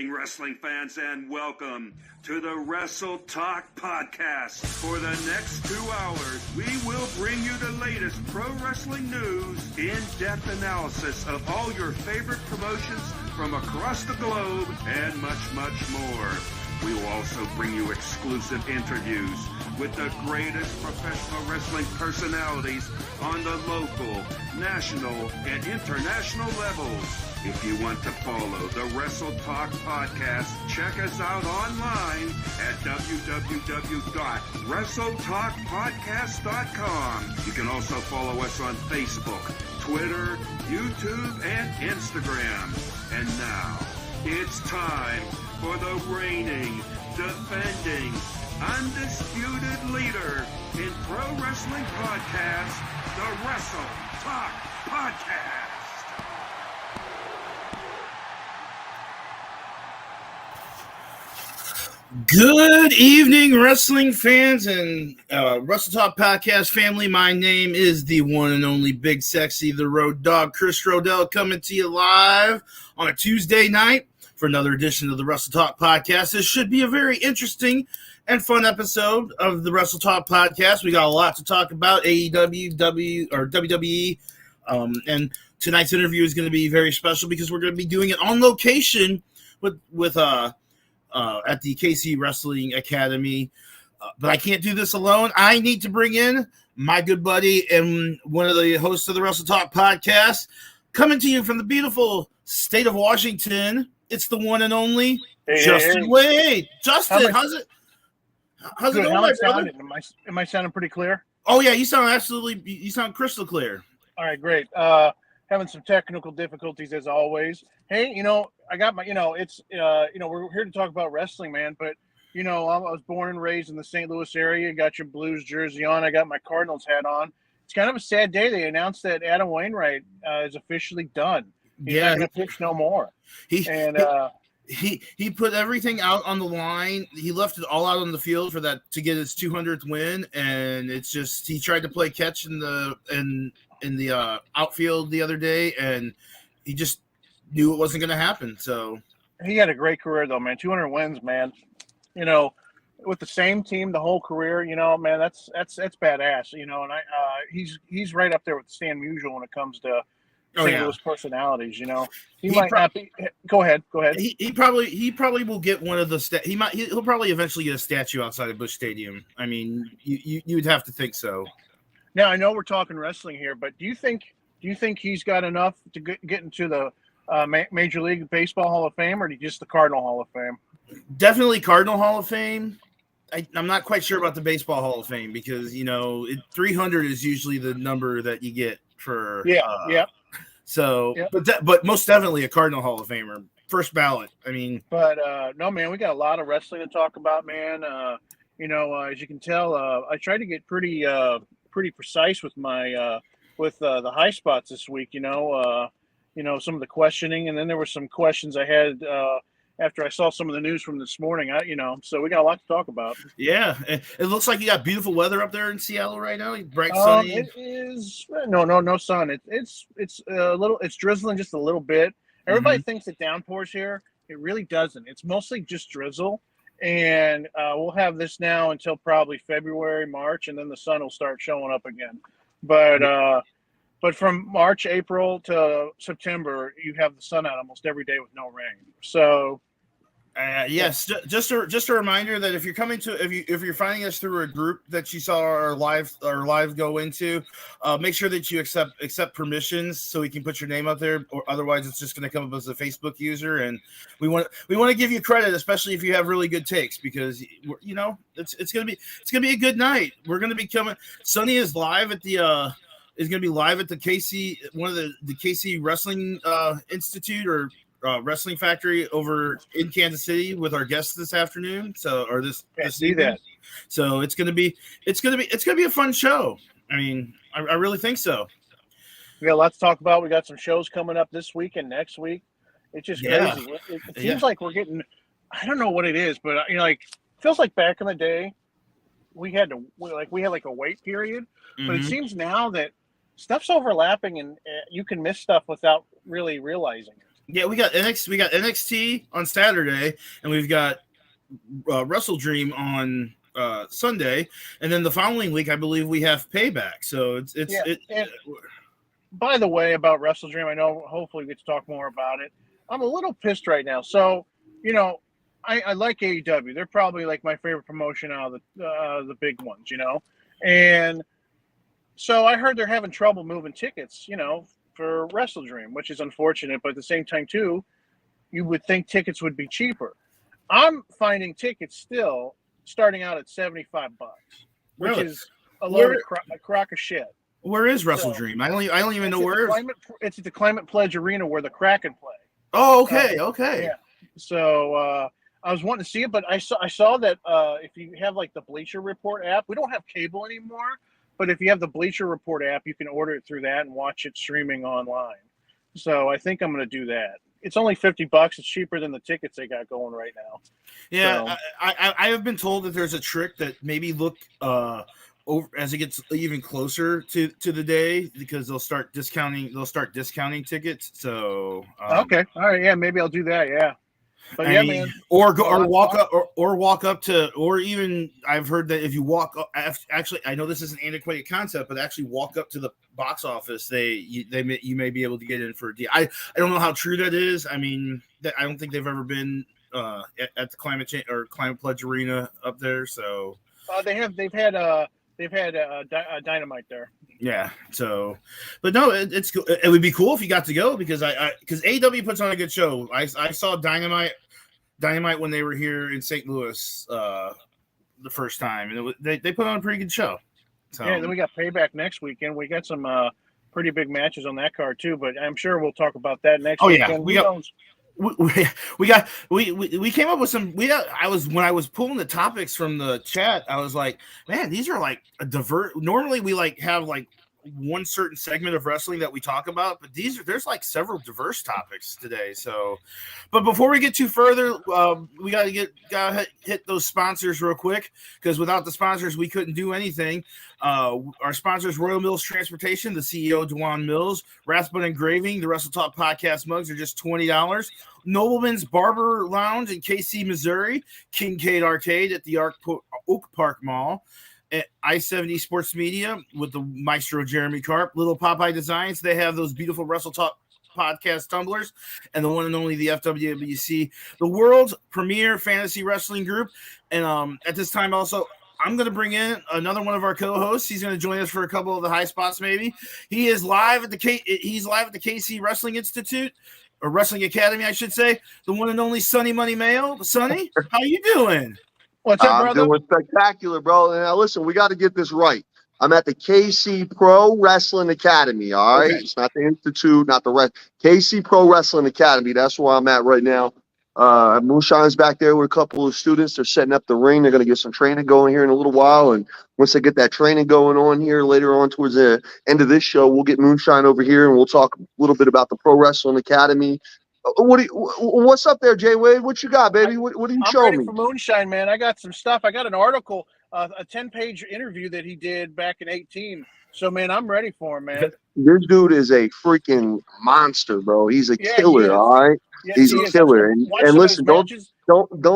evening, wrestling fans, and welcome to the Wrestle Talk Podcast. For the next 2 hours, we will bring you the latest pro wrestling news, in-depth analysis of all your favorite promotions from across the globe, and much, much more. We will also bring you exclusive interviews with the greatest professional wrestling personalities on the local, national, and international levels. If you want to follow the Wrestle Talk Podcast, check us out online at www.wrestletalkpodcast.com. You can also follow us on Facebook, Twitter, YouTube, and Instagram. And now, it's time for the reigning, defending, undisputed leader in pro wrestling podcast, the Wrestle Talk Podcast. Good evening, wrestling fans and Wrestle Talk Podcast family. My name is the one and only Big Sexy, the Road Dog, Chris Rodell, coming to you live on a Tuesday night for another edition of the Wrestle Talk Podcast. This should be a very interesting and fun episode of the Wrestle Talk Podcast. We got a lot to talk about, WWE, and tonight's interview is going to be very special because we're going to be doing it on location with at the KC Wrestling Academy. But I can't do this alone. I need to bring in my good buddy and one of the hosts of the Wrestle Talk Podcast, coming to you from the beautiful state of Washington. It's the one and only Justin Wade. Justin, how's it going, my brother? Am I sounding pretty clear? Oh yeah, you sound crystal clear. All right, great. Having some technical difficulties as always. Hey, I got my, it's, we're here to talk about wrestling, man. But, I was born and raised in the St. Louis area. Got your Blues jersey on. I got my Cardinals hat on. It's kind of a sad day. They announced that Adam Wainwright is officially done. He's not going to pitch no more. He put everything out on the line. He left it all out on the field for that to get his 200th win, and it's just he tried to play catch in the outfield the other day, and he just knew it wasn't going to happen. So he had a great career though, man. 200 wins, man. With the same team the whole career, man, that's badass. And he's right up there with Stan Musial when it comes to St. Louis personalities. He might not be. Go ahead. He probably will get one of the he'll probably eventually get a statue outside of Busch Stadium. I mean, you'd have to think so. Now I know we're talking wrestling here, but do you think he's got enough to get into the Major League Baseball Hall of Fame, or just the Cardinal Hall of Fame? Definitely Cardinal Hall of Fame. I'm not quite sure about the Baseball Hall of Fame because 300 is usually the number that you get for So, yeah. But most definitely a Cardinal Hall of Famer, first ballot. I mean, but no, man, we got a lot of wrestling to talk about, man. As you can tell, I tried to get pretty precise with my with the high spots this week. Some of the questioning, and then there were some questions I had after I saw some of the news from this morning. So we got a lot to talk about. Yeah, it looks like you got beautiful weather up there in Seattle right now. Bright sunny. It is no sun. It's a little. It's drizzling just a little bit. Everybody thinks it downpours here. It really doesn't. It's mostly just drizzle, and we'll have this now until probably February, March, and then the sun will start showing up again. But from March, April to September, you have the sun out almost every day with no rain. So. Yes, just a reminder that if you're finding us through a group that you saw our live go into, make sure that you accept permissions so we can put your name up there, or otherwise it's just going to come up as a Facebook user. And we want to give you credit, especially if you have really good takes, because it's gonna be a good night. We're gonna be coming. Sonny is live at the is gonna be live at the KC, one of the KC Wrestling Institute or Wrestling Factory over in Kansas City with our guests this afternoon. So, or this evening. So it's gonna be a fun show. I mean, I really think so. We got a lot to talk about. We got some shows coming up this week and next week. It's just crazy. It seems like we're getting. I don't know what it is, but it feels like back in the day we had a wait period. But it seems now that stuff's overlapping and you can miss stuff without really realizing it. Yeah, we got NXT on Saturday, and we've got Wrestle Dream on Sunday, and then the following week, I believe we have Payback. So And by the way, about Wrestle Dream, I know hopefully we get to talk more about it. I'm a little pissed right now. So, you know, I like AEW. They're probably like my favorite promotion out of the big ones, you know. And so I heard they're having trouble moving tickets, you know, for Wrestle Dream, which is unfortunate. But at the same time, too, you would think tickets would be cheaper. I'm finding tickets still starting out at $75, which Really? is a crock of shit. Where is Wrestle Dream? I don't even know where. It's at the Climate Pledge Arena where the Kraken play. Oh, okay. Yeah. So I was wanting to see it, but I saw that if you have like the Bleacher Report app, we don't have cable anymore. But if you have the Bleacher Report app, you can order it through that and watch it streaming online. So I think I'm going to do that. It's only $50. It's cheaper than the tickets they got going right now. Yeah, so. I have been told that there's a trick that maybe look over as it gets even closer to the day, because they'll start discounting tickets. So okay, all right, yeah, maybe I'll do that. Yeah. But yeah, man. Or walk up to, or even I've heard that if you walk up, actually, I know this is an antiquated concept, but actually walk up to the box office, you may be able to get in for a deal. I don't know how true that is. I mean, I don't think they've ever been at the Climate Pledge Arena up there. So they've had Dynamite there. Yeah. So, but no, it's cool. It would be cool if you got to go, because because AEW puts on a good show. I saw Dynamite when they were here in St. Louis the first time, and they put on a pretty good show. So, yeah. Then we got Payback next weekend. We got some pretty big matches on that card too. But I'm sure we'll talk about that next weekend. Yeah, we came up with some. When I was pulling the topics from the chat, I was like, man, these are like a diverse. Normally we like have like one certain segment of wrestling that we talk about, but there's like several diverse topics today. So, but before we get too further, we gotta hit those sponsors real quick, because without the sponsors we couldn't do anything. Our sponsors: Royal Mills Transportation, the CEO Dewan Mills, Rathbun Engraving, the Wrestle Talk Podcast mugs are just $20. Nobleman's Barber Lounge in KC, Missouri, Kincaid Arcade at the Oak Park Mall, at I-70 Sports Media with the Maestro Jeremy Karp, Little Popeye Designs. They have those beautiful Wrestle Talk podcast tumblers, and the one and only the FWWC, the world's premier fantasy wrestling group. And at this time also, I'm going to bring in another one of our co-hosts. He's going to join us for a couple of the high spots. Maybe he is live at the KC Wrestling Institute, or Wrestling Academy, I should say. The one and only Sonny Money Mayo. Sonny, how you doing? What's up, brother? I'm doing spectacular, bro. And now listen, we got to get this right. I'm at the KC Pro Wrestling Academy. All right, It's not the Institute, not the rest. KC Pro Wrestling Academy. That's where I'm at right now. Moonshine's back there with a couple of students. They're setting up the ring. They're going to get some training going here in a little while. And once they get that training going on here later on towards the end of this show, we'll get Moonshine over here and we'll talk a little bit about the Pro Wrestling Academy. What's up there, Jay Wade? What you got, baby? What are you showing me? I'm ready for Moonshine, man. I got some stuff. I got an article, a 10-page interview that he did back in 2018. So, man, I'm ready for him, man. This dude is a freaking monster, bro. He's a killer, all right? Yeah, he's a killer. And listen, don't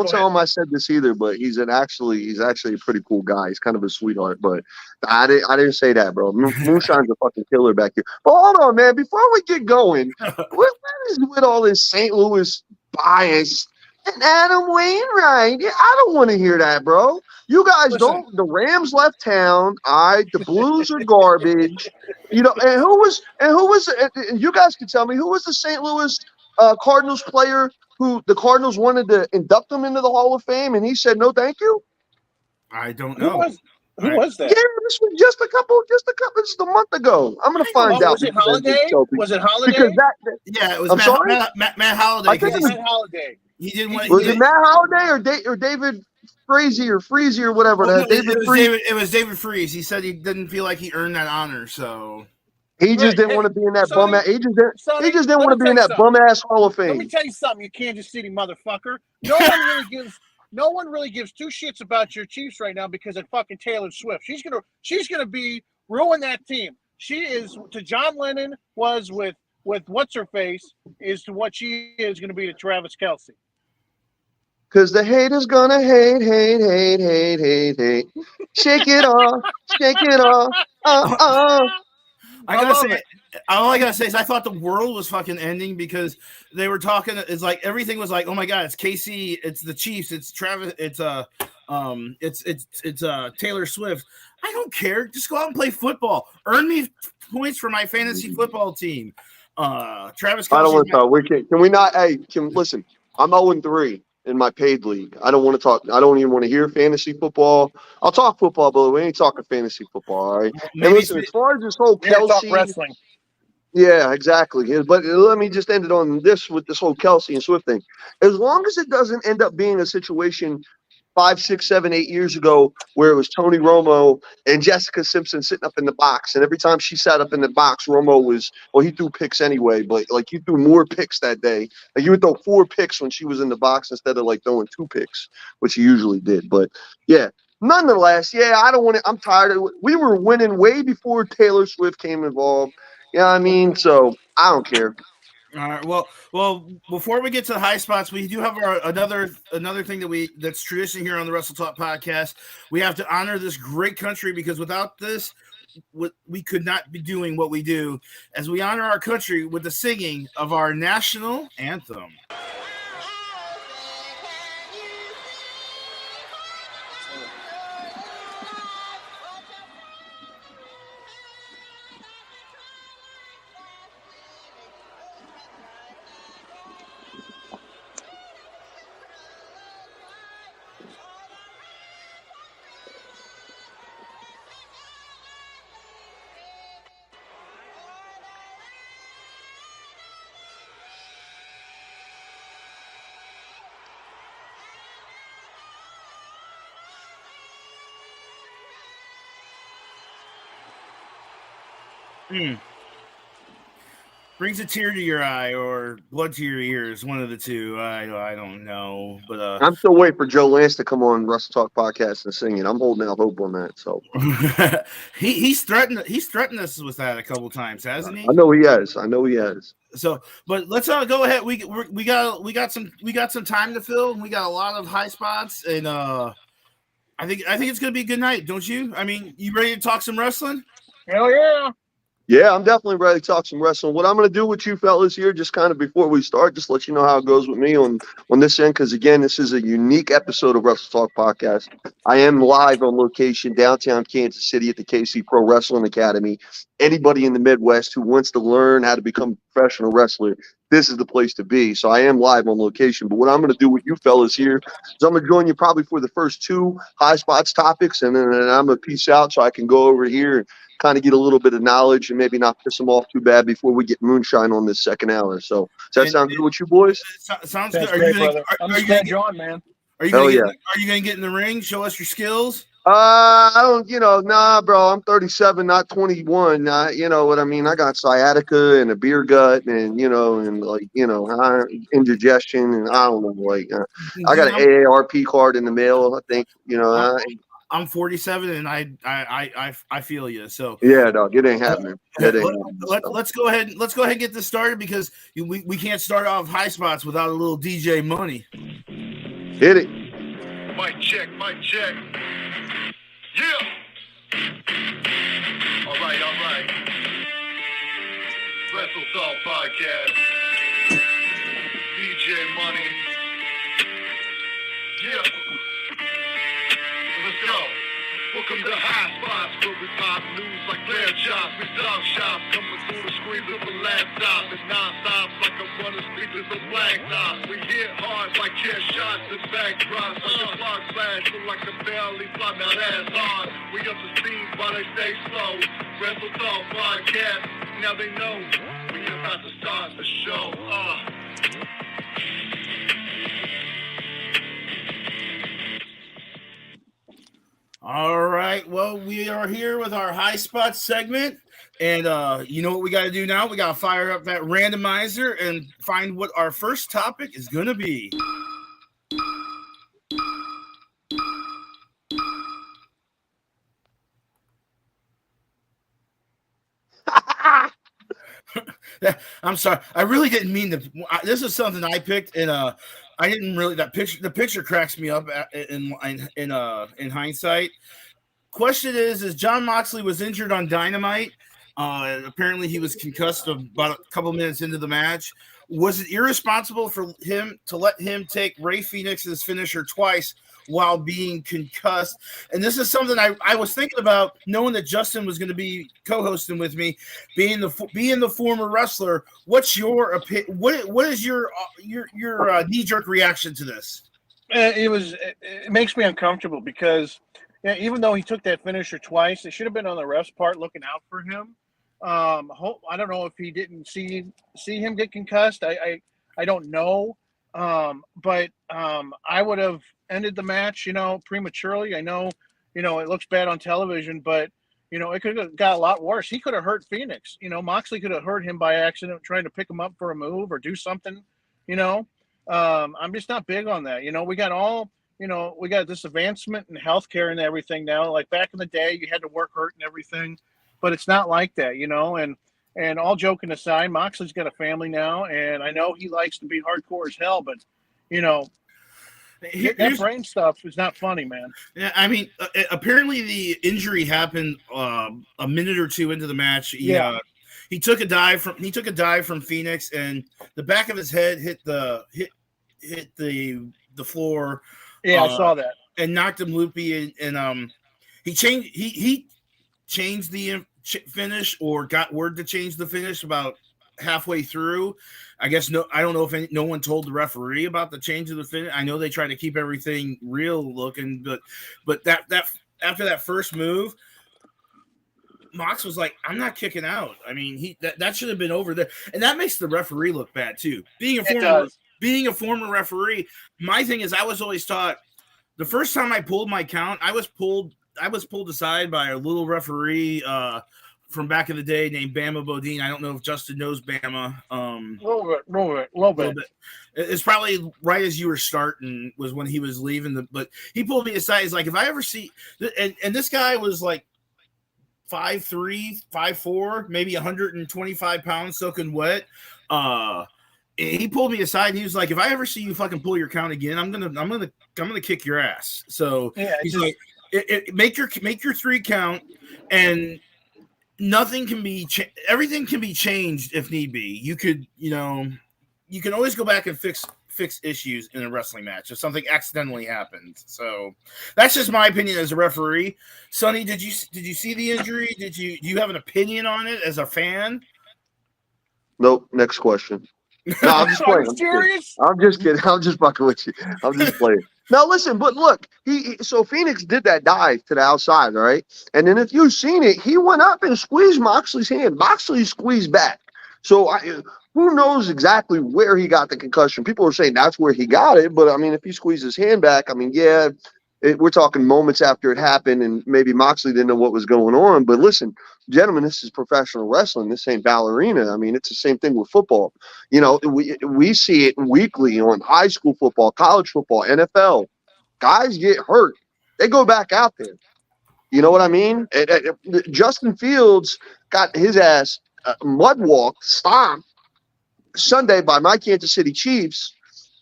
tell him I said this either, but he's actually a pretty cool guy. He's kind of a sweetheart, but I didn't say that, bro. Moonshine's a fucking killer back here. But hold on, man. Before we get going, what is with all this St. Louis bias and Adam Wainwright? Yeah, I don't want to hear that, bro. You guys don't. The Rams left town. All right, the Blues are garbage. You know, and who was? And you guys can tell me who was the St. Louis Cardinals player who the Cardinals wanted to induct him into the Hall of Fame, and he said no, thank you. I don't know. Who was that? Yeah, this was just a couple. This is a month ago. I'm gonna find out. Was it Holiday? Was it Holiday? Because it was Matt Holiday. I think it was Matt Holiday. He didn't want. Was it Matt Holiday or David Freese or whatever? It was David Freese. He said he didn't feel like he earned that honor, so. He just didn't want to be in that bum ass. He just didn't want to be in that bum ass Hall of Fame. Let me tell you something, you Kansas City motherfucker. No one really gives two shits about your Chiefs right now because of fucking Taylor Swift. She's gonna ruin that team. She is to John Lennon was with with what's her face is to what she is going to be to Travis Kelce. Because the haters gonna hate. Shake it off, shake it off. I gotta say, all I gotta say is I thought the world was fucking ending because they were talking. It's like everything was like, oh my god, it's KC, it's the Chiefs, it's Travis, it's Taylor Swift. I don't care. Just go out and play football. Earn me points for my fantasy football team. Travis Kelce. I don't want to talk. Can we not? Hey, listen. I'm 0-3 in my paid league. I don't want to talk. I don't even want to hear fantasy football. I'll talk football, but we ain't talking fantasy football. All right. And listen, as far as this whole Kelce, wrestling. Yeah, exactly. But let me just end it on this with this whole Kelce and Swift thing. As long as it doesn't end up being a situation 5, 6, 7, 8 years ago where it was Tony Romo and Jessica Simpson sitting up in the box, and every time she sat up in the box, Romo he threw picks anyway, but like he threw more picks that day. Like you would throw 4 picks when she was in the box instead of like throwing 2 picks, which he usually did. But yeah, nonetheless, I don't want to. I'm tired of it. We were winning way before Taylor Swift came involved. You know what I mean? So I don't care. All right. Well. Before we get to the high spots, we do have another thing that's tradition here on the Wrestle Talk podcast. We have to honor this great country because without this, we could not be doing what we do. As we honor our country with the singing of our national anthem. Brings a tear to your eye or blood to your ears, one of the two. I don't know, but I'm still waiting for Joe Lance to come on Wrestle Talk podcast and sing it. I'm holding out hope on that. So he's threatened us with that a couple times, hasn't he? I know he has. So, but let's go ahead. We got some time to fill. We got a lot of high spots, and I think it's gonna be a good night, don't you? I mean, you ready to talk some wrestling? Hell yeah. Yeah, I'm definitely ready to talk some wrestling. What I'm going to do with you fellas here, just kind of before we start, just let you know how it goes with me on this end, because, again, this is a unique episode of Wrestle Talk Podcast. I am live on location downtown Kansas City at the KC Pro Wrestling Academy. Anybody in the Midwest who wants to learn how to become a professional wrestler, this is the place to be. So I am live on location. But what I'm going to do with you fellas here is I'm going to join you probably for the first 2 high spots topics, and then I'm going to peace out so I can go over here and kind of get a little bit of knowledge and maybe not piss them off too bad before we get Moonshine on this second hour. So does that sound good with you boys? Sounds good. Great, brother. I'm just glad you're on, man. Are you gonna get in the ring? Show us your skills. I don't, nah, bro. I'm 37, not 21. You know what I mean? I got sciatica and a beer gut, and indigestion, and I don't know, I got an AARP card in the mail. I think, I'm 47, and I feel you. So yeah, dog, it ain't happening. Let's go ahead and get this started because we can't start off high spots without a little DJ money. Hit it. Mic check. Yeah. All right. Wrestle Talk Podcast. DJ Money. Yeah. Let's go. Welcome to High Spots, where we pop news like flare chops. We dog shots coming through the screens of a laptop. And non-stop like a running speakers of blacktop. We hit hard like chair shots and backdrops. Like a clock flash, look like a belly flop. Now that's hard. We up to speed while they stay slow. Wrestle Talk Podcast, now they know. We about to start the show. All right. Well, we are here with our high spots segment. And you know what we got to do now? We got to fire up that randomizer and find what our first topic is going to be. I'm sorry. I really didn't mean to. This is something I picked, and I didn't really. That picture, the picture cracks me up in hindsight. Question is John Moxley was injured on Dynamite. Apparently, he was concussed about a couple minutes into the match. Was it irresponsible for him to let him take Ray Phoenix's finisher twice while being concussed? And this is something I was thinking about, knowing that Justin was going to be co-hosting with me, being the former wrestler. What's your opinion? What is your knee-jerk reaction to this? It makes me uncomfortable because even though he took that finisher twice, it should have been on the ref's part looking out for him. I don't know if he didn't see him get concussed. I don't know. But I would have ended the match, prematurely. I know, it looks bad on television, but it could have got a lot worse. He could have hurt Phoenix. Moxley could have hurt him by accident, trying to pick him up for a move or do something. I'm just not big on that. We got this advancement in healthcare and everything now. Like back in the day, you had to work hurt and everything. But it's not like that, and all joking aside, Moxley's got a family now, and I know he likes to be hardcore as hell, but, that brain stuff is not funny, man. Yeah, I mean, apparently the injury happened a minute or two into the match. He took a dive from Phoenix, and the back of his head hit the floor. Yeah, I saw that, and knocked him loopy, and he changed the finish, or got word to change the finish about halfway through. I guess I don't know if no one told the referee about the change of the finish. I know they try to keep everything real looking, but that after that first move, Mox was like, "I'm not kicking out." I mean, that should have been over there, and that makes the referee look bad too. Being a former referee, my thing is I was always taught the first time I pulled my count, I was pulled aside by a little referee from back in the day named Bama Bodine. I don't know if Justin knows Bama. A little bit. It's probably right as you were starting was when he was leaving. But he pulled me aside. He's like, if I ever see, and this guy was like 5'3", 5'4", maybe 125 pounds soaking wet. He pulled me aside and he was like, if I ever see you fucking pull your count again, I'm gonna kick your ass. So he's like, make your 3 count, and nothing can be everything can be changed if need be. You can always go back and fix issues in a wrestling match if something accidentally happens. So that's just my opinion as a referee. Sonny, did you see the injury? Do you have an opinion on it as a fan? Nope. Next question. No, I'm just playing. I'm just kidding. I'm just fucking with you. I'm just playing. Now listen, but look, so Phoenix did that dive to the outside, right? And then if you've seen it, he went up and squeezed Moxley's hand. Moxley squeezed back. So who knows exactly where he got the concussion? People are saying that's where he got it, but I mean, if he squeezed his hand back, I mean, yeah, we're talking moments after it happened, and maybe Moxley didn't know what was going on. But listen, gentlemen, this is professional wrestling. This ain't ballerina. I mean, it's the same thing with football. We see it weekly on high school football, college football, NFL. Guys get hurt. They go back out there. You know what I mean? Justin Fields got his ass stomped Sunday by my Kansas City Chiefs.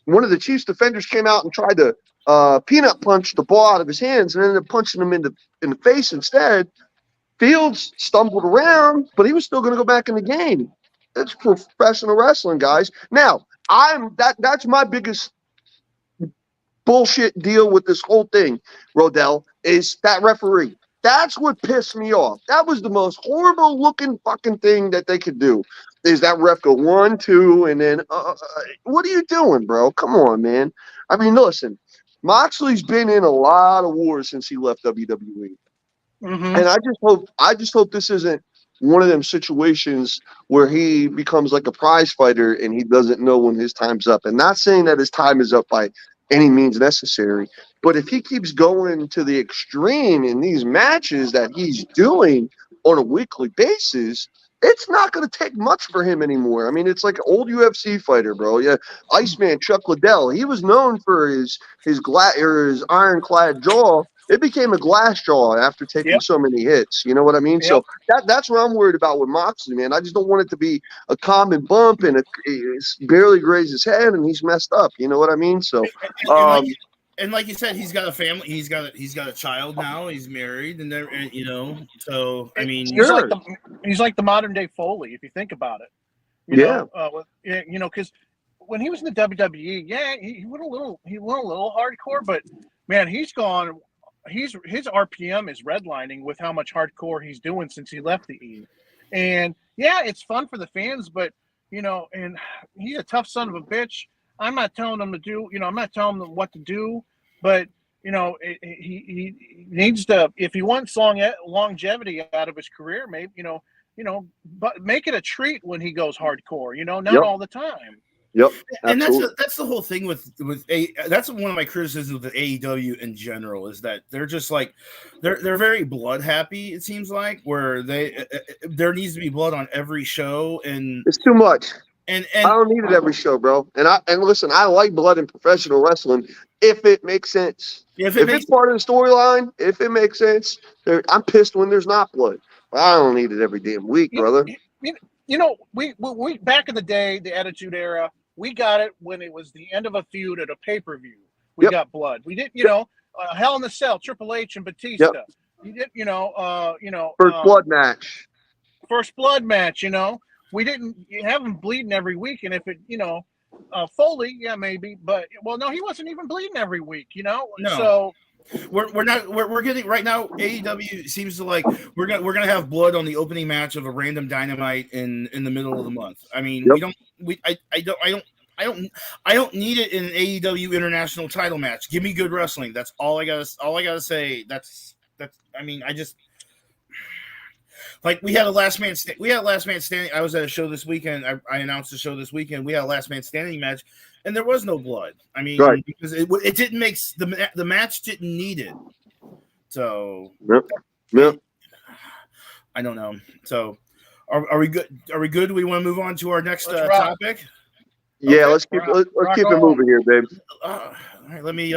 One of the Chiefs defenders came out and tried to peanut punch the ball out of his hands and ended up punching him in the face instead. Fields stumbled around, but he was still going to go back in the game. It's professional wrestling, guys. Now, that's my biggest bullshit deal with this whole thing, Rodell, is that referee. That's what pissed me off. That was the most horrible looking fucking thing that they could do. Is that ref go 1, 2, and then what are you doing, bro? Come on, man. I mean, listen, Moxley's been in a lot of wars since he left WWE. Mm-hmm. And I just hope this isn't one of them situations where he becomes like a prize fighter and he doesn't know when his time's up. And not saying that his time is up by any means necessary, but if he keeps going to the extreme in these matches that he's doing on a weekly basis, it's not going to take much for him anymore. I mean, it's like an old UFC fighter, bro. Yeah, Iceman Chuck Liddell. He was known for his ironclad jaw it became a glass jaw after taking so many hits. You know what I mean? So that's what I'm worried about with Moxley, man. I just don't want it to be a common bump and it's barely grazed his head and he's messed up. You know what I mean? So, and like you said, he's got a family. He's got a child now. He's married, and you know. So I mean, he's like the modern day Foley, if you think about it. You know, because when he was in the WWE, he went a little hardcore, but man, his RPM is redlining with how much hardcore he's doing since he left the E. And yeah, it's fun for the fans, but you know, and he's a tough son of a bitch. I'm not telling him to do, you know, I'm not telling him what to do, but you know, he needs to, if he wants longevity out of his career, maybe, you know, but make it a treat when he goes hardcore, you know, not all the time. Yep. And that's the whole thing with that's one of my criticisms with AEW in general, is that they're just like they're very blood happy, it seems like, where there needs to be blood on every show, and it's too much. And I don't need it every show, bro. And listen, I like blood in professional wrestling if it makes sense. If it's part of the storyline, if it makes sense. I'm pissed when there's not blood. I don't need it every damn week, brother. You know, we back in the day, the Attitude Era, we got it when it was the end of a feud at a pay-per-view. We got blood. We did, you know, Hell in the Cell, Triple H and Batista. You did, first blood match. First blood match, you know. We didn't have him bleeding every week, and if it, you know, Foley, maybe, but no, he wasn't even bleeding every week, you know. No. So we're getting right now. AEW seems to like we're gonna have blood on the opening match of a random Dynamite in the middle of the month. I mean, I don't need it in an AEW international title match. Give me good wrestling. That's all I gotta say. That's. I mean, I just. Like we had a last man standing. I was at a show this weekend. I announced the show this weekend. We had a last man standing match, and there was no blood. I mean, because it didn't make the match didn't need it. So I don't know. So are we good? Are we good? Do we want to move on to our next topic? Yeah, let's keep it moving here, babe. All right, let me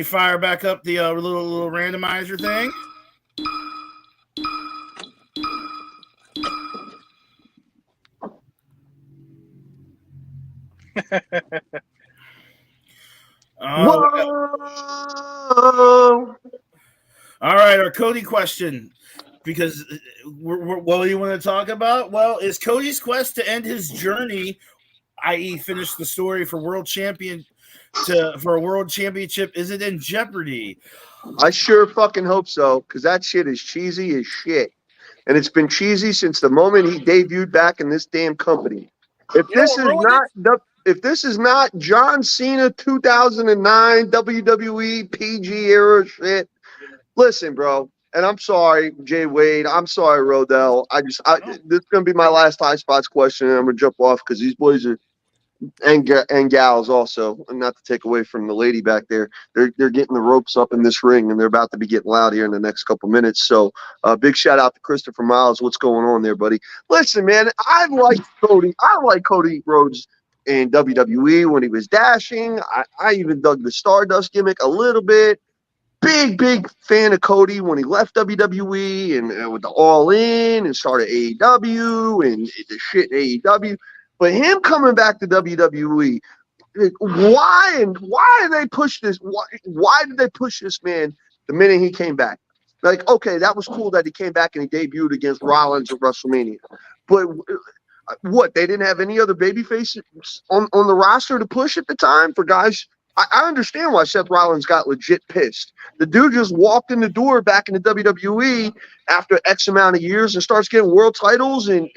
fire back up the little randomizer thing. All right, our Cody question, because what do you want to talk about? Well, is Cody's quest to end his journey, i.e., finish the story for a world championship, is it in jeopardy? I sure fucking hope so, because that shit is cheesy as shit, and it's been cheesy since the moment he debuted back in this damn company. If this is not John Cena 2009 WWE PG era shit, listen, bro. And I'm sorry, Jay Wade. I'm sorry, Rodell. This is gonna be my last High Spots question, and I'm gonna jump off because these boys are and gals also. And not to take away from the lady back there, they're getting the ropes up in this ring, and they're about to be getting loud here in the next couple minutes. So, big shout out to Christopher Miles. What's going on there, buddy? Listen, man, I like Cody Rhodes in WWE when he was dashing. I even dug the Stardust gimmick a little bit. Big fan of Cody when he left WWE and with the All In and started AEW and the shit AEW. But him coming back to WWE, why did they push this? Why did they push this man the minute he came back? Like, okay, that was cool that he came back and he debuted against Rollins at WrestleMania. But what, they didn't have any other babyfaces on the roster to push at the time for guys? I understand why Seth Rollins got legit pissed. The dude just walked in the door back in the WWE after X amount of years and starts getting world titles and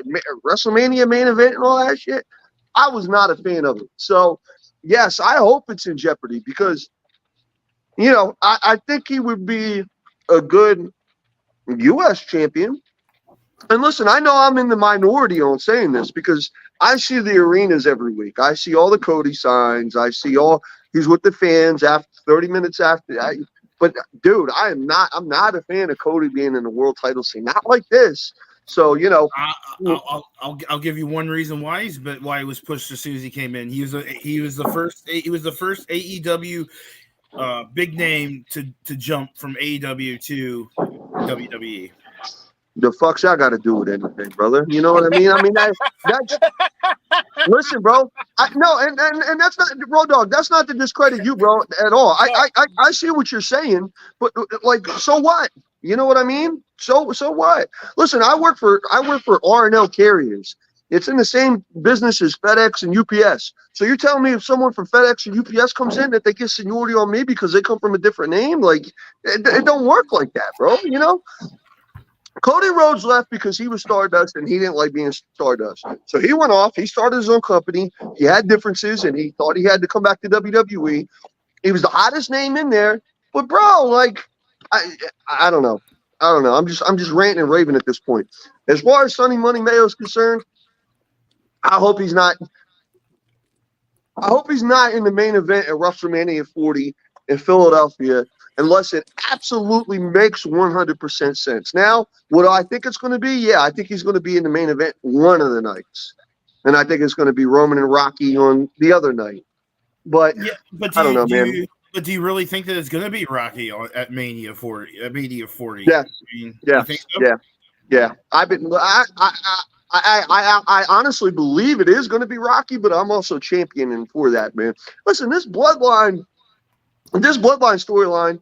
WrestleMania main event and all that shit. I was not a fan of it. So, yes, I hope it's in jeopardy because, you know, I think he would be a good U.S. champion. And listen, I know I'm in the minority on saying this because I see the arenas every week. I see all the Cody signs. I see he's with the fans after 30 minutes after. But dude, I'm not a fan of Cody being in the world title scene. Not like this. So, you know, I'll give you one reason why he was pushed as soon as he came in. He was the first AEW big name to jump from AEW to WWE. The fuck's that got to do with anything, brother? You know what I mean? I mean that's listen, bro. No, and that's not Road Dog. That's not to discredit you, bro, at all. I see what you're saying, but like, so what? You know what I mean? So what? Listen, I work for R&L Carriers. It's in the same business as FedEx and UPS. So you're telling me if someone from FedEx and UPS comes in that they get seniority on me because they come from a different name? Like, it don't work like that, bro. You know? Cody Rhodes left because he was Stardust and he didn't like being Stardust. So he went off. He started his own company. He had differences and he thought he had to come back to WWE. He was the hottest name in there. But bro, like, I don't know. I'm just ranting and raving at this point. As far as Sonny Money Mayo is concerned, I hope he's not in the main event at WrestleMania 40 in Philadelphia unless it absolutely makes 100% sense. Now, what do I think it's going to be? Yeah, I think he's going to be in the main event one of the nights. And I think it's going to be Roman and Rocky on the other night. But, yeah, but I don't know, man. But do you really think that it's going to be Rocky at Mania 40? At Mania 40? Yeah. I mean, Yeah. you think so? Yeah. I honestly believe it is going to be Rocky, but I'm also championing for that, man. Listen, this bloodline storyline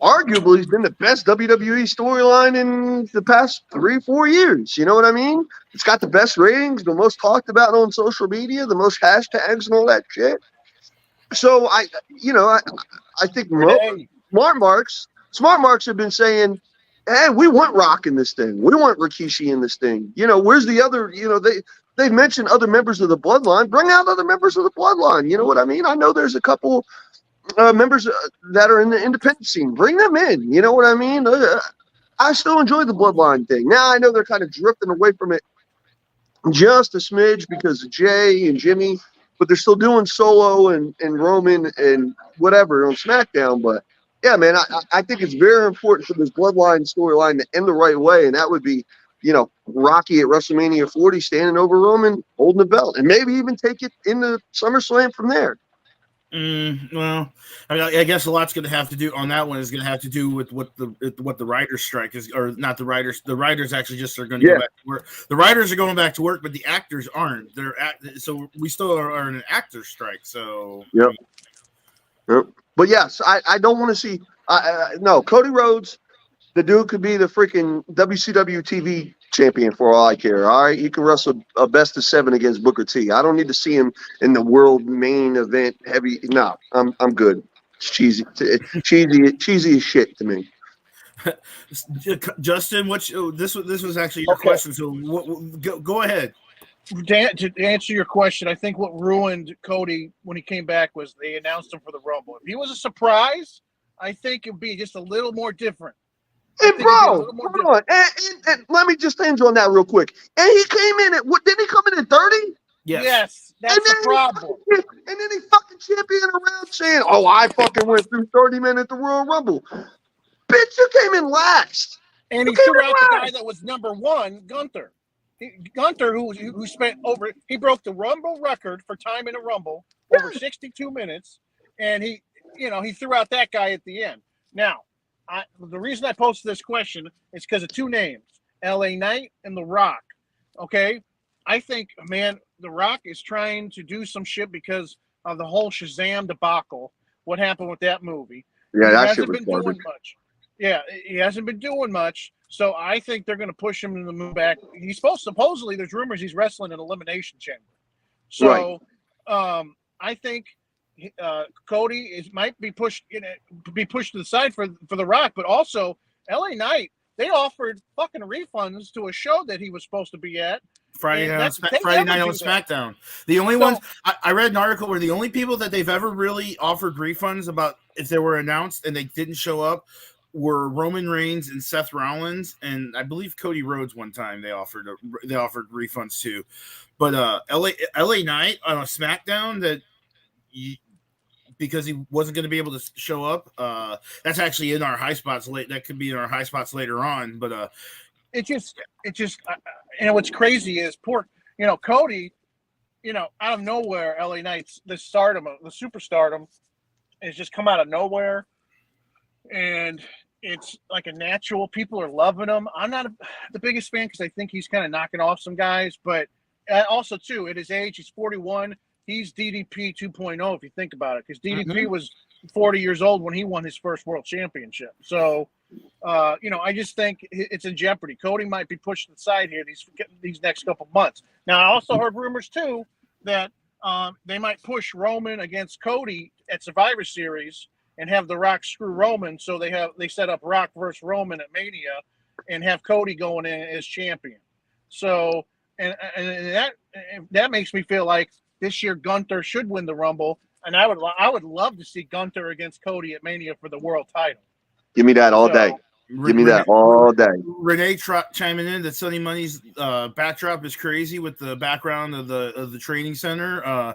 arguably has been the best WWE storyline in the past 3-4 years. You know what I mean? It's got the best ratings, the most talked about on social media, the most hashtags and all that shit. So I think smart marks have been saying, hey, we want Rock in this thing. We want Rikishi in this thing. You know, where's the other, they've mentioned other members of the bloodline. Bring out other members of the bloodline. You know what I mean? I know there's a couple members that are in the independent scene. Bring them in. You know what I mean? I still enjoy the bloodline thing. Now I know they're kind of drifting away from it just a smidge because of Jay and Jimmy, but they're still doing Solo and Roman and whatever on SmackDown. But yeah, man, I think it's very important for this bloodline storyline to end the right way, and that would be, Rocky at WrestleMania 40 standing over Roman, holding the belt, and maybe even take it into SummerSlam from there. Well, I mean, I guess a lot's going to have to do on that one is going to have to do with what the writers' strike is, or not the writers. The writers actually just are going to go back to work. The writers are going back to work, but the actors aren't. So we still are in an actor strike. So yep. But yes, I don't want to see. No, Cody Rhodes, the dude could be the freaking WCW TV champion for all I care. All right, he can wrestle a best of 7 against Booker T. I don't need to see him in the world main event heavy. No, I'm good. It's cheesy as shit to me. Justin, this was actually your question. So go ahead. To answer your question, I think what ruined Cody when he came back was they announced him for the Rumble. If he was a surprise, I think it'd be just a little more different. Hey, bro, hold on. And let me just end on that real quick. And he came in at what? Did he come in at 30? Yes, that's the problem. And then he fucking championed around saying, "Oh, I fucking went through 30 minutes at the Royal Rumble." Bitch, you came in last. And he threw out the guy that was number 1, Gunther. Gunther, who spent he broke the Rumble record for time in a Rumble over 62 minutes, and he threw out that guy at the end. Now, the reason I posted this question is because of 2 names, LA Knight and The Rock. Okay? I think, man, The Rock is trying to do some shit because of the whole Shazam debacle, what happened with that movie. Yeah, that shit was doing much. Yeah, he hasn't been doing much, so I think they're going to push him to the move back. Supposedly, there's rumors he's wrestling in Elimination Chamber. So I think Cody might be pushed to the side for The Rock, but also LA Knight, they offered fucking refunds to a show that he was supposed to be at Friday night on SmackDown. The only ones I read an article where the only people that they've ever really offered refunds about if they were announced and they didn't show up were Roman Reigns and Seth Rollins, and I believe Cody Rhodes one time they offered refunds too. But LA Knight on a SmackDown because he wasn't going to be able to show up. That's actually in our high spots that could be in our high spots later on. But it just what's crazy is Cody, out of nowhere, LA Knight's the superstardom. has just come out of nowhere, and it's like a natural. People are loving him. I'm not the biggest fan because I think he's kind of knocking off some guys, but also too at his age, he's 41. He's DDP 2.0 if you think about it, because DDP was 40 years old when he won his first world championship. So, I just think it's in jeopardy. Cody might be pushed aside here these next couple months. Now, I also heard rumors too that they might push Roman against Cody at Survivor Series and have The Rock screw Roman. So they set up Rock versus Roman at Mania and have Cody going in as champion. So, and that makes me feel like this year Gunther should win the Rumble. And I would love to see Gunther against Cody at Mania for the world title. Give me that all day. Give me that all day. Renee chiming in that Sunny Money's backdrop is crazy with the background of the training center.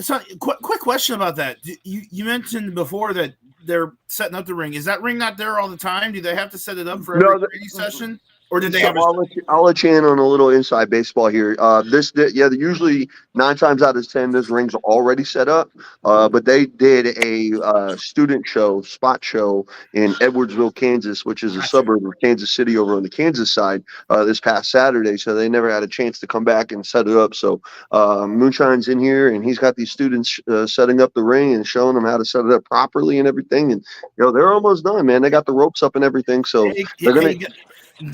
So, quick question about that. You mentioned before that they're setting up the ring. Is that ring not there all the time? Do they have to set it up for every training session? Or did they have I'll let you in on a little inside baseball here. Usually 9 times out of 10, this ring's already set up. But they did a spot show in Edwardsville, Kansas, which is a suburb of Kansas City over on the Kansas side, this past Saturday. So they never had a chance to come back and set it up. So Moonshine's in here, and he's got these students setting up the ring and showing them how to set it up properly and everything. And they're almost done, man. They got the ropes up and everything. So they're gonna.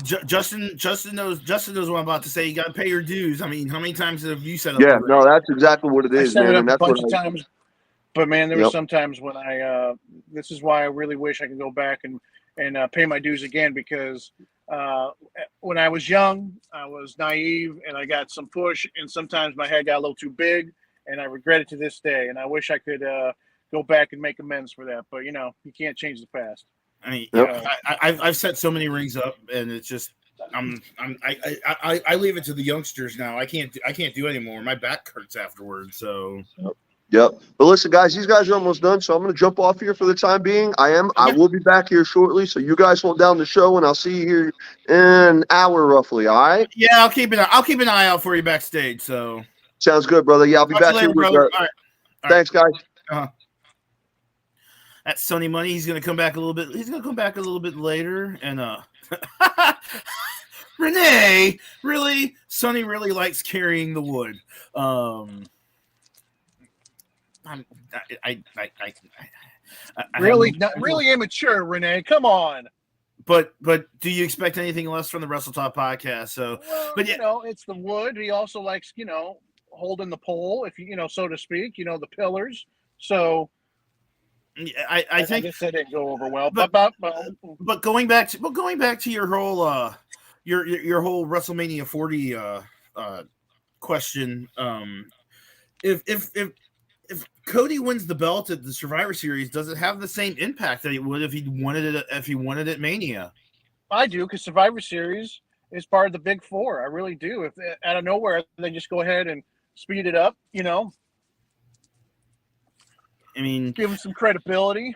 Justin knows what I'm about to say. You got to pay your dues. I mean, how many times have you set up? Yeah, no, that's exactly what it is, man. And that's a bunch of times. But man, there were some times when this is why I really wish I could go back and pay my dues again, because when I was young, I was naive and I got some push, and sometimes my head got a little too big, and I regret it to this day. And I wish I could go back and make amends for that. But you can't change the past. I mean, I've set so many rings up, and it's just I leave it to the youngsters now. I can't do anymore. My back hurts afterwards. So. Yep. But listen, guys, these guys are almost done, so I'm going to jump off here for the time being. I will be back here shortly, so you guys hold down the show, and I'll see you here in an hour roughly. All right? Yeah, I'll keep an eye out for you backstage. So. Sounds good, brother. Yeah, I'll be back here. Brother. All right. Thanks, guys. That's Sonny Money. He's going to come back a little bit. He's going to come back a little bit later. And Renee, really, Sonny really likes carrying the wood. Really immature, Renee. Come on. But do you expect anything less from the Wrestle Talk podcast? So, but yeah, it's the wood. He also likes, holding the pole, if so to speak. The pillars. So. I think I guess that didn't go over well, but going back to your whole your whole WrestleMania 40 question, if Cody wins the belt at the Survivor Series, does it have the same impact that it would if he wanted it at Mania? I do, because Survivor Series is part of the Big Four. I really do. If out of nowhere they just go ahead and speed it up, I mean, give him some credibility.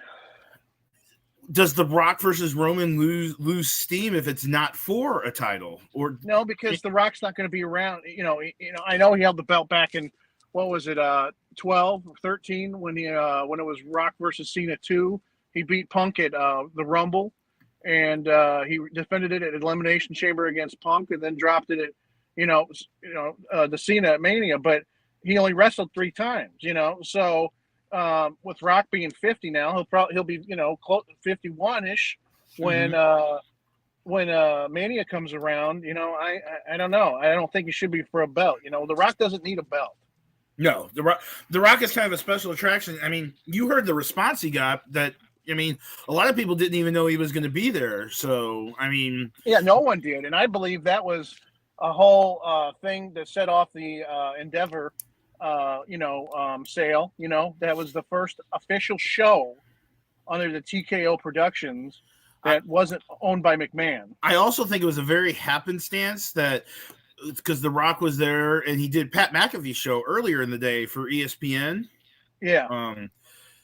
Does The Rock versus Roman lose steam if it's not for a title? Or no, because The Rock's not going to be around. I know he held the belt back in, what was it, 12 or 13 when it was Rock versus Cena 2. He beat Punk at the Rumble, and he defended it at Elimination Chamber against Punk, and then dropped it at the Cena at Mania. But he only wrestled 3 times. So. With Rock being 50 now, he'll be 51ish when Mania comes around. I don't know. I don't think it should be for a belt. The Rock doesn't need a belt. No, the Rock is kind of a special attraction. I mean, you heard the response he got. That a lot of people didn't even know he was going to be there. So yeah, no one did, and I believe that was a whole thing that set off the Endeavor. Sale, that was the first official show under the TKO Productions that wasn't owned by McMahon. I also think it was a very happenstance that because The Rock was there and he did Pat McAfee's show earlier in the day for ESPN. Yeah. And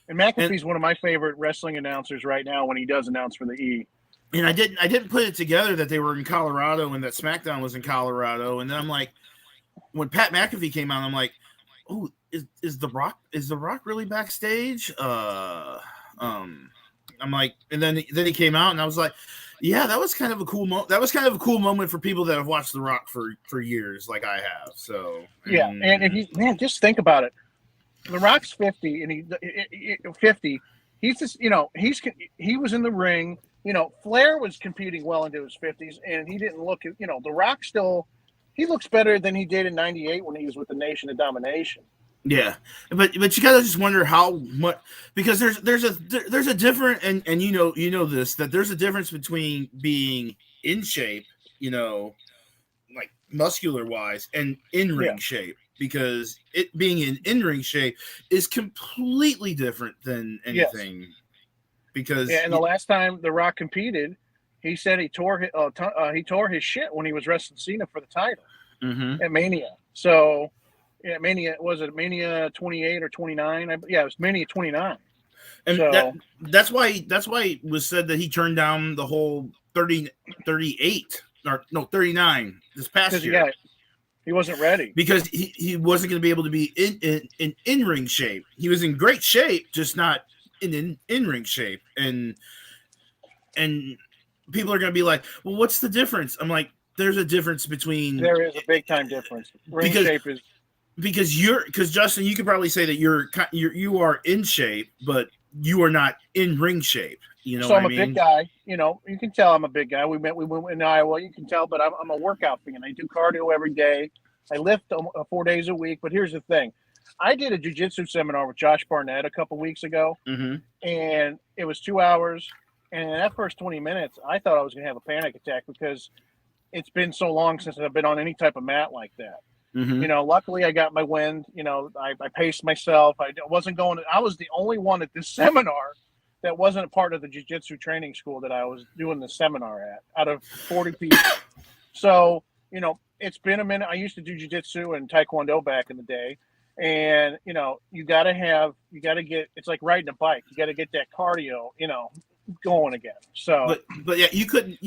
McAfee's one of my favorite wrestling announcers right now when he does announce for the E. And I didn't put it together that they were in Colorado and that SmackDown was in Colorado. And then I'm like, when Pat McAfee came out, I'm like, oh, is the Rock really backstage? I'm like, and then he came out, and I was like, yeah, that was kind of a cool moment for people that have watched The Rock for years, like I have. So and if you just think about it, The Rock's 50, and he 50. He's just he was in the ring. Flair was competing well into his 50s, and he didn't look. The Rock still, he looks better than he did in '98 when he was with the Nation of Domination. Yeah, but you gotta just wonder how much, because there's a different, and you know this, that there's a difference between being in shape, like muscular wise, and in ring shape, because it being in ring shape is completely different than anything. Yes. Because and the last time The Rock competed, he said he tore his shit when he was wrestling Cena for the title at Mania. So. Yeah, Mania, was it Mania 28 or 29? Yeah, it was Mania 29. And so, that's why it was said that he turned down the whole 38 or no 39 this past year. Yeah, he wasn't ready because he wasn't going to be able to be in ring shape. He was in great shape, just not in ring shape. And people are going to be like, "Well, what's the difference?" I'm like, "There's a difference between." There is a big time difference. Ring shape is. Because Justin, you could probably say that you are in shape, but you are not in ring shape. So I'm a big guy. You can tell I'm a big guy. We went in Iowa. You can tell, but I'm a workout fan. I do cardio every day. I lift 4 days a week. But here's the thing: I did a jiu-jitsu seminar with Josh Barnett a couple weeks ago, and it was 2 hours. And in that first 20 minutes, I thought I was going to have a panic attack because it's been so long since I've been on any type of mat like that. Luckily I got my wind. I paced myself. I wasn't going. I was the only one at this seminar that wasn't a part of the jiu-jitsu training school that I was doing the seminar at, out of 40 people. So, it's been a minute. I used to do jiu-jitsu and taekwondo back in the day. And, you got to get, it's like riding a bike. You got to get that cardio, going again. So, but yeah, you couldn't,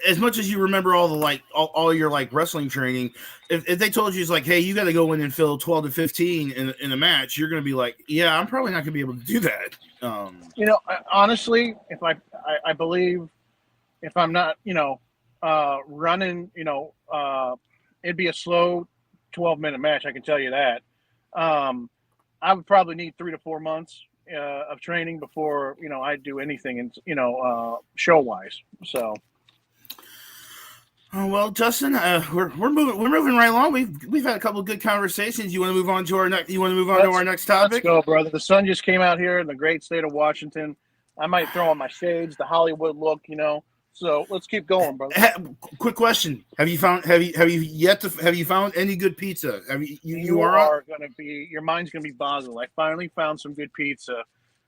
as much as you remember all the all your wrestling training, if they told you it's like, hey, you got to go in and fill 12 to 15 in a match, you're going to be like, yeah, I'm probably not going to be able to do that. Honestly, if I believe if I'm not, running, it'd be a slow 12-minute match. I can tell you that. I would probably need 3 to 4 months of training before, I'd do anything, show wise. So. Oh, well, Justin, we're moving right along. We've had a couple of good conversations. You want to move on to our next? You want to move on to our next topic? Let's go, brother. The sun just came out here in the great state of Washington. I might throw on my shades, the Hollywood look, So let's keep going, brother. Quick question: Have you found any good pizza? Your mind's gonna be boggled. I finally found some good pizza.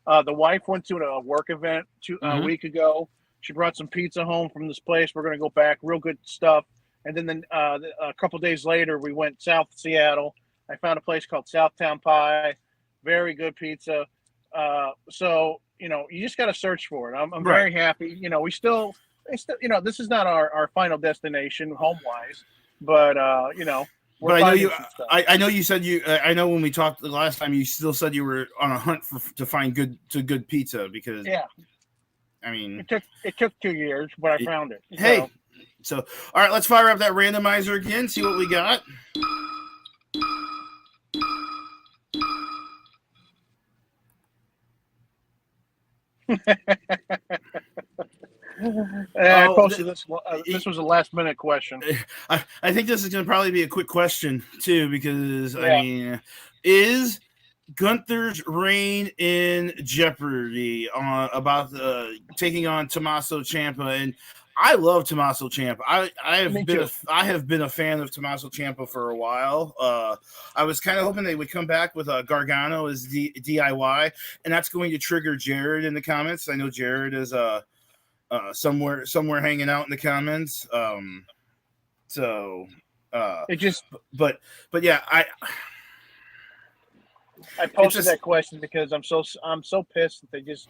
The wife went to a work event a week ago. She brought some pizza home from this place. We're going to go back. Real good stuff. And then a couple days later, we went south to Seattle. I found a place called Southtown Pie. Very good pizza. So, you just got to search for it. I'm very happy. We still, this is not our final destination home-wise. But, but I know you said I know when we talked the last time, you still said you were on a hunt to find good pizza because. Yeah. I mean, it took 2 years, but I found it. Hey, so all right, let's fire up that randomizer again. See what we got. I posted this. This was a last-minute question. I think this is going to probably be a quick question too, because I mean, is Gunther's reign in jeopardy about taking on Tommaso Ciampa? And I love Tommaso Ciampa. I have been a fan of Tommaso Ciampa for a while. I was kind of hoping they would come back with Gargano as DIY, and that's going to trigger Jared in the comments. I know Jared is somewhere hanging out in the comments. But yeah, I posted that question because I'm so pissed that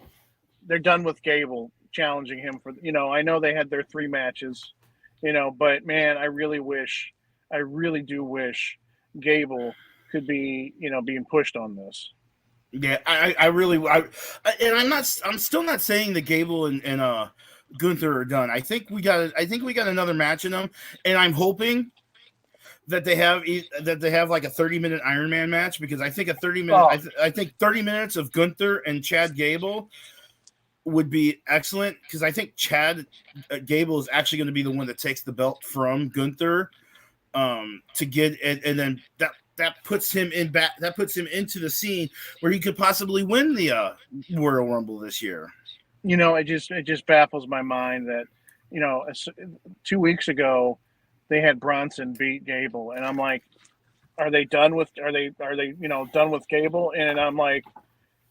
they're done with Gable challenging him for, I know they had their 3 matches, but man, I really do wish Gable could be, being pushed on this. Yeah, I'm still not saying that Gable and Gunther are done. I think we got another match in them, and I'm hoping that they have like a 30-minute Iron Man match, because I think a 30-minute I think 30 minutes of Gunther and Chad Gable would be excellent, because I think Chad Gable is actually going to be the one that takes the belt from Gunther to get it, and then that puts him into the scene where he could possibly win the Royal Rumble this year. It just baffles my mind that 2 weeks ago they had Bronson beat Gable, and I'm like, are they done with done with Gable? And I'm like,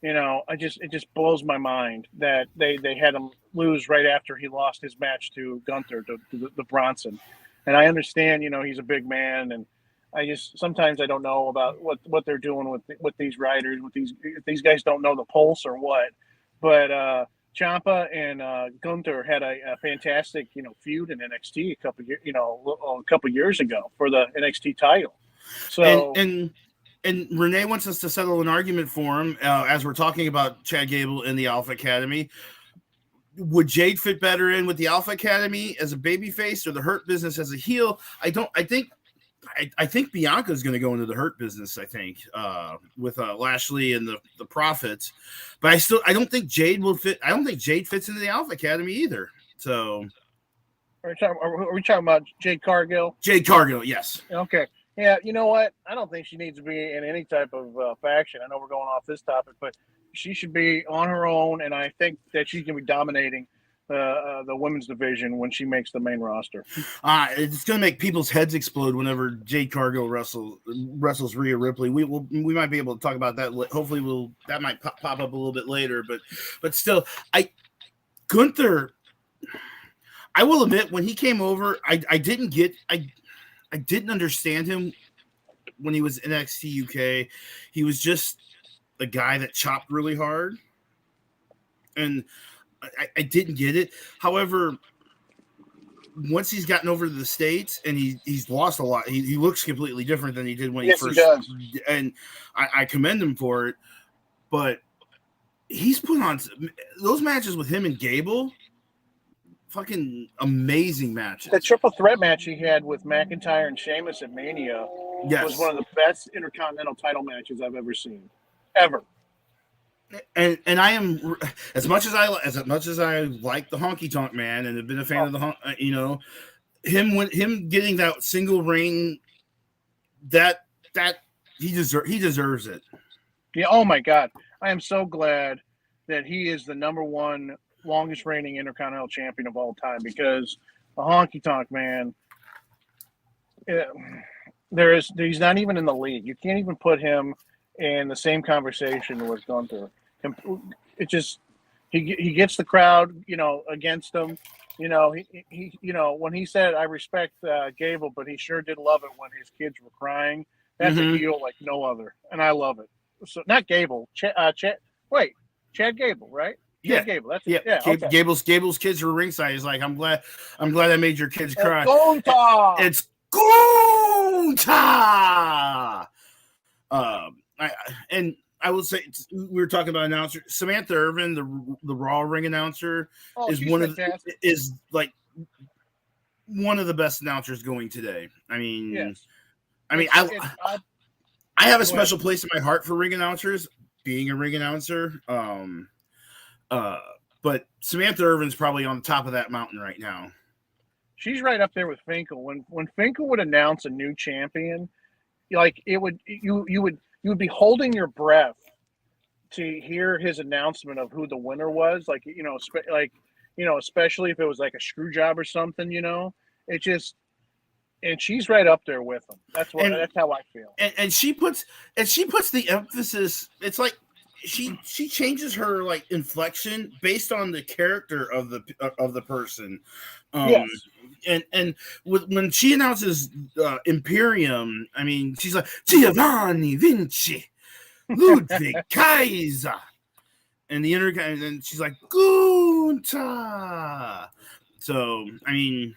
it just blows my mind that they had him lose right after he lost his match to Gunther, to the Bronson. And I understand, he's a big man, and sometimes I don't know about what they're doing with these riders, if these guys don't know the pulse or what. But Ciampa and Gunther had a fantastic, feud in NXT a couple years ago for the NXT title. So and Renee wants us to settle an argument for him as we're talking about Chad Gable in the Alpha Academy. Would Jade fit better in with the Alpha Academy as a babyface, or the Hurt Business as a heel? I think Bianca's going to go into the Hurt Business. I think with Lashley and the Profits, but I don't think Jade will fit. I don't think Jade fits into the Alpha Academy either. So, are we talking about Jade Cargill? Jade Cargill, yes. Okay. Yeah, you know what? I don't think she needs to be in any type of faction. I know we're going off this topic, but she should be on her own, and I think that she can be dominating the women's division when she makes the main roster. It's going to make people's heads explode whenever Jade Cargill wrestles Rhea Ripley. We might be able to talk about that. Hopefully, that might pop up a little bit later. But still, Gunther. I will admit, when he came over, I didn't understand him when he was in NXT UK. He was just a guy that chopped really hard, and I didn't get it. However, once he's gotten over to the States and he's lost a lot, he looks completely different than he did when he first. He does. And I commend him for it. But he's put on those matches with him and Gable. Fucking amazing matches. The triple threat match he had with McIntyre and Sheamus at Mania was one of the best Intercontinental title matches I've ever seen, ever. And I am, as much as I like the Honky Tonk Man and have been a fan of the him getting that single reign, that he deserves it. Yeah. Oh my God, I am so glad that he is the number one longest reigning Intercontinental champion of all time, because the Honky Tonk Man, he's not even in the league. You can't even put him in the same conversation with Gunther. It just he gets the crowd, against him. He when he said, "I respect Gable, but he sure did love it when his kids were crying." That's a heel like no other, and I love it. So not Gable, Chad Gable, right? Yeah, Gable. That's Okay. Gable's kids were ringside. He's like, I'm glad I made your kids cry. It's Gunta. And I will say, we were talking about announcer Samantha Irvin, the Raw ring announcer, is one of the best announcers going today. I mean, yes. I have a special place in my heart for ring announcers, being a ring announcer. But Samantha Irvin's probably on the top of that mountain right now. She's right up there with Finkel. When Finkel would announce a new champion, like you would be holding your breath to hear his announcement of who the winner was. Like, especially if it was like a screw job or something, it just, and she's right up there with him. That's how I feel. And she puts the emphasis. It's like she changes her like inflection based on the character of the person. Yes. And when she announces Imperium, I mean, she's like Giovanni Vinci, Ludwig Kaiser, and and she's like Gunta. So I mean,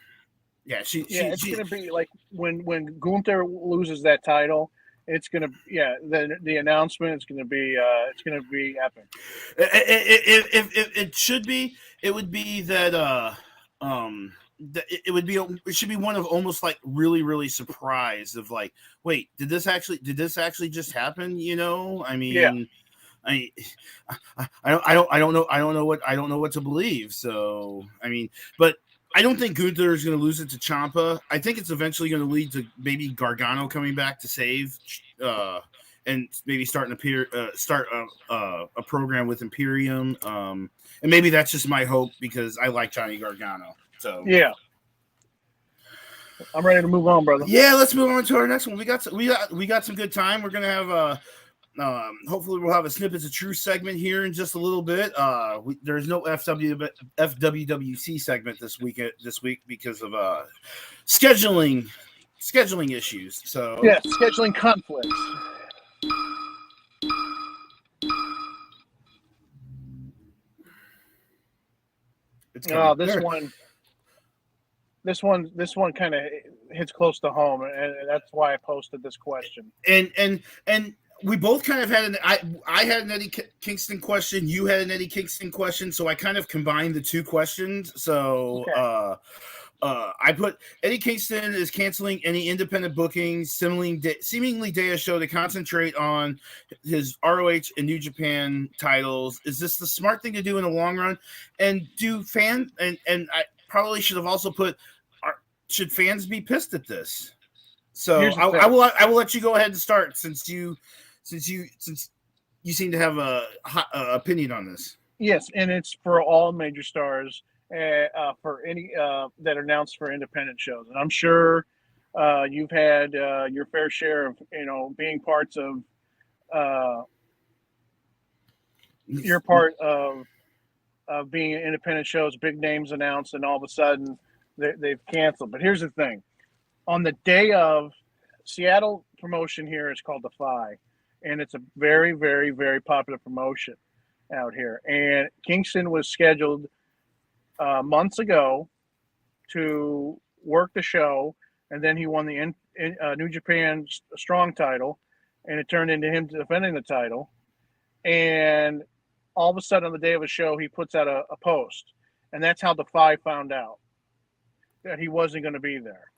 yeah, it's gonna be like when Gunther loses that title, it's gonna, the announcement is gonna be epic. It should be, it would be that it would be, it should be one of almost like really surprised of like, wait, did this actually just happen? I mean, I don't know what to believe. So I mean, but I don't think Gunther is going to lose it to Ciampa. I think it's eventually going to lead to maybe Gargano coming back to save, and maybe start a program with Imperium. And maybe that's just my hope because I like Johnny Gargano. So yeah, I'm ready to move on, brother. Yeah, let's move on to our next one. We got some good time. We're gonna have hopefully we'll have a Snippets of Truth segment here in just a little bit. There's no FWWC segment this week because of scheduling issues. So yeah, scheduling conflicts. This one kind of hits close to home, and that's why I posted this question. And we both kind of had I had an Eddie Kingston question, you had an Eddie Kingston question, so I kind of combined the two questions. So okay. I put Eddie Kingston is canceling any independent bookings, seemingly day a show to concentrate on his ROH and New Japan titles. Is this the smart thing to do in the long run? And do fans and I probably should have also put, should fans be pissed at this? So I will let you go ahead and start since you seem to have a opinion on this. Yes, and it's for all major stars. For any that are announced for independent shows, and I'm sure you've had your fair share of being parts of you're part of being independent shows, big names announced, and all of a sudden they've canceled. But here's the thing: on the day of, Seattle promotion here is called Defy, and it's a very, very, very popular promotion out here. And Kingston was scheduled months ago to work the show, and then he won the New Japan Strong title, and it turned into him defending the title. And all of a sudden, on the day of a show, he puts out a post, and that's how Defy found out that he wasn't going to be there.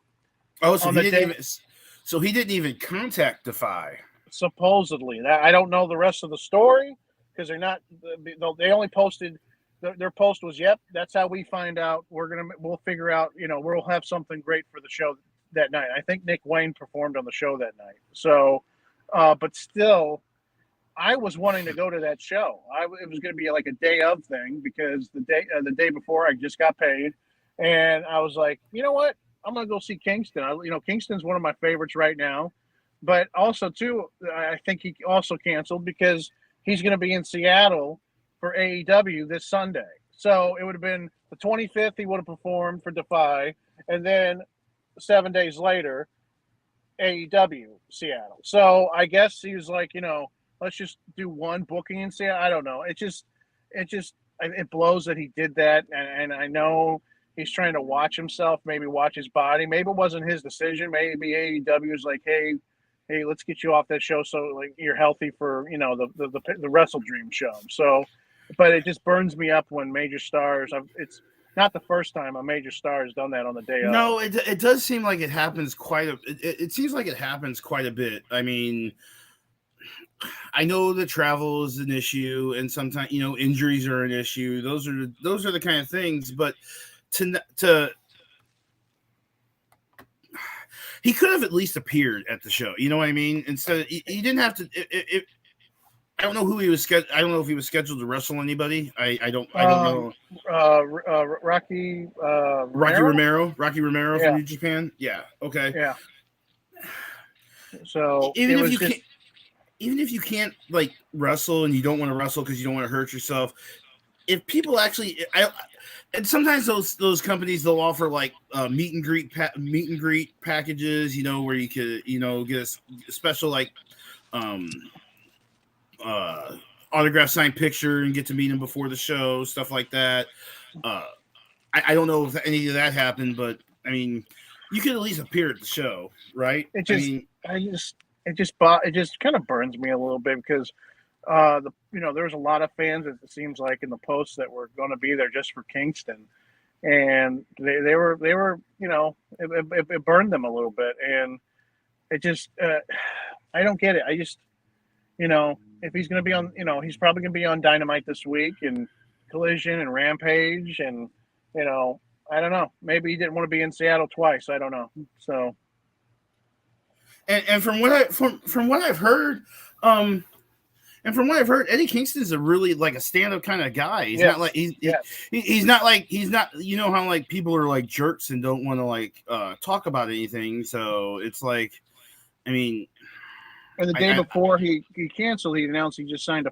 Oh, so he didn't even contact Defy. Supposedly, I don't know the rest of the story because they're not. They only posted. Their post was, "Yep, that's how we find out. We'll figure out. We'll have something great for the show that night." I think Nick Wayne performed on the show that night. So, but still, I was wanting to go to that show. It was going to be like a day of thing because the day before I just got paid, and I was like, you know what? I'm going to go see Kingston. Kingston's one of my favorites right now, but also too, I think he also canceled because he's going to be in Seattle for AEW this Sunday. So it would have been the 25th he would have performed for Defy, and then 7 days later, AEW Seattle. So I guess he was like, let's just do one booking in Seattle. I don't know. It blows that he did that, and I know he's trying to watch himself, maybe watch his body. Maybe it wasn't his decision. Maybe AEW is like, hey, let's get you off that show so like you're healthy for the Wrestle Dream show. So. But it just burns me up when major stars. It's not the first time a major star has done that on the day of. No, it does seem like it happens it seems like it happens quite a bit. I mean, I know that travel is an issue, and sometimes injuries are an issue. Those are the kind of things. But to he could have at least appeared at the show. You know what I mean? Instead, he didn't have to. I don't know who he was scheduled. I don't know if he was scheduled to wrestle anybody. I don't know. Rocky Romero from New Japan. Yeah. Okay. Yeah. So even if you can't like wrestle and you don't want to wrestle because you don't want to hurt yourself, if people actually, and sometimes those companies they'll offer like meet and greet packages. Where you could get a special like autograph signed picture and get to meet him before the show, stuff like that. I don't know if any of that happened, but I mean, you could at least appear at the show, right? it just kind of burns me a little bit because there's a lot of fans, it seems like, in the posts that were going to be there just for Kingston, and they were it burned them a little bit, and it just I don't get it. I just if he's going to be on, he's probably going to be on Dynamite this week and Collision and Rampage, and I don't know. Maybe he didn't want to be in Seattle twice. I don't know. So, and from what I've heard, Eddie Kingston is a really like a stand-up kind of guy. He's not like he's not how like people are like jerks and don't want to like talk about anything. So it's like, I mean, and the day before he canceled, he announced he just signed a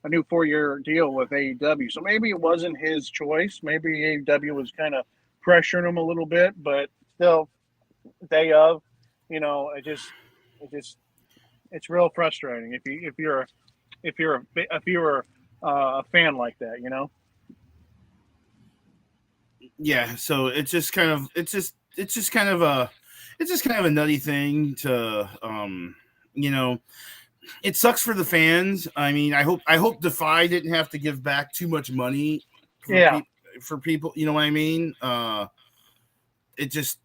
new 4-year deal with AEW. So maybe it wasn't his choice. Maybe AEW was kind of pressuring him a little bit, but still, day of, it's real frustrating if you're a fan like that, Yeah. So it's just kind of a nutty thing to It sucks for the fans. I mean, I hope Defy didn't have to give back too much money for people. You know what I mean? It just,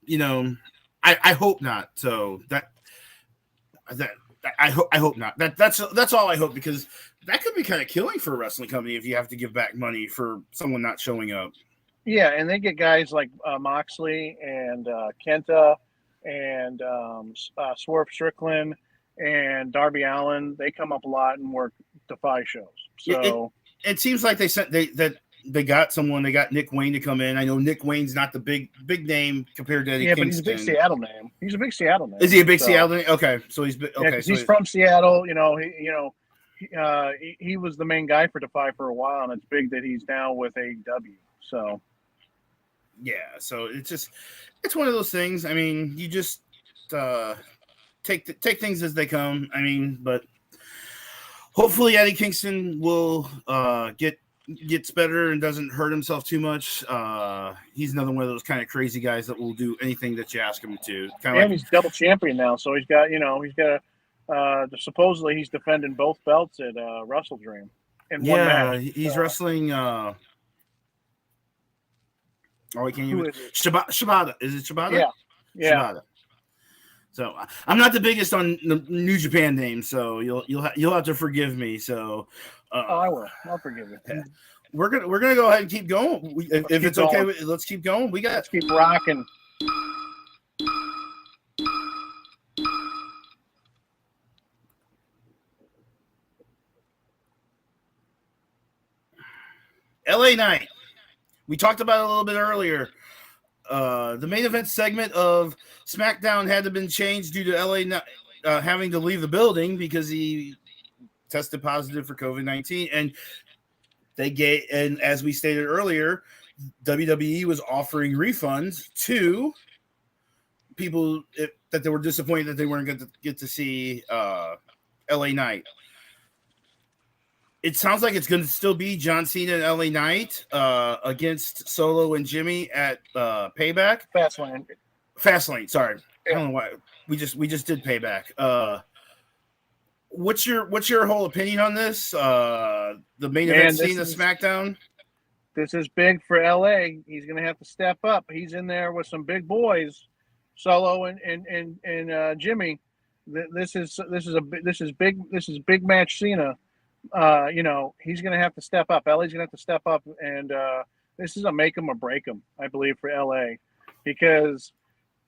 I hope not. So I hope not. That's all I hope, because that could be kind of killing for a wrestling company if you have to give back money for someone not showing up. Yeah, and they get guys like Moxley and Kenta and Swerve Strickland and Darby Allin. They come up a lot and work Defy shows. So it seems like they got someone. They got Nick Wayne to come in. I know Nick Wayne's not the big name compared to Eddie Kingston. But he's a big Seattle name. He's a big Seattle name. Is he a big Seattle name? Okay, so he's okay. Yeah, so he's from Seattle. He was the main guy for Defy for a while, and it's big that he's now with AEW. So yeah, so it's one of those things. I mean, you just take things as they come. I mean, but hopefully Eddie Kingston will gets better and doesn't hurt himself too much. He's another one of those kind of crazy guys that will do anything that you ask him to. He's double champion now, so he's got supposedly he's defending both belts at Wrestle Dream in one match. He's wrestling. I can't even. Shibata. Is it Shibata? Yeah. Shibata. So I'm not the biggest on the New Japan names, so you'll have to forgive me. So I will. I'll forgive you. Yeah. We're gonna go ahead and keep going. If it's okay, let's keep going. Let's keep rocking. LA Knight. We talked about it a little bit earlier. The main event segment of SmackDown had to been changed due to LA Knight having to leave the building because he tested positive for COVID-19, and as we stated earlier, WWE was offering refunds to people that they were disappointed that they weren't going to get to see LA Knight. It sounds like it's going to still be John Cena and LA Knight against Solo and Jimmy at Payback. Fastlane. Sorry, I don't know why we just did Payback. What's your whole opinion on this? The main event scene of SmackDown. This is big for LA. He's going to have to step up. He's in there with some big boys, Solo and Jimmy. This is big match Cena. He's going to have to step up. LA's going to have to step up, and this is a make him or break him, I believe, for LA, because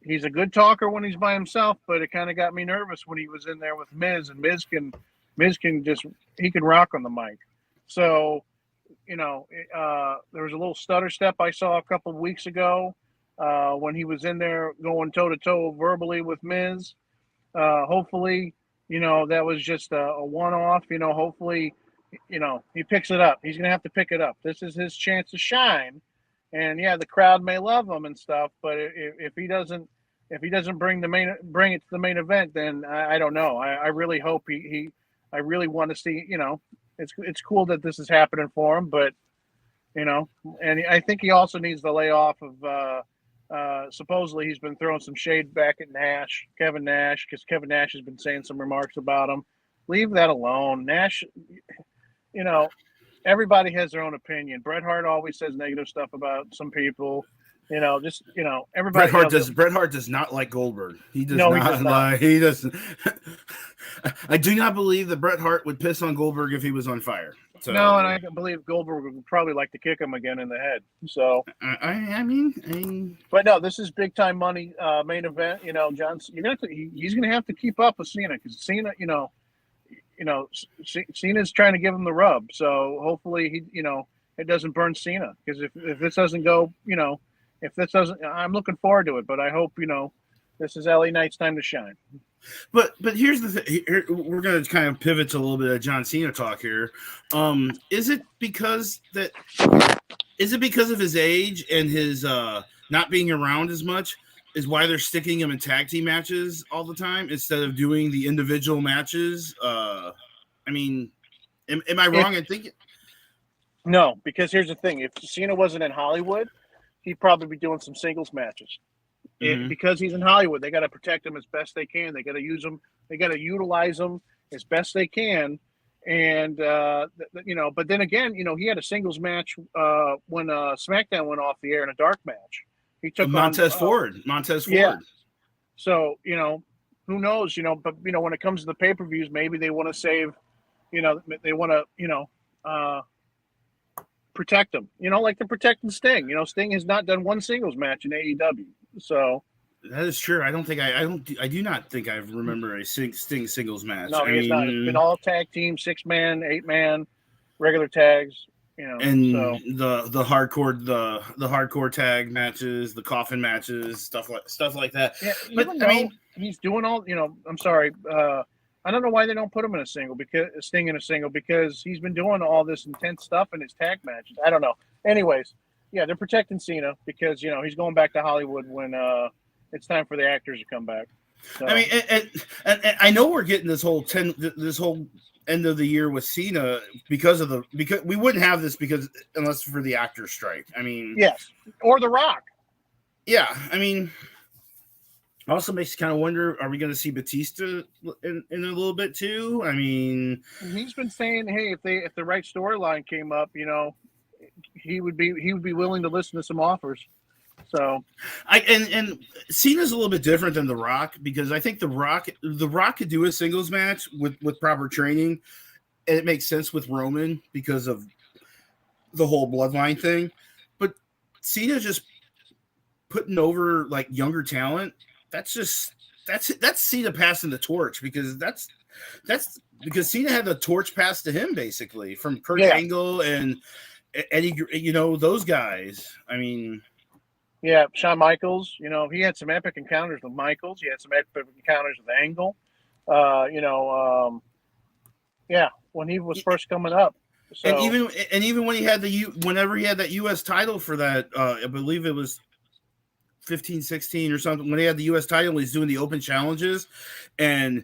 he's a good talker when he's by himself, but it kind of got me nervous when he was in there with Miz, and Miz can rock on the mic. So, there was a little stutter step I saw a couple of weeks ago when he was in there going toe to toe verbally with Miz. Hopefully, that was just a one-off. Hopefully, he picks it up. He's going to have to pick it up. This is his chance to shine. And yeah, the crowd may love him and stuff, but if he doesn't bring it to the main event, then I don't know. I really hope I really want to see, it's cool that this is happening for him, but and I think he also needs to lay off of Supposedly he's been throwing some shade back at Kevin Nash, because Kevin Nash has been saying some remarks about him. Leave that alone. Nash, everybody has their own opinion. Bret Hart always says negative stuff about some people. Everybody. Bret Hart does not like Goldberg. He does No, not. he does not. Like, he doesn't. I do not believe that Bret Hart would piss on Goldberg if he was on fire. So, no, and I believe Goldberg would probably like to kick him again in the head. So I mean, but no, this is big time money main event. John, he's gonna have to keep up with Cena, because Cena, Cena's trying to give him the rub. So hopefully it doesn't burn Cena, because if this doesn't go, I'm looking forward to it. But I hope this is LA Knight's time to shine. But here's the thing. We're going to kind of pivot to a little bit of John Cena talk here. Is it because of his age and his not being around as much is why they're sticking him in tag team matches all the time instead of doing the individual matches? I mean, am I wrong in thinking? No, because here's the thing. If Cena wasn't in Hollywood, he'd probably be doing some singles matches. Because he's in Hollywood, they got to protect him as best they can. They got to use him. They got to utilize him as best they can. And but then again, he had a singles match when SmackDown went off the air in a dark match. He took Montez Ford. Yeah. So who knows? But when it comes to the pay-per-views, maybe they want to save. They want to protect him. Like they're protecting Sting. Sting has not done one singles match in AEW. So that is true. I do not think I remember a Sting singles match. No, he's not. It's been all tag team, 6-man, 8-man, regular tags. And so. the hardcore tag matches, the coffin matches, stuff like that. Yeah, but I mean, he's doing all. I'm sorry. I don't know why they don't put him in a single, because he's been doing all this intense stuff in his tag matches. I don't know. Anyways, yeah, they're protecting Cena because he's going back to Hollywood when it's time for the actors to come back. So. I mean, and I know we're getting this whole end of the year with Cena because we wouldn't have this unless for the actors strike. I mean, yes, or The Rock. Yeah, I mean. Also makes you kind of wonder: are we going to see Batista in a little bit too? I mean, he's been saying, "Hey, if the right storyline came up, he would be willing to listen to some offers." So, and Cena's a little bit different than The Rock, because I think The Rock could do a singles match with proper training, and it makes sense with Roman because of the whole bloodline thing. But Cena just putting over like younger talent. That's Cena passing the torch, because that's because Cena had the torch passed to him basically from Kurt Angle and Eddie, those guys. I mean, yeah, Shawn Michaels. He had some epic encounters with Michaels. He had some epic encounters with Angle. When he was first coming up. So, and even when he had whenever he had that U.S. title for that, I believe it was 15, 16 or something, when he had the U.S. title, he's doing the open challenges, and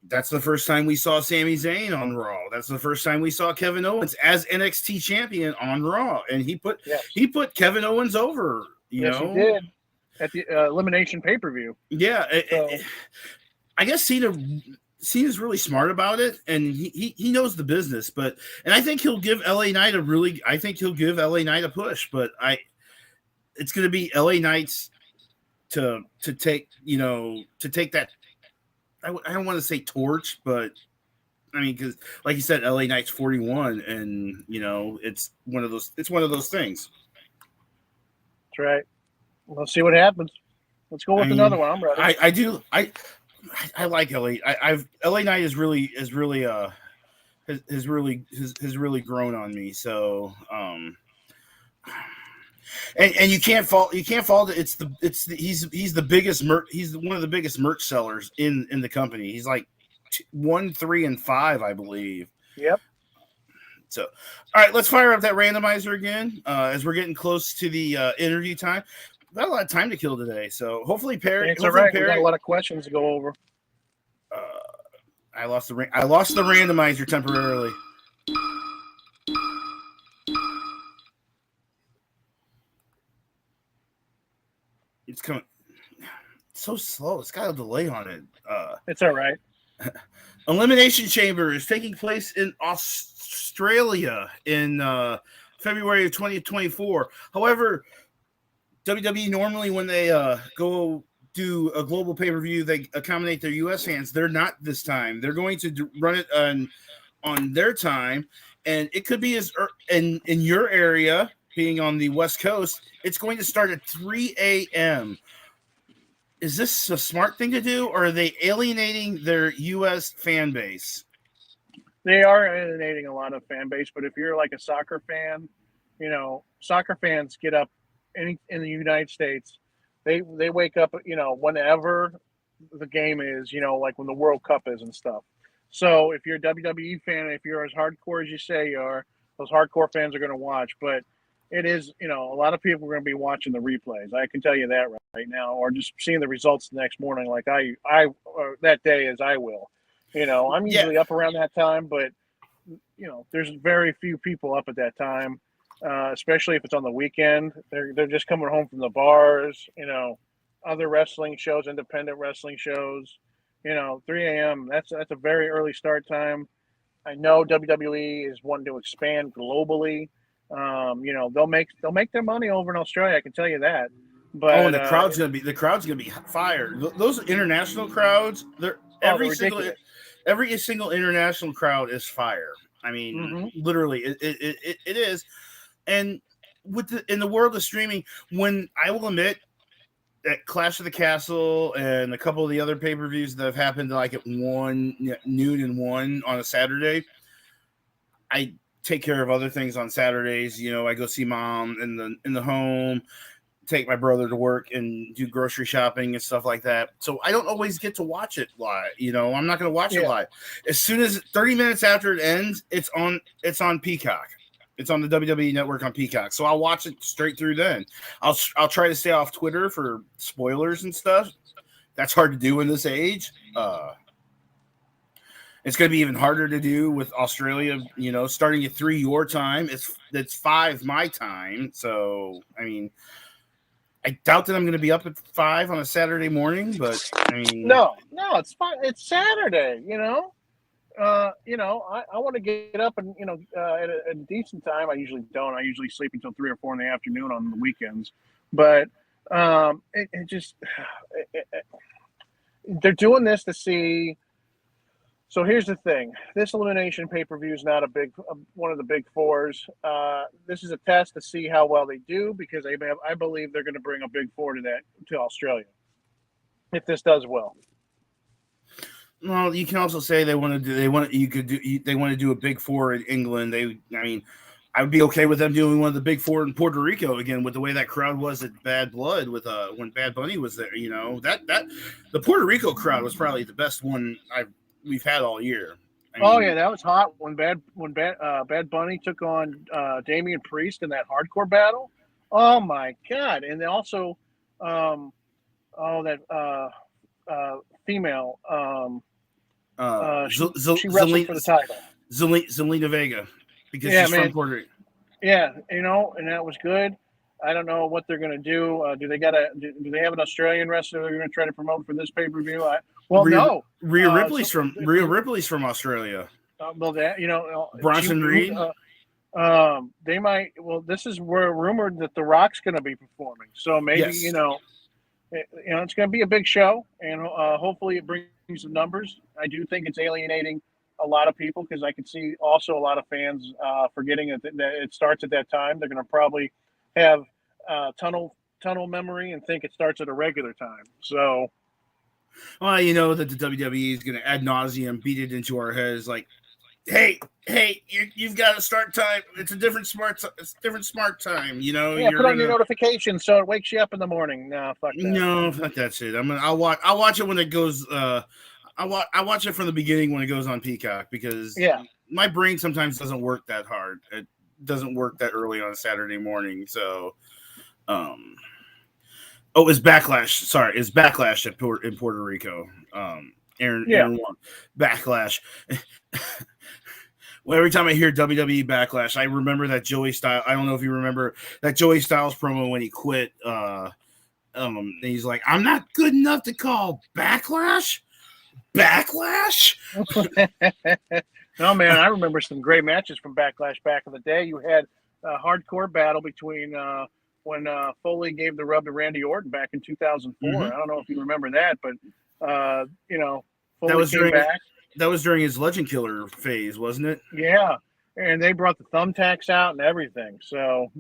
that's the first time we saw Sami Zayn on Raw. That's the first time we saw Kevin Owens as NXT champion on Raw, and he put Kevin Owens over. He did at the Elimination pay-per-view. Yeah, so. I guess Cena's really smart about it, and he knows the business, and I think he'll give LA Knight a push, but it's going to be LA Knight's to take that. I don't want to say torch, but I mean, because like you said, LA Knight's 41, and it's one of those things. That's right. We'll see what happens. Let's go with another one. I'm ready. I like LA. LA Knight has really grown on me. So and you can't fault he's the biggest he's one of the biggest merch sellers in the company. He's like 1, 3, and 5, I believe. Yep. So, all right, let's fire up that randomizer again as we're getting close to the interview time. We've got a lot of time to kill today, so hopefully Perry. It's all right. We've got a lot of questions to go over. I lost the randomizer temporarily. coming so slow. It's got a delay on it. It's all right. Elimination Chamber is taking place in Australia in February of 2024. However, WWE normally, when they go do a global pay-per-view, they accommodate their U.S. fans. They're not this time. They're going to run it on their time, and it could be in your area, being on the West Coast, it's going to start at 3 a.m. Is this a smart thing to do, or are they alienating their U.S. fan base? They are alienating a lot of fan base, but if you're like a soccer fan, soccer fans get up in the United States. They wake up, whenever the game is, like when the World Cup is and stuff. So if you're a WWE fan, if you're as hardcore as you say you are, those hardcore fans are going to watch. But it is, a lot of people are going to be watching the replays. I can tell you that right now, or just seeing the results the next morning, like I that day as I will. I'm usually up around that time, but there's very few people up at that time, especially if it's on the weekend. They're just coming home from the bars, other wrestling shows, independent wrestling shows. 3 a.m. That's a very early start time. I know WWE is wanting to expand globally. They'll make their money over in Australia. I can tell you that. But and the crowd's gonna be fired. Those international crowds, every single international crowd is fire. I mean, literally, it is. And in the world of streaming, when I will admit that Clash of the Castle and a couple of the other pay-per-views that have happened like at noon and 1 on a Saturday, I take care of other things on Saturdays. I go see mom in the home, take my brother to work and do grocery shopping and stuff like that. So I don't always get to watch it live. I'm not going to watch it live. As soon as 30 minutes after it ends, it's on Peacock. It's on the WWE Network on Peacock. So I'll watch it straight through then. I'll try to stay off Twitter for spoilers and stuff. That's hard to do in this age. It's going to be even harder to do with Australia, starting at 3 your time. It's 5 my time. So, I mean, I doubt that I'm going to be up at 5 on a Saturday morning, but I mean, no, it's fine. It's Saturday, I want to get up and, at a decent time. I usually don't. I usually sleep until 3 or 4 in the afternoon on the weekends, but they're doing this to see. So here's the thing. This elimination pay-per-view is not one of the big fours. This is a test to see how well they do, because I believe they're going to bring a big four to Australia if this does well. Well, you can also say they want to do a big four in England. I would be okay with them doing one of the big four in Puerto Rico again, with the way that crowd was at Bad Blood with when Bad Bunny was there. That the Puerto Rico crowd was probably the best one we've had all year. That was hot when Bad Bunny took on Damian Priest in that hardcore battle. Oh my God! And then also, female. She wrestled for the title. Zelina Vega, because she's from Puerto Rico. Yeah, and that was good. I don't know what they're going to do. Do they have an Australian wrestler they're going to try to promote for this pay-per-view? No. Rhea Ripley's from Australia. Bronson Reed. They might. Well, this is where rumored that The Rock's going to be performing. So maybe it's going to be a big show, and hopefully it brings some numbers. I do think it's alienating a lot of people, because I can see also a lot of fans forgetting that it starts at that time. They're going to probably have tunnel memory and think it starts at a regular time. So, well, that the WWE is going to ad nauseum beat it into our heads, like, hey, you've got a start time. It's a different smart time. Put on your notifications so it wakes you up in the morning. No, fuck that. No, fuck that shit. I'll watch it when it goes. I watch it from the beginning when it goes on Peacock, because my brain sometimes doesn't work that hard. It doesn't work that early on a Saturday morning. So, it's Backlash. Sorry, it's Backlash in Puerto Rico. Aaron won. Backlash. Well, every time I hear WWE Backlash, I remember that Joey Styles. I don't know if you remember that Joey Styles promo when he quit And he's like, I'm not good enough to call Backlash. Backlash? No, man, I remember some great matches from Backlash back in the day. You had a hardcore battle between when Foley gave the rub to Randy Orton back in 2004. I don't know if you remember that, but Foley came back. That was during his Legend Killer phase, wasn't it? Yeah, and they brought the thumbtacks out and everything. So,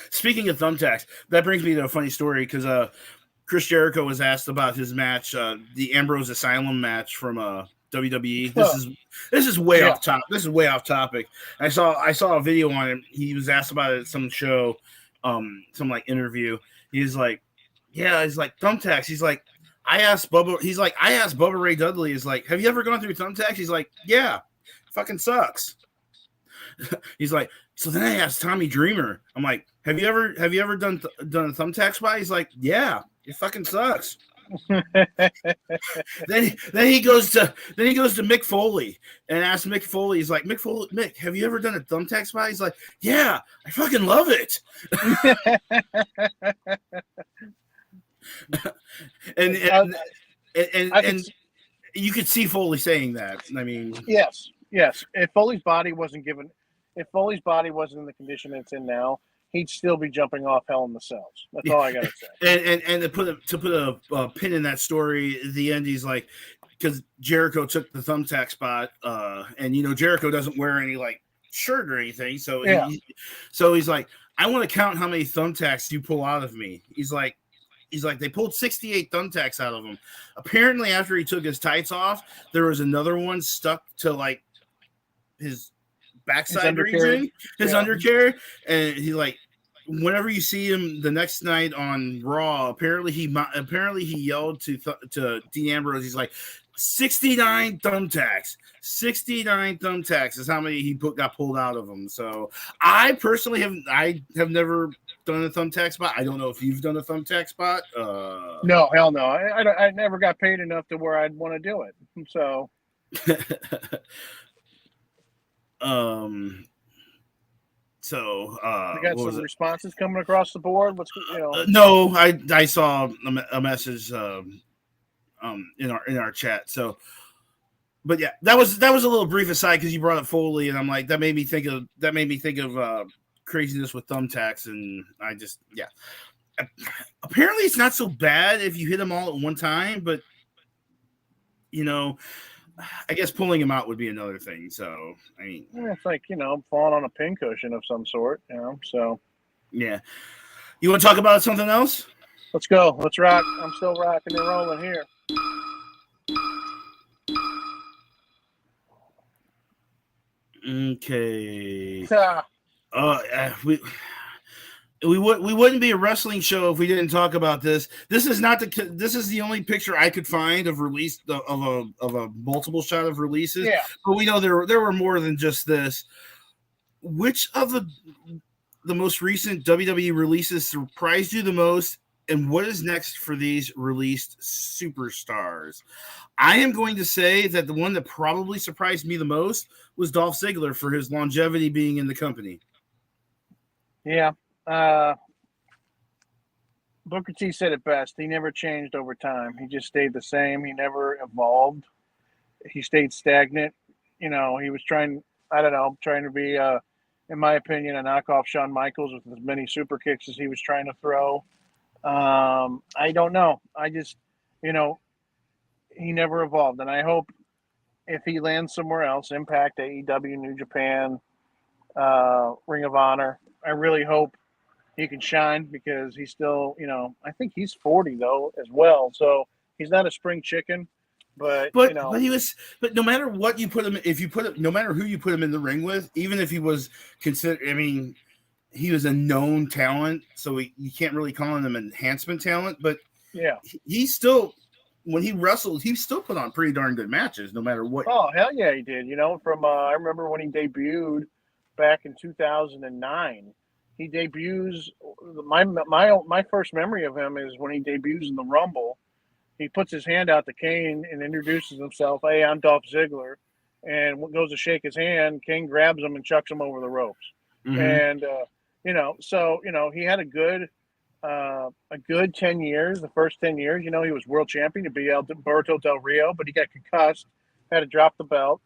speaking of thumbtacks, that brings me to a funny story because Chris Jericho was asked about his match, the Ambrose Asylum match from WWE. This is way off top. This is way off topic. I saw a video on him. He was asked about it at some show, some like interview. He's like, yeah, he's like thumbtacks. He's like, I asked Bubba Ray Dudley, is like, have you ever gone through thumbtacks? He's like, yeah, fucking sucks. He's like, so then I asked Tommy Dreamer. I'm like, have you ever done a thumbtack spot? He's like, yeah, it fucking sucks. then he goes to Mick Foley and asks Mick Foley. He's like, Mick, have you ever done a thumbtack spot? He's like, yeah, I fucking love it. and you could see Foley saying that. I mean, yes. If Foley's body wasn't in the condition it's in now, he'd still be jumping off Hell in the Cells. That's all I gotta say. And to put a pin in that story, the end, he's like, because Jericho took the thumbtack spot, and Jericho doesn't wear any like shirt or anything, so he's like, I want to count how many thumbtacks you pull out of me. He's like, they pulled 68 thumbtacks out of him. Apparently, after he took his tights off, there was another one stuck to like his backside region, his undercarriage, and he like, whenever you see him the next night on Raw, apparently he yelled to Dean Ambrose. He's like, 69 thumbtacks. 69 thumbtacks is how many he got pulled out of him. So I personally have never done a thumbtack spot. I don't know if you've done a thumbtack spot. No, hell no. I never got paid enough to where I'd want to do it. So. We got some responses coming across the board. No, I saw a message in our chat. So, but yeah, that was a little brief aside because you brought up Foley, and I'm like, that made me think of craziness with thumbtacks, and I just apparently it's not so bad if you hit them all at one time, but I guess pulling him out would be another thing. So, I mean, it's like, falling on a pincushion of some sort, so. Yeah. You want to talk about something else? Let's go. Let's rock. I'm still rocking and rolling here. Okay. We wouldn't be a wrestling show if we didn't talk about this. This is the only picture I could find of release of a multiple shot of releases. Yeah. But we know there were more than just this. Which of the most recent WWE releases surprised you the most, and what is next for these released superstars? I am going to say that the one that probably surprised me the most was Dolph Ziggler for his longevity being in the company. Yeah. Booker T said it best. He never changed over time. He just stayed the same. He never evolved. He stayed stagnant. He was trying to be, in my opinion, a knockoff Shawn Michaels with as many super kicks as he was trying to throw. I don't know. I just, he never evolved. And I hope if he lands somewhere else, Impact, AEW, New Japan, Ring of Honor, I really hope he can shine because he's still, I think he's 40 though as well. So he's not a spring chicken, but no matter what you put him, no matter who you put him in the ring with, even if he was considered, he was a known talent, so you can't really call him an enhancement talent, but yeah, he still, when he wrestled, he still put on pretty darn good matches, no matter what. Oh, hell yeah, he did. I remember when he debuted back in 2009. He debuts. My first memory of him is when he debuts in the Rumble. He puts his hand out to Kane and introduces himself. Hey, I'm Dolph Ziggler, and goes to shake his hand. Kane grabs him and chucks him over the ropes. Mm-hmm. And he had a good a good 10 years. The first 10 years, he was world champion to be Alberto Del Rio, but he got concussed, had to drop the belt.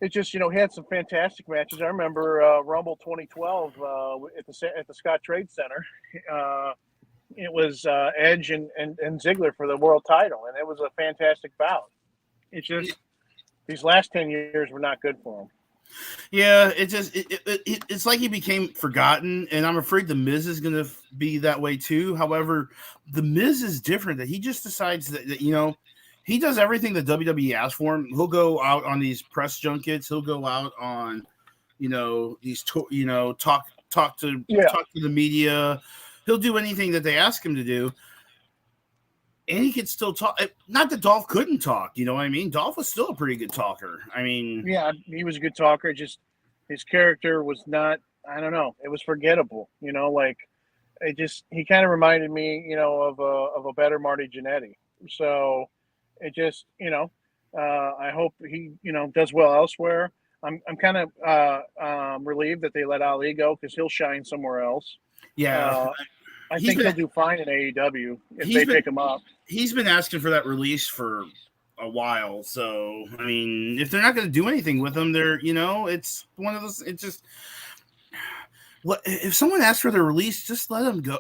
It just, he had some fantastic matches. I remember Rumble 2012 at the Scott Trade Center. It was Edge and Ziggler for the world title, and it was a fantastic bout. It's just these last 10 years were not good for him. Yeah, it's like he became forgotten, and I'm afraid the Miz is going to be that way too. However, the Miz is different. That he just decides that he does everything that WWE asks for him. He'll go out on these press junkets. He'll go out on these talk to the media. He'll do anything that they ask him to do. And he could still talk. Not that Dolph couldn't talk, you know what I mean? Dolph was still a pretty good talker. I mean, yeah, he was a good talker. Just his character was not. I don't know. It was forgettable. He kind of reminded me, of a better Marty Jannetty. So it just, I hope he, does well elsewhere. I'm kind of relieved that they let Ali go because he'll shine somewhere else. Yeah. I think he'll do fine in AEW if they pick him up. He's been asking for that release for a while. So, I mean, if they're not going to do anything with him, it's one of those. It's just, if someone asks for the release, just let him go.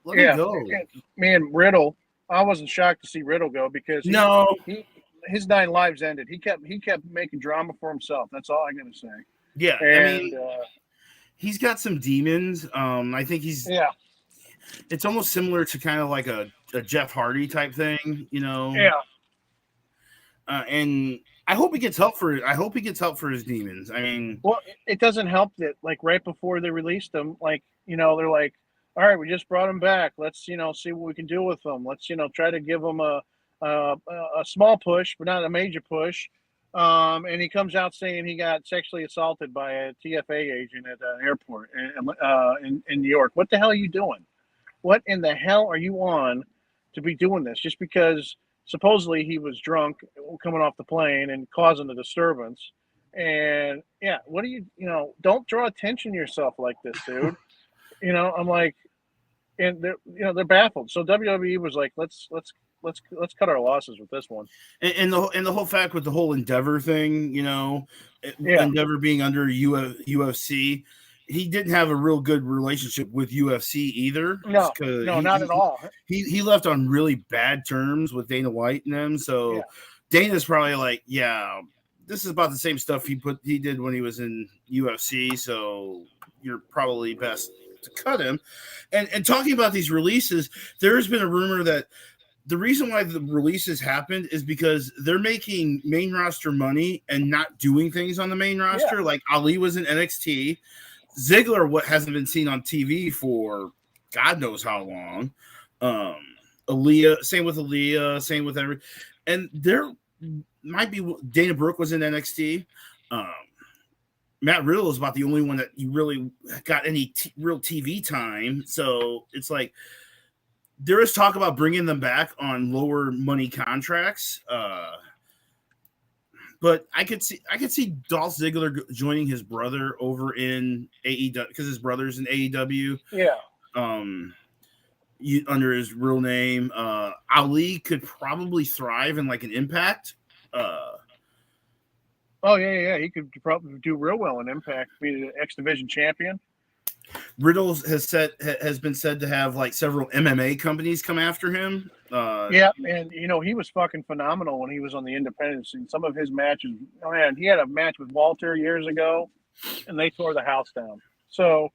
Let him go. Man, Riddle. I wasn't shocked to see Riddle go because his 9 lives ended. He kept making drama for himself. That's all I got to say. Yeah, and, he's got some demons. I think it's almost similar to kind of like a Jeff Hardy type thing, Yeah. And I hope he gets help for it. I hope he gets help for his demons. I mean, well, it doesn't help that right before they released him, they're like, all right, we just brought him back. Let's see what we can do with him. Let's try to give him a small push, but not a major push. And he comes out saying he got sexually assaulted by a TFA agent at an airport in New York. What the hell are you doing? What in the hell are you on to be doing this? Just because supposedly he was drunk coming off the plane and causing the disturbance. And what do you don't draw attention to yourself like this, dude. I'm like, and they're baffled. So WWE was like, let's cut our losses with this one. And the whole fact with the whole Endeavor thing, Endeavor being under UFC, he didn't have a real good relationship with UFC either. No, not at all. He left on really bad terms with Dana White and them. So Dana's probably like, this is about the same stuff he did when he was in UFC. So you're probably best to cut him. And talking about these releases, there has been a rumor that the reason why the releases happened is because they're making main roster money and not doing things on the main roster. Yeah. Like Ali was in NXT. Ziggler hasn't been seen on TV for God knows how long. Aaliyah, same with Aaliyah, same with every. And there might be Dana Brooke was in NXT. Matt Riddle is about the only one that you really got any real TV time. So it's like there is talk about bringing them back on lower money contracts. But I could see Dolph Ziggler joining his brother over in AEW because his brother's in AEW. Yeah. Under his real name, Ali could probably thrive in like an Impact. He could probably do real well in Impact, be the X Division champion. Riddle has been said to have like several MMA companies come after him. And he was fucking phenomenal when he was on the independent scene. Some of his matches, he had a match with Walter years ago, and they tore the house down. So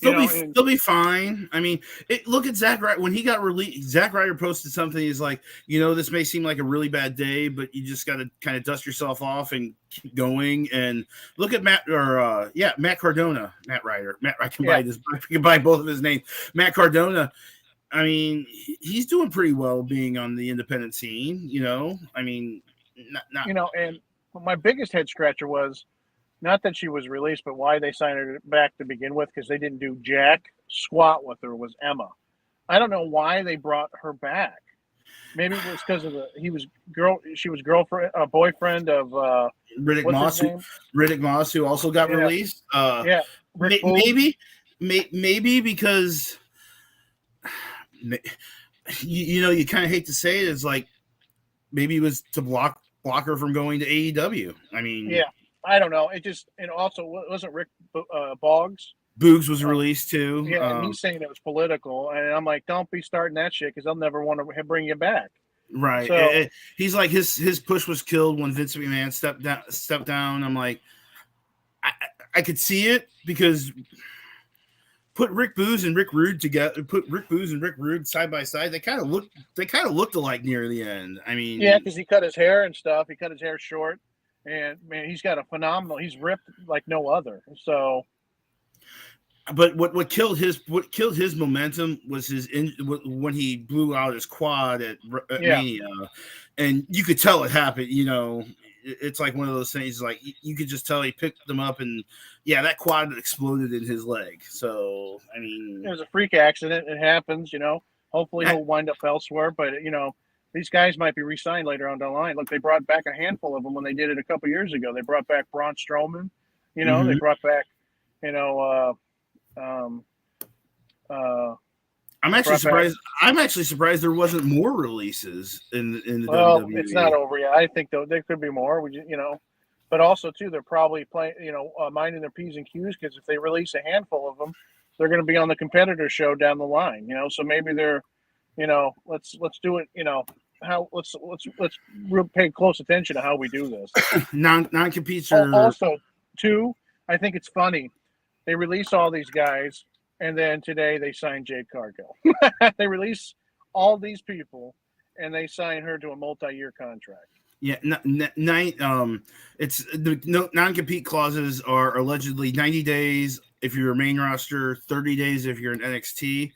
they'll be fine. I mean, look at Zack Ryder when he got released. Zack Ryder posted something. He's like, this may seem like a really bad day, but you just got to kind of dust yourself off and keep going. And look at Matt Cardona, Matt Ryder. I can buy both of his names. Matt Cardona. I mean, he's doing pretty well being on the independent scene. I mean, and my biggest head scratcher was. Not that she was released, but why they signed her back to begin with, because they didn't do jack squat with her, was Emma. I don't know why they brought her back. Maybe it was because of she was a boyfriend of Riddick Moss, who also got released. Maybe maybe because you kind of hate to say it, it's like maybe it was to block her from going to AEW. I mean, yeah, I don't know. It just, and also wasn't Rick Boggs. Boogs was released too. Yeah, and he's saying it was political, and I'm like, don't be starting that shit because they'll never want to bring you back. Right. So, he's like his push was killed when Vince McMahon stepped down. I'm like, I could see it because put Rick Boogs and Rick Rude together. Put Rick Boogs and Rick Rude side by side. They kind of looked alike near the end. I mean, yeah, because he cut his hair and stuff. He cut his hair short, and man, he's got a phenomenal. He's ripped like no other. So. But what killed his momentum was when he blew out his quad at Mania, and you could tell it happened. It's like one of those things. Like you could just tell he picked them up, and that quad exploded in his leg. So I mean, it was a freak accident. It happens. Hopefully he'll wind up elsewhere. But these guys might be re-signed later on down the line. Look, they brought back a handful of them when they did it a couple years ago. They brought back Braun Strowman. They brought back I'm actually surprised there wasn't more releases in the WWE. It's not over yet. I think though there could be more. But also too, they're probably playing, minding their P's and Q's because if they release a handful of them, they're going to be on the competitor show down the line. So maybe they're, let's do it. Let's pay close attention to how we do this. Non-competes are also too. I think it's funny. They release all these guys, and then today they sign Jade Cargill. They release all these people, and they sign her to a multi-year contract. Yeah, it's the non-compete clauses are allegedly 90 days if you're a main roster, 30 days if you're an NXT.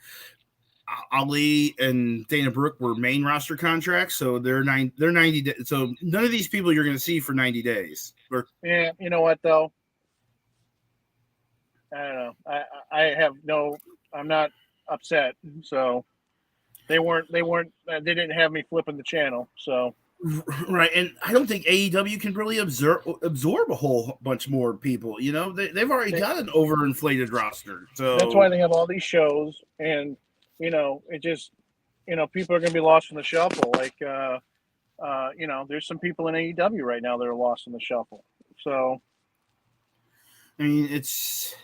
Ali and Dana Brooke were main roster contracts, so they're 90 days. So none of these people you're going to see for 90 days. Yeah, you know what though? I don't know. I'm not upset. So they didn't have me flipping the channel. So. Right. And I don't think AEW can really absorb a whole bunch more people. They've already got an overinflated roster. So that's why they have all these shows. And, it just, people are going to be lost in the shuffle. Like, there's some people in AEW right now that are lost in the shuffle. So. I mean, it's.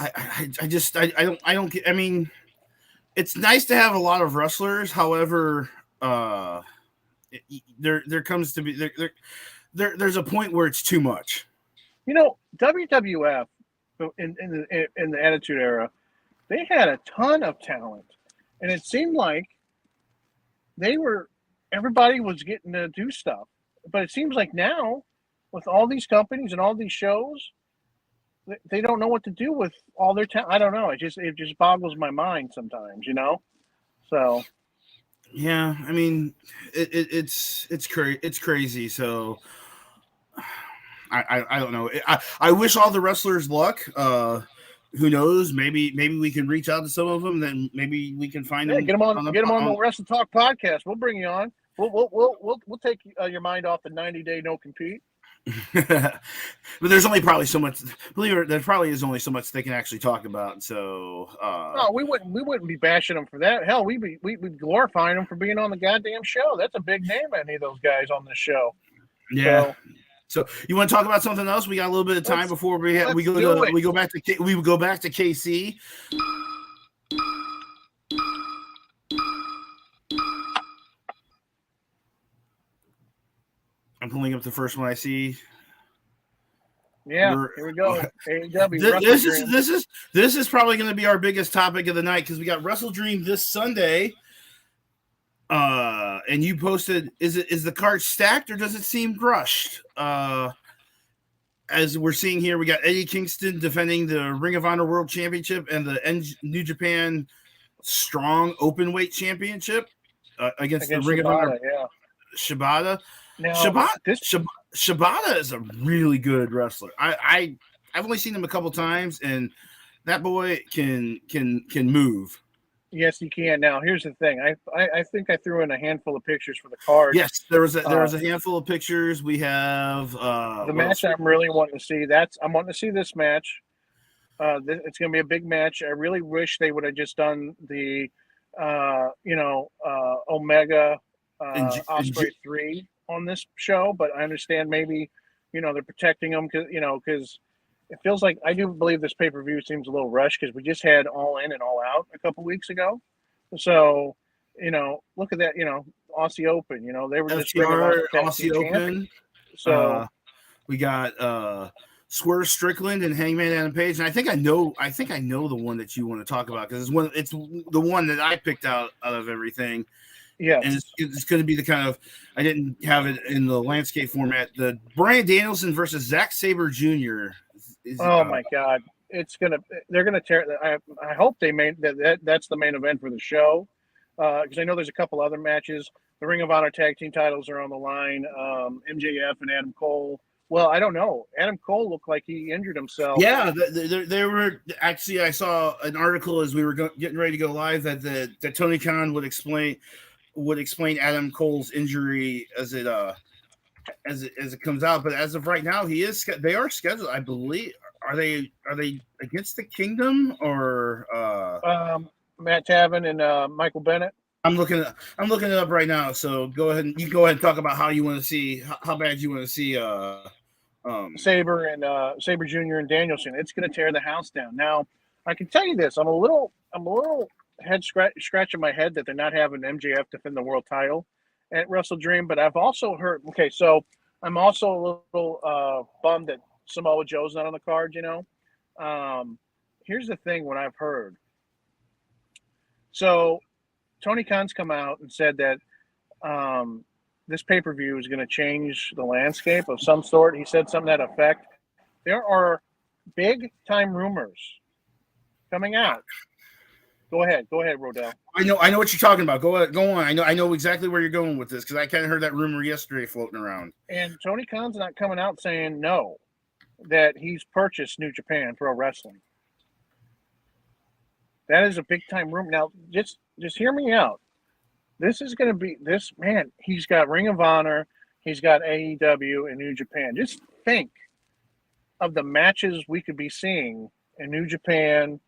I don't get. I mean, it's nice to have a lot of wrestlers. However, there comes to be there's a point where it's too much. WWF in the Attitude Era, they had a ton of talent, and it seemed like everybody was getting to do stuff. But it seems like now, with all these companies and all these shows, they don't know what to do with all their talent. I don't know. It just boggles my mind sometimes, So. Yeah, I mean, it's crazy. So I don't know. I wish all the wrestlers luck. Who knows? Maybe we can reach out to some of them. Then maybe we can find them. Get them on the Wrestle Talk podcast. We'll bring you on. We'll take your mind off the 90-day no compete. But there's only probably so much. Believe it, there probably is only so much they can actually talk about. So no, we wouldn't be bashing them for that. Hell, we'd be glorifying them for being on the goddamn show. That's a big name, any of those guys on this show. Yeah. So you want to talk about something else? We got a little bit of time before we go back to KC. I'm pulling up the first one I see. Yeah, here we go. AEW. This is probably going to be our biggest topic of the night because we got Wrestle Dream this Sunday. And you posted, is the card stacked or does it seem rushed? As we're seeing here, we got Eddie Kingston defending the Ring of Honor World Championship and the New Japan Strong Openweight Championship against the Ring of Honor. Yeah. Shibata. Now, Shibata is a really good wrestler. I've only seen him a couple times, and that boy can move. Yes, he can. Now, here's the thing. I think I threw in a handful of pictures for the card. Yes, there was a handful of pictures. We have the match I'm really wanting to see. I'm wanting to see this match. It's going to be a big match. I really wish they would have just done the, Omega Osprey 3 on this show, but I understand maybe, they're protecting them because it feels like I do believe this pay-per-view seems a little rushed because we just had All In and All Out a couple weeks ago. So, look at that, Aussie Open, they were just FTR, Aussie Open. So we got Swerve Strickland and Hangman Adam Page, and I think I know the one that you want to talk about because it's the one that I picked out of everything. Yeah, and it's going to be the kind of I didn't have it in the landscape format. The Bryan Danielson versus Zack Sabre Jr. My God, they're gonna tear. I hope they made that's the main event for the show because I know there's a couple other matches. The Ring of Honor tag team titles are on the line. MJF and Adam Cole. Well, I don't know. Adam Cole looked like he injured himself. Yeah, they were actually. I saw an article as we were getting ready to go live that Tony Khan would explain Adam Cole's injury as it comes out. But as of right now, they are scheduled. I believe. Are they against the Kingdom or Matt Taven and Michael Bennett? I'm looking it up right now. So go ahead and talk about how you want to see how bad you want to see Sabre and Sabre Jr. and Danielson. It's going to tear the house down. Now, I can tell you this: I'm a little head scratching my head that they're not having MJF defend the world title at Wrestle Dream. But I've also heard. Okay, so I'm also a little bummed that Samoa Joe's not on the card. Here's the thing: what I've heard. So Tony Khan's come out and said that this pay-per-view is going to change the landscape of some sort. He said something to that effect. There are big-time rumors coming out. Go ahead, Rodell. I know what you're talking about. Go on. I know exactly where you're going with this because I kind of heard that rumor yesterday floating around. And Tony Khan's not coming out saying no, that he's purchased New Japan Pro Wrestling. That is a big-time rumor. Now, just hear me out. This is going to be this man. He's got Ring of Honor. He's got AEW and New Japan. Just think of the matches we could be seeing in New Japan.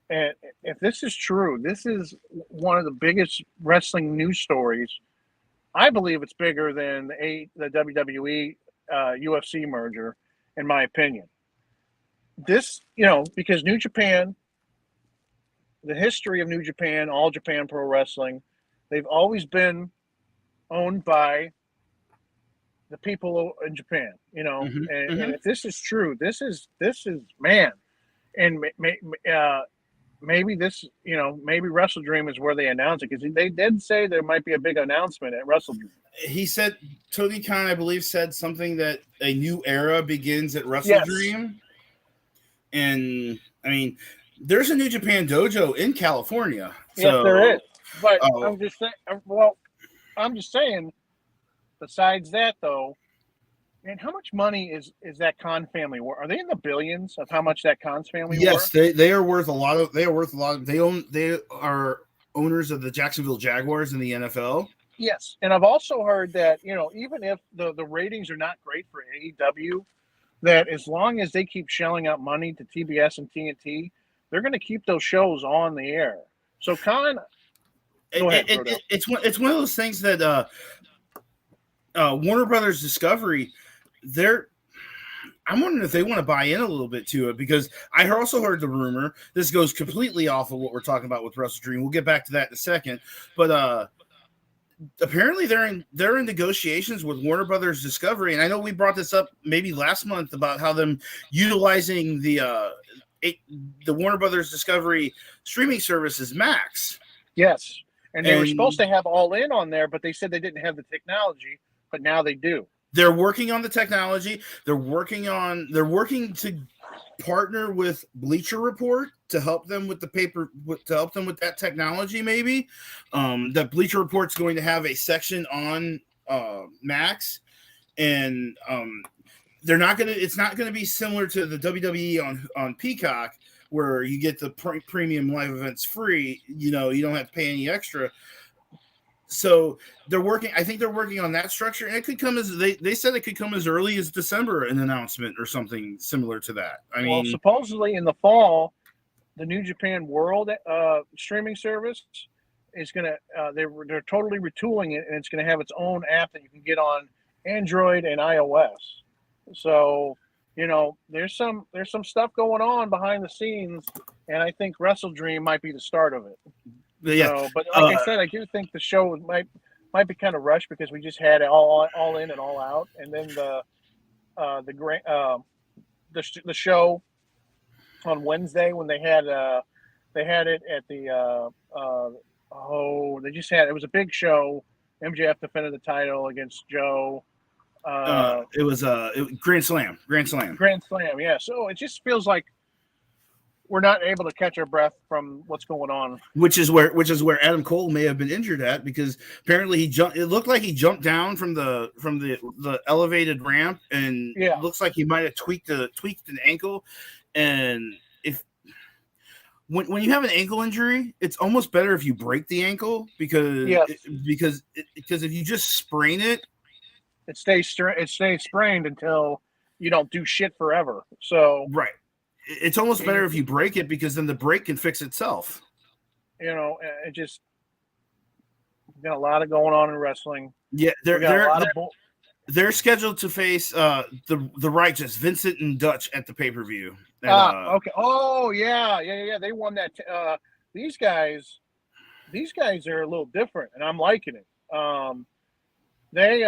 And if this is true, this is one of the biggest wrestling news stories. I believe it's bigger than the WWE UFC merger, in my opinion. This, because New Japan, the history of New Japan, All Japan Pro Wrestling, they've always been owned by the people in Japan, and if this is true, this is man, and maybe this, maybe Wrestle Dream is where they announce it because they did say there might be a big announcement at Wrestle Dream. He said Tony Khan, I believe, said something that a new era begins at Wrestle Dream, and I mean, there's a New Japan dojo in California. Yes, there is. But I'm just saying. Besides that, though, man, how much money is that Khan family worth? Are they in the billions of how much that Khan's family? Yes, they are worth a lot of. They are worth a lot. They are owners of the Jacksonville Jaguars in the NFL. Yes, and I've also heard that even if the ratings are not great for AEW, that as long as they keep shelling out money to TBS and TNT, they're going to keep those shows on the air. So Khan. It's one of those things that Warner Brothers Discovery, I'm wondering if they want to buy in a little bit to it because I also heard the rumor. This goes completely off of what we're talking about with Wrestle Dream. We'll get back to that in a second, but apparently they're in negotiations with Warner Brothers Discovery, and I know we brought this up maybe last month about how them utilizing the Warner Brothers Discovery streaming services Max. Yes. And they were supposed to have All In on there, but they said they didn't have the technology, but now they do. They're working on the technology. They're working to partner with Bleacher Report to help them with that technology, maybe. That Bleacher Report's going to have a section on Max, and it's not gonna be similar to the WWE on Peacock, where you get the premium live events free, you don't have to pay any extra. So they're working. I think they're working on that structure, and it could come as they said it could come as early as December, an announcement or something similar to that. I mean, supposedly in the fall, the New Japan World streaming service is gonna they're totally retooling it, and it's gonna have its own app that you can get on Android and iOS. So there's some stuff going on behind the scenes, and I think Wrestle Dream might be the start of it. Yeah, so, but like I said, I do think the show might be kind of rushed because we just had it all in and all out, and then the show on Wednesday when they had it at the they just had it was a big show. MJF defended the title against Joe. It was Grand Slam. Yeah. So it just feels like we're not able to catch our breath from what's going on. Which is where Adam Cole may have been injured at, because apparently he jumped. It looked like he jumped down from the elevated ramp, and it looks like he might have tweaked an ankle. And when you have an ankle injury, it's almost better if you break the ankle because if you just sprain it, it stays sprained until you don't do shit forever. So right. It's almost better if you break it, because then the break can fix itself. It just got a lot of going on in wrestling. Yeah, they're scheduled to face the Righteous, Vincent and Dutch, at the pay-per-view. Okay. Oh yeah. They won that. These guys are a little different, and I'm liking it. They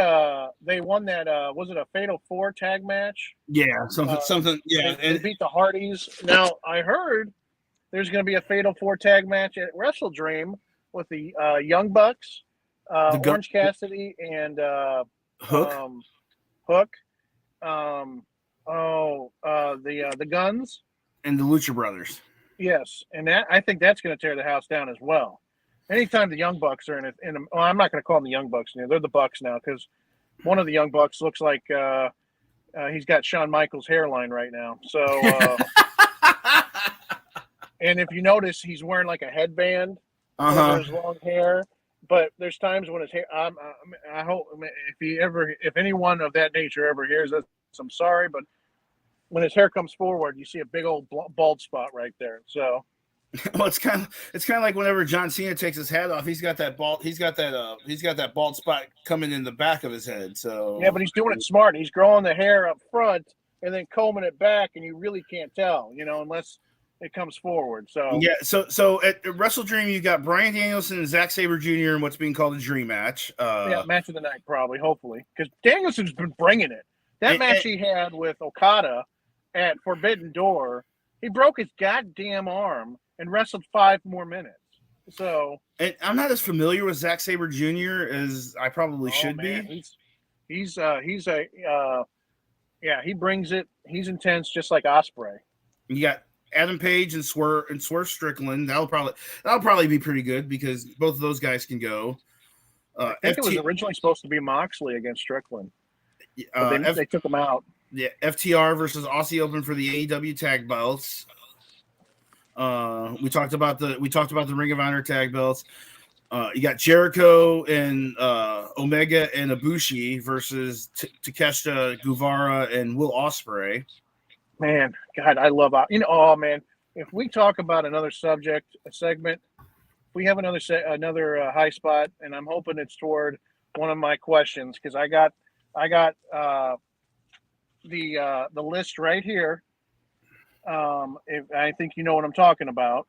won that. Was it a Fatal 4 tag match? Yeah, something. Yeah, they beat the Hardys. Now I heard there's going to be a Fatal 4 tag match at Wrestle Dream with the Young Bucks, Orange Cassidy, and Hook. The Guns and the Lucha Brothers. Yes, and I think that's going to tear the house down as well. Anytime the Young Bucks are I'm not going to call them the Young Bucks now. They're the Bucks now, because one of the Young Bucks looks like he's got Shawn Michaels' hairline right now. So, and if you notice, he's wearing like a headband over his long hair. But there's times when his hair. I hope if anyone of that nature ever hears this, I'm sorry, but when his hair comes forward, you see a big old bald spot right there. So. Well, it's kind of like whenever John Cena takes his hat off, he's got that bald spot coming in the back of his head. So yeah, but he's doing it smart. He's growing the hair up front and then combing it back, and you really can't tell, unless it comes forward. So yeah, so at Wrestle Dream, you got Bryan Danielson and Zack Sabre Jr. in what's being called a Dream match. Match of the night, probably, hopefully, because Danielson's been bringing it. That match he had with Okada at Forbidden Door, he broke his goddamn arm and wrestled 5 more minutes. So, and I'm not as familiar with Zack Sabre Jr. as I probably should be. He brings it. He's intense, just like Ospreay. You got Adam Page and Swerve Strickland. That'll probably be pretty good, because both of those guys can go. I think it was originally supposed to be Moxley against Strickland. They took him out. Yeah, FTR versus Aussie Open for the AEW tag belts. We talked about the Ring of Honor tag belts. You got Jericho and Omega and Ibushi versus Takeshita, Guevara, and Will Ospreay. Man, God, I love oh man. If we talk about another segment, we have another high spot, and I'm hoping it's toward one of my questions, because I got the list right here. If I think you know what I'm talking about,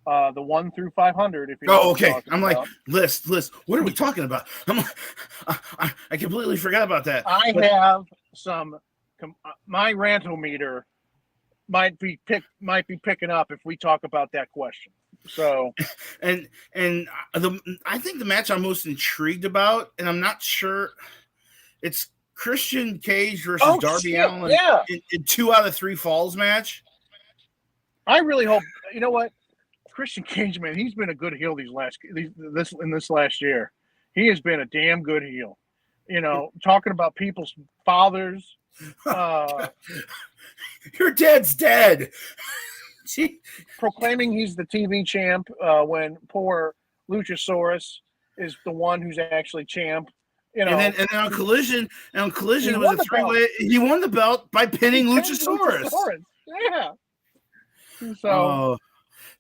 the 1 through 500. If you know okay, I'm like list. What are we talking about? I completely forgot about that. Have some. My rantometer might be picking up if we talk about that question. So, and I think the match I'm most intrigued about, and I'm not sure, it's Christian Cage versus Darby Allin in 2 out of 3 falls match. I really hope, you know what, Christian Cage, man, he's been a good heel this last year. He has been a damn good heel. Talking about people's fathers. Your dad's dead. Proclaiming he's the TV champ when poor Luchasaurus is the one who's actually champ. You know, and then on Collision, it was a three-way. He won the belt by pinning Luchasaurus. Yeah. So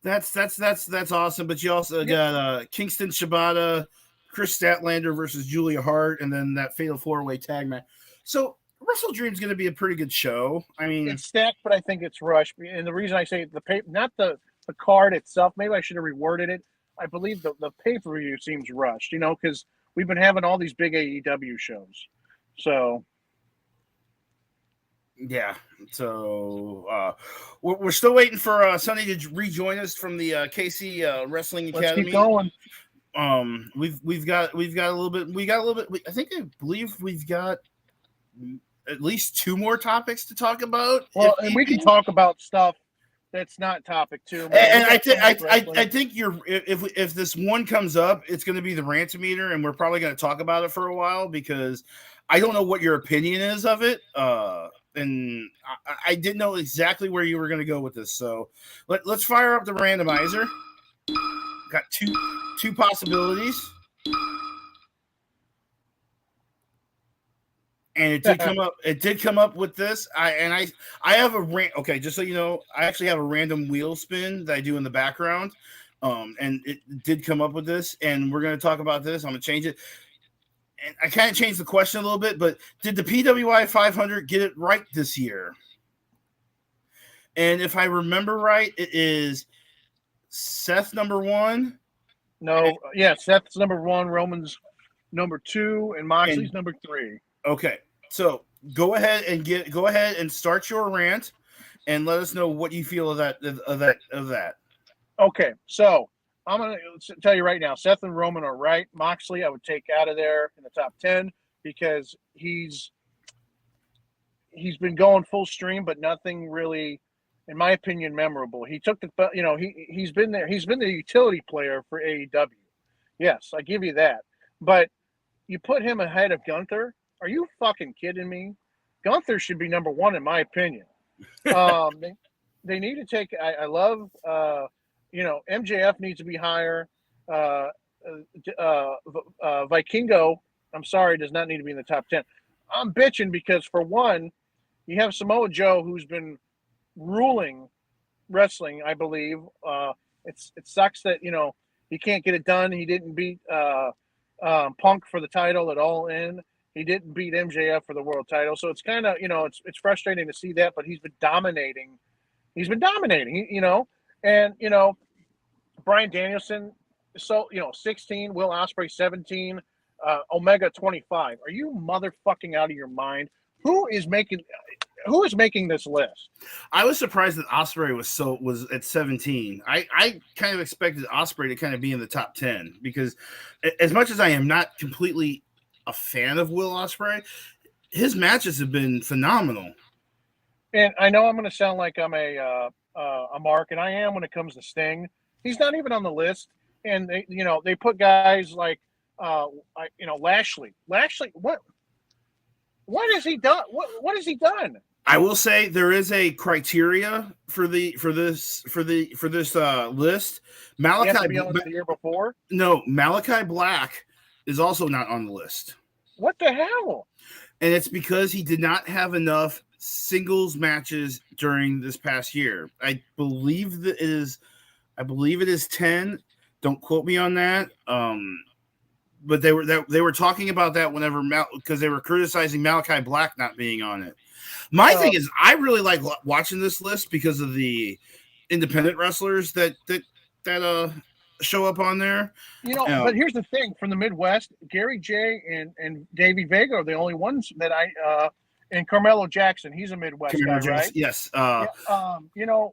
that's awesome. But you also got Kingston Shibata, Chris Statlander versus Julia Hart, and then that fatal 4-way tag match. So Wrestle Dream's going to be a pretty good show. I mean, it's stacked, but I think it's rushed. And the reason I say not the card itself, maybe I should have reworded it. I believe the pay-per-view seems rushed, because we've been having all these big AEW shows. So, yeah. So we're still waiting for Sonny to rejoin us from the KC Wrestling Academy. Let's keep going. We've got a little bit. I believe we've got at least 2 more topics to talk about. Well, and we can talk about stuff that's not topic 2. And I think if this one comes up, it's going to be the Rantometer, and we're probably going to talk about it for a while because I don't know what your opinion is of it. And I didn't know exactly where you were going to go with this. So let's fire up the randomizer. Got two possibilities. And it did come up with this. I have a okay, just so you know, I actually have a random wheel spin that I do in the background. And it did come up with this, and we're going to talk about this. I'm going to change it. And I kind of changed the question a little bit, but did the PWI 500 get it right this year? And if I remember right, it is Seth number 1. No, yeah, Seth's number 1, Roman's number 2, and Moxley's number 3. Okay, so go ahead and start your rant, and let us know what you feel of that. Okay, so I'm going to tell you right now, Seth and Roman are right. Moxley, I would take out of there in the top 10 because he's been going full stream, but nothing really, in my opinion, memorable. He took he's been there. He's been the utility player for AEW. Yes, I give you that. But you put him ahead of Gunther. Are you fucking kidding me? Gunther should be number 1 in my opinion. They need to take. I love. MJF needs to be higher. Vikingo, I'm sorry, does not need to be in the top 10. I'm bitching because, for one, you have Samoa Joe, who's been ruling wrestling, I believe. It sucks that, he can't get it done. He didn't beat Punk for the title at All In. He didn't beat MJF for the world title. So it's kind of, it's frustrating to see that, but he's been dominating. And, Bryan Danielson, 16, Will Ospreay 17, Omega 25. Are you motherfucking out of your mind? Who is making this list? I was surprised that Ospreay was at 17. I kind of expected Ospreay to kind of be in the top 10 because as much as I am not completely a fan of Will Ospreay, his matches have been phenomenal. And I know I'm going to sound like I'm a mark, and I am when it comes to Sting. He's not even on the list, and they put guys like Lashley. Lashley, what has he done? What has he done? I will say there is a criteria for this list. Malachi the year before. No, Malachi Black is also not on the list. What the hell? And it's because he did not have enough singles matches during this past year. I believe it is 10. Don't quote me on that. But they were talking about that whenever because they were criticizing Malachi Black not being on it. My thing is, I really like watching this list because of the independent wrestlers that show up on there. But here's the thing: from the Midwest, Gary J and Davey Vega are the only ones that and Carmelo Jackson, he's a Midwest guy, right? Yes.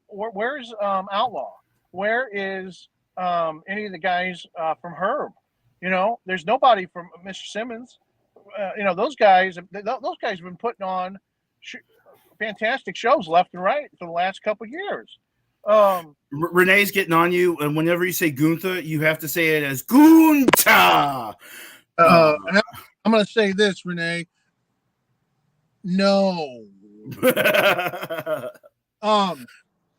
Where's Outlaw? Where is any of the guys from Herb? There's nobody from Mr. Simmons. Those guys have been putting on fantastic shows left and right for the last couple of years. Renee's getting on you, and whenever you say Gunther, you have to say it as Gunther. I'm going to say this, Renee. No.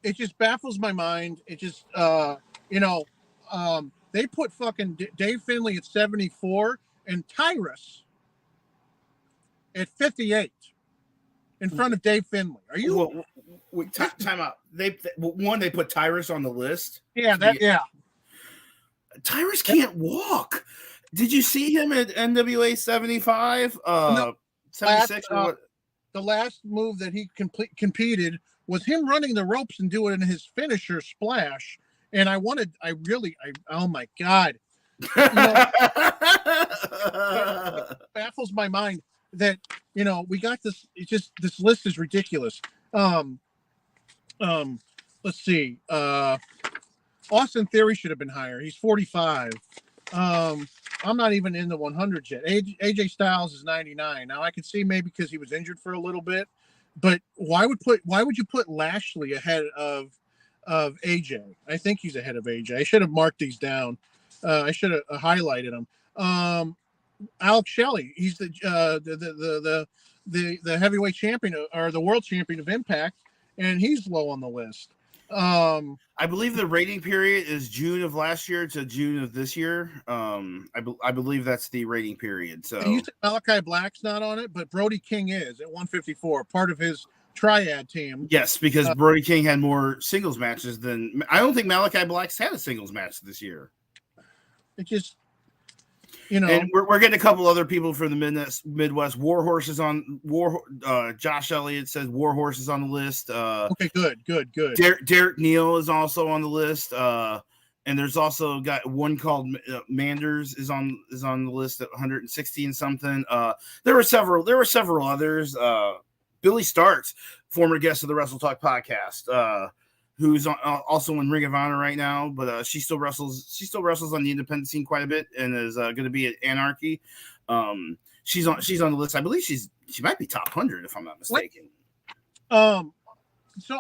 It just baffles my mind. It just, they put fucking Dave Finlay at 74 and Tyrus at 58 in front of Dave Finlay. Are you? Wait, time out. They put Tyrus on the list. Yeah, Tyrus can't walk. Did you see him at NWA 75? 76 or what? The last move that he competed was him running the ropes and doing his finisher splash. And oh my God. Baffles my mind that, we got this. It's just, this list is ridiculous. Let's see. Austin Theory should have been higher. He's 45. I'm not even in the 100s yet. AJ Styles is 99. Now I can see maybe because he was injured for a little bit, but why would you put Lashley ahead of AJ? I think he's ahead of AJ. I should have marked these down. I should have highlighted them. Alex Shelley, he's the heavyweight champion or the world champion of Impact, and he's low on the list. I believe the rating period is June of last year to June of this year. I believe that's the rating period. So you said Malachi Black's not on it, but Brody King is at 154, part of his triad team. Yes, because Brody King had more singles matches than I don't think Malachi Black's had a singles match this year. It just, and we're getting a couple other people from the Midwest. Warhorse is on Josh Elliott says Warhorse is on the list. Okay, good. Derek Neal is also on the list. And there's also got one called Manders is on the list at 116 something. There were several others. Billy Starks, former guest of the Wrestle Talk podcast, who's also in Ring of Honor right now, but she still wrestles on the independent scene quite a bit and is going to be at Anarchy. She's on the list. I believe she might be top 100 if I'm not mistaken. So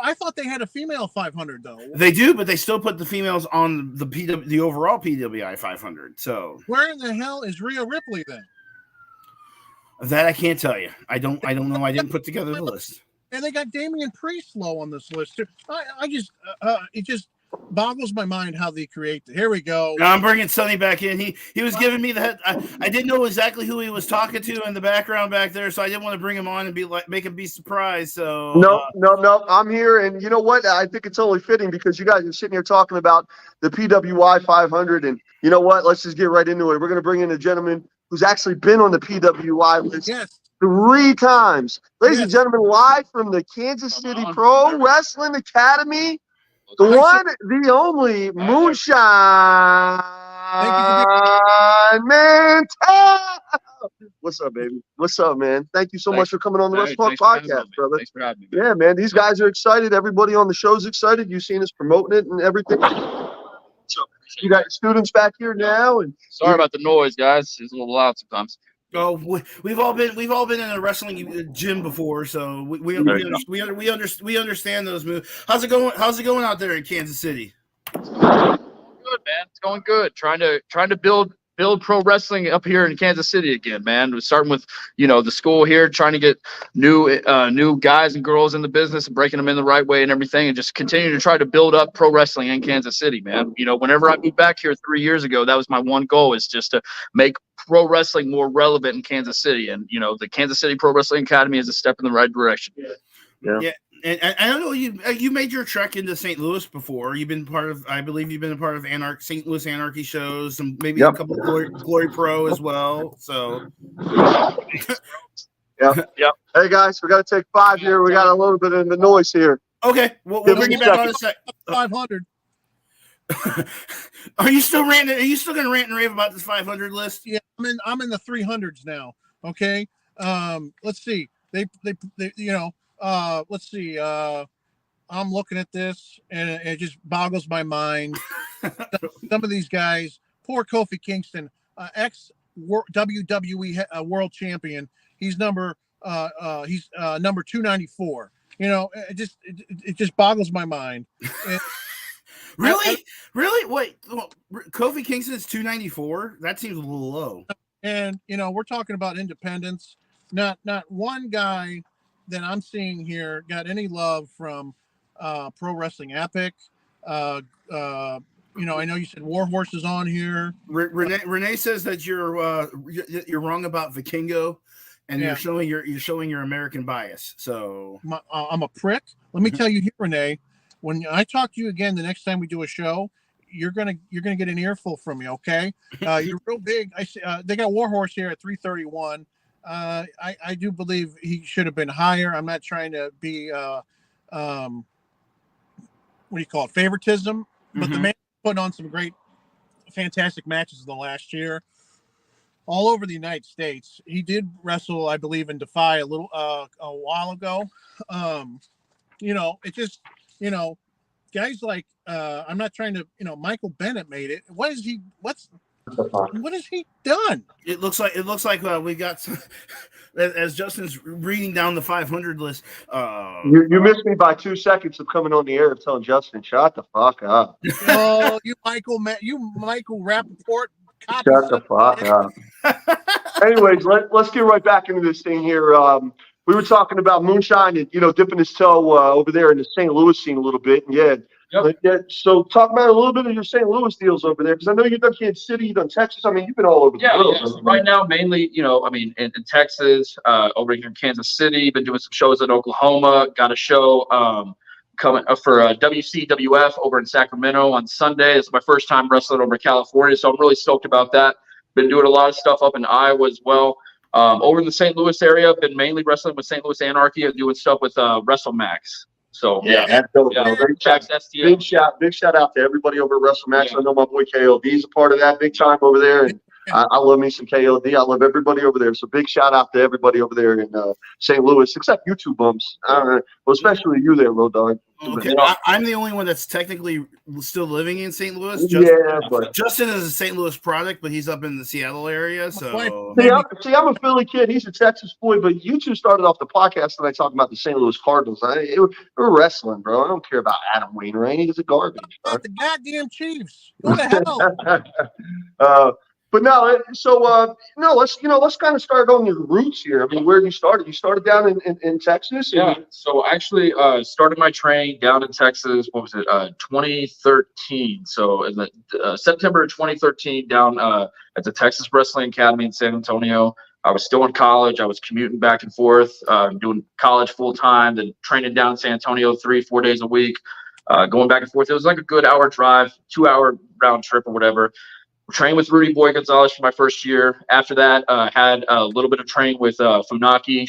I thought they had a female 500 though. They do, but they still put the females on the overall PWI 500. So where in the hell is Rhea Ripley then? That I can't tell you. I don't know. I didn't put together the list. And they got Damian Priest low on this list too. It just boggles my mind how they create. Here we go. Now I'm bringing Sonny back in. He was giving me the head. I didn't know exactly who he was talking to in the background back there, so I didn't want to bring him on and make him be surprised. So no, I'm here, and you know what? I think it's only fitting because you guys are sitting here talking about the PWI 500, and you know what? Let's just get right into it. We're going to bring in a gentleman who's actually been on the PWI list. Yes. 3 times. Ladies and gentlemen, live from the Kansas City Pro Wrestling Academy, the one, the only Moonshine Mantell. What's up, baby? What's up, man? Thank you so much for coming on the Wrestle Talk podcast, brother. Thanks for having me. Yeah, man. These guys are excited. Everybody on the show's excited. You've seen us promoting it and everything. So you got your students back here now. And sorry about the noise, guys. It's a little loud sometimes. Oh, we've all been in a wrestling gym before, so we understand those moves. How's it going out there in Kansas City? Good, man. It's going good. Trying to build pro wrestling up here in Kansas City again, man. We're starting with the school here, trying to get new guys and girls in the business and breaking them in the right way and everything, and just continue to try to build up pro wrestling in Kansas City, man. Whenever I moved back here 3 years ago, that was my one goal, is just to make pro wrestling more relevant in Kansas City, and the Kansas City Pro Wrestling Academy is a step in the right direction. Yeah. And I don't know, you made your trek into St. Louis before. I believe you've been a part of St. Louis Anarchy shows, and maybe a couple of Glory Pro as well. So, Yep. Hey guys, we got to take 5 here. We got a little bit of the noise here. Okay, we'll bring you back on a sec. 500. Are you still ranting? Are you still going to rant and rave about this 500 list? Yeah, I'm in the 300s now. Okay. Let's see. Let's see. I'm looking at this and it just boggles my mind. Some of these guys, poor Kofi Kingston, ex WWE world champion. He's number 294. It just boggles my mind. Really? Wait, Kofi Kingston is 294? That seems a little low. And we're talking about independence. Not one guy that I'm seeing here got any love from Pro Wrestling Epic, I know you said Warhorse is on here. Renee says that you're wrong about Vikingo, and you're showing your American bias. So I'm a prick. Let me tell you here, Renee. When I talk to you again the next time we do a show, you're gonna get an earful from me. Okay, you're real big. They got Warhorse here at 331. I do believe he should have been higher. I'm not trying to be what do you call it, favoritism, but the man put on some fantastic matches in the last year all over the United States. He did wrestle, I believe, in Defy a while ago. It just, guys like I'm not trying to, Michael Bennett made it. What has he done? It looks like we got some, as Justin's reading down the 500 list. You missed me by 2 seconds of coming on the air of telling Justin, shut the fuck up. Oh, you Michael Rappaport. Shut the fuck up. Anyways, let's get right back into this thing here. We were talking about Moonshine and dipping his toe over there in the St. Louis scene a little bit. And so talk about a little bit of your St. Louis deals over there, because I know you've done Kansas City, you've done Texas. I mean, you've been all over the world. Yeah. So right now, mainly, in Texas, over here in Kansas City, been doing some shows in Oklahoma. Got a show coming for WCWF over in Sacramento on Sunday. It's my first time wrestling over in California, so I'm really stoked about that. Been doing a lot of stuff up in Iowa as well. Over in the St. Louis area, I've been mainly wrestling with St. Louis Anarchy and doing stuff with WrestleMax. So that's dope. Big shout out to everybody over at WrestleMax. I know my boy KOD is a part of that big time over there, and I love me some KOD. I love everybody over there. So big shout out to everybody over there in St. Louis, except you two bums. Well, especially you there, Road Dog. Okay, I'm the only one that's technically still living in St. Louis. Justin is a St. Louis product, but he's up in the Seattle area. So I'm a Philly kid. He's a Texas boy. But you two started off the podcast tonight talking about the St. Louis Cardinals. We're wrestling, bro. I don't care about Adam Wainwright. He's a garbage. The goddamn Chiefs. Go to hell. But no, so let's kind of start on your roots here. I mean, where you started? You started down in Texas. Yeah. So I actually started my training down in Texas. What was it? 2013. So in the September of 2013, down at the Texas Wrestling Academy in San Antonio. I was still in college. I was commuting back and forth, doing college full time, then training down in San Antonio 3-4 days a week, going back and forth. It was like a good hour drive, 2-hour round trip or whatever. Trained with Rudy Boy Gonzalez for my first year. After that, had a little bit of training with Sho Funaki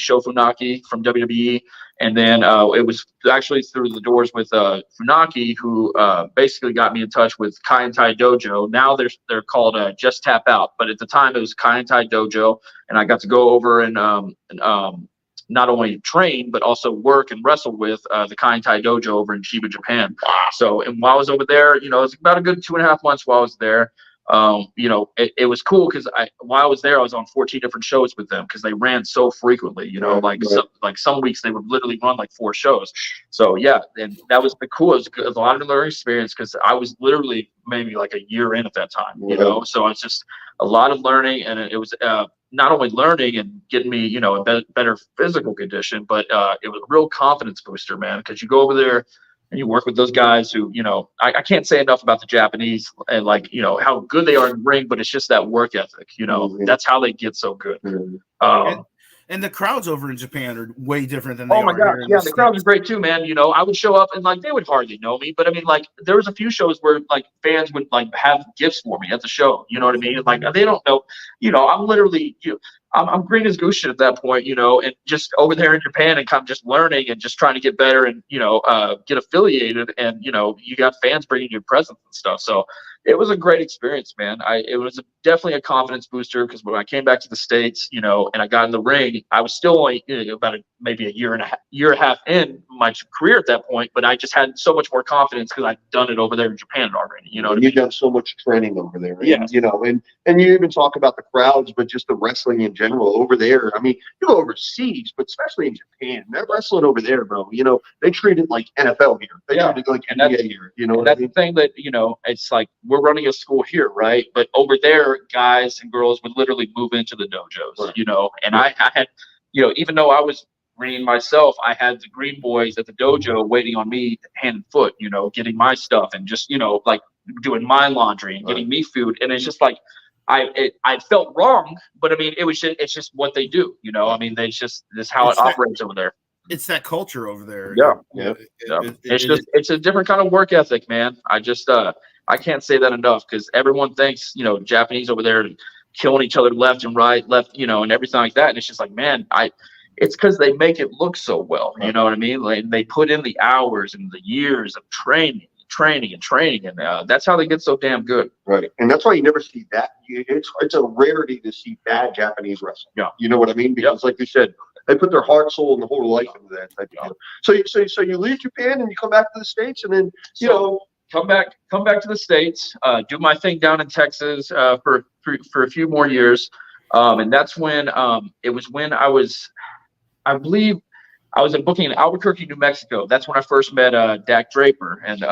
from WWE. And then it was actually through the doors with Funaki, who basically got me in touch with Kai and Tai Dojo. Now they're called Just Tap Out. But at the time, it was Kai and Tai Dojo. And I got to go over and not only train, but also work and wrestle with the Kai and Tai Dojo over in Chiba, Japan. So and while I was over there, it was about a good 2.5 months while I was there. It was cool because while I was there, I was on 14 different shows with them because they ran so frequently, some weeks they would literally run like 4 shows. So yeah, and that was the coolest. It was a lot of learning experience because I was literally maybe like a year in at that time, so it's just a lot of learning, and it was not only learning and getting me, a better physical condition, but it was a real confidence booster, man, because you go over there and you work with those guys who, I can't say enough about the Japanese and how good they are in the ring, but it's just that work ethic, that's how they get so good. And the crowds over in Japan are way different than my God. Yeah, the crowd was great too, man. I would show up and they would hardly know me, but I mean, there was a few shows where fans would have gifts for me at the show. You know what I mean? They don't know, I'm literally, I'm green as goose shit at that point, and just over there in Japan and kind of just learning and just trying to get better and, get affiliated. And, you got fans bringing you presents and stuff. So it was a great experience, man. It was definitely a confidence booster because when I came back to the States, and I got in the ring, I was still only about maybe a year and a half in my career at that point, but I just had so much more confidence because I'd done it over there in Japan already. You've done so much training over there. Yeah. And you even talk about the crowds, but just the wrestling in general over there. I mean, you go overseas, but especially in Japan, that wrestling over there, bro, they treat it like NFL here. They treat it like NBA here. That's the thing that, it's like we're running a school here, right? But over there, guys and girls would literally move into the dojos, right. And I had, even though I was green myself, I had the green boys at the dojo waiting on me hand and foot, getting my stuff and just, doing mind laundry and getting me food. And it's just like, I felt wrong, but I mean, it's just what they do, you know. I mean, this is how it operates over there. It's that culture over there. Yeah. It's a different kind of work ethic, man. I can't say that enough, because everyone thinks, you know, Japanese over there killing each other left and right, you know, and everything like that. And it's just like, man, it's because they make it look so well. You know what I mean? Like, they put in the hours and the years of training, and that's how they get so damn good. Right, and that's why you never see that. It's a rarity to see bad Japanese wrestling. Yeah, you know what I mean? Because like you said, they put their heart, soul, and the whole life into that type of deal. So you leave Japan and you come back to the States, and then you know. Come back to the States, do my thing down in Texas for a few more years, and that's when it was when I believe I was booking in Albuquerque, New Mexico. That's when I first met Dak Draper, and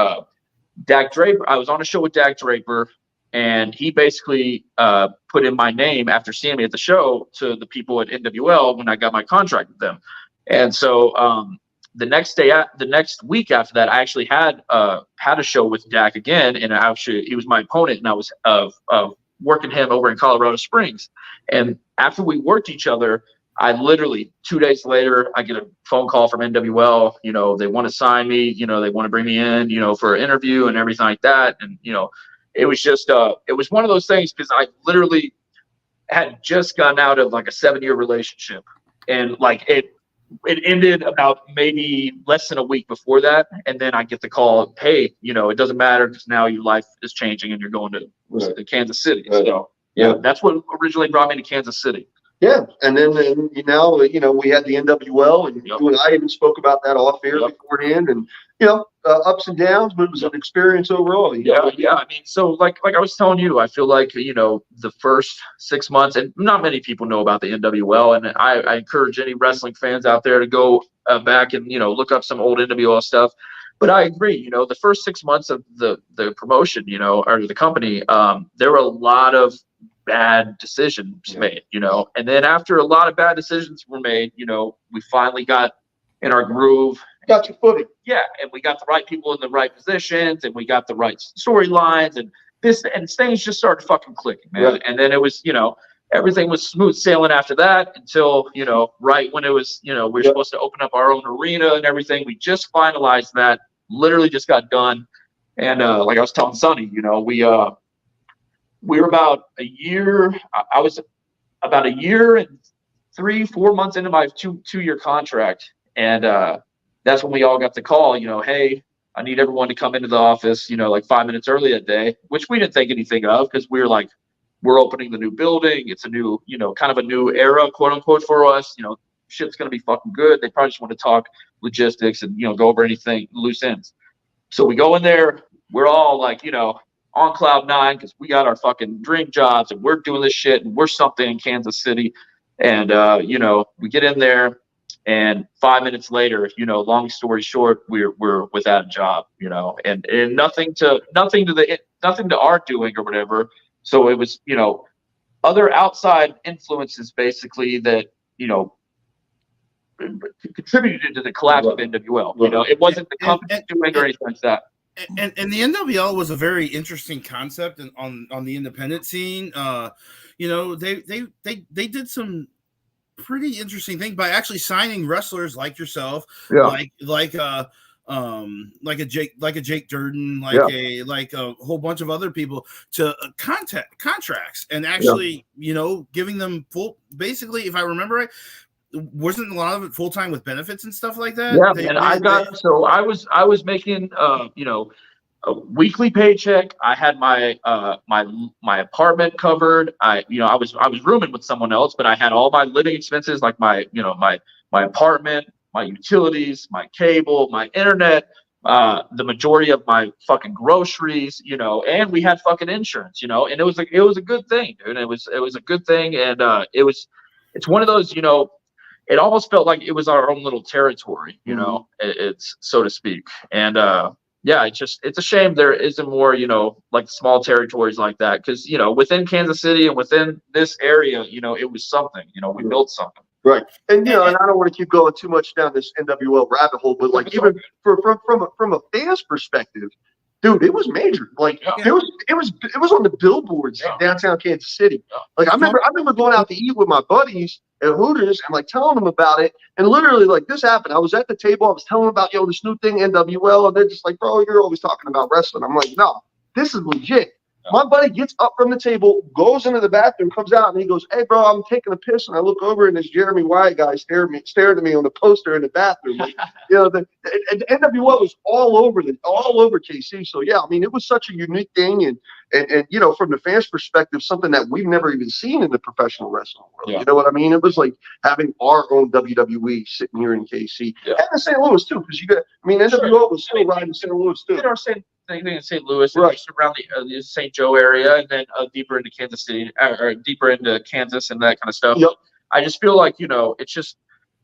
Dak Draper. I was on a show with Dak Draper, and he basically put in my name after seeing me at the show to the people at NWL when I got my contract with them, and so. The next week after that, I actually had a show with Dak again, and he was my opponent, and I was working him over in Colorado Springs. And after we worked each other, I literally 2 days later, I get a phone call from NWL. You know, they want to sign me. You know, they want to bring me in. You know, for an interview and everything like that. And you know, it was just it was one of those things, because I literally had just gotten out of like a 7-year relationship, and like it ended about maybe less than a week before that. And then I get the call, hey, you know, it doesn't matter, because now your life is changing and you're going to Kansas City. Right. So yeah, that's what originally brought me to Kansas City. Yeah, and then now, you know, we had the NWL, and you and I even spoke about that off air beforehand, and you know, ups and downs, but it was an experience overall. Yeah. I mean, so like I was telling you, I feel like, you know, the first 6 months, and not many people know about the NWL, and I encourage any wrestling fans out there to go back and, you know, look up some old NWL stuff. But I agree, you know, the first 6 months of the promotion, you know, or the company, there were a lot of bad decisions made, you know, and then after a lot of bad decisions were made, you know, we finally got in our groove, got your footing. Yeah, and we got the right people in the right positions, and we got the right storylines, and things just started fucking clicking, man. Right. And then it was, you know, everything was smooth sailing after that until, you know, right when it was, you know, we were supposed to open up our own arena and everything. We just finalized that, literally just got done. And like I was telling Sonny, you know, we were about a year. I was about a year and 3-4 months into my two-year contract, and that's when we all got the call. You know, hey, I need everyone to come into the office. You know, like 5 minutes early that day, which we didn't think anything of, because we were like, we're opening the new building. It's a new, you know, kind of a new era, quote unquote, for us. You know, shit's gonna be fucking good. They probably just want to talk logistics and, you know, go over anything loose ends. So we go in there. We're all like, you know, on cloud nine, because we got our fucking dream jobs and we're doing this shit and we're something in Kansas City. And, you know, we get in there, and 5 minutes later, you know, long story short, we're without a job, you know, and nothing to our doing or whatever. So it was, you know, other outside influences basically that, you know, contributed to the collapse of NWL. You know, it wasn't the company doing or anything like that. And the NWL was a very interesting concept on the independent scene. You know, they did some pretty interesting thing by actually signing wrestlers like yourself, like a Jake Durden, like a whole bunch of other people to contracts, and actually, you know, giving them full, basically, if I remember right, wasn't a lot of it full time with benefits and stuff like that. I was making you know, a weekly paycheck. I had my my apartment covered. I was rooming with someone else, but I had all my living expenses, like my apartment, my utilities, my cable, my internet, the majority of my fucking groceries, you know, and we had fucking insurance, you know, and it was a good thing, dude. It was a good thing, and it's one of those, you know, it almost felt like it was our own little territory, you know, it's so to speak. And yeah, it's a shame there isn't more, you know, like small territories like that, because, you know, within Kansas City and within this area, you know, it was something, you know, we built something. Right. And, you know, and I don't want to keep going too much down this NWL rabbit hole, but like even from a fan's perspective, Dude, it was major. Like it was on the billboards in downtown Kansas City. Like I remember going out to eat with my buddies at Hooters and like telling them about it. And literally like this happened. I was at the table. I was telling them about this new thing, NWL, and they're just like, bro, you're always talking about wrestling. I'm like, no, this is legit. My buddy gets up from the table, goes into the bathroom, comes out, and he goes, "Hey, bro, I'm taking a piss." And I look over, and this Jeremy Wyatt guy staring at me on the poster in the bathroom. Like, the NWO was all over KC. So yeah, I mean, it was such a unique thing, and from the fans' perspective, something that we've never even seen in the professional wrestling world. Yeah. You know what I mean? It was like having our own WWE sitting here in KC, and in St. Louis too, because NWO was still riding in St. Louis too. Same thing in St. Louis, right? Just around the St. Joe area, and then deeper into Kansas City, or deeper into Kansas and that kind of stuff. Yep. I just feel like it's just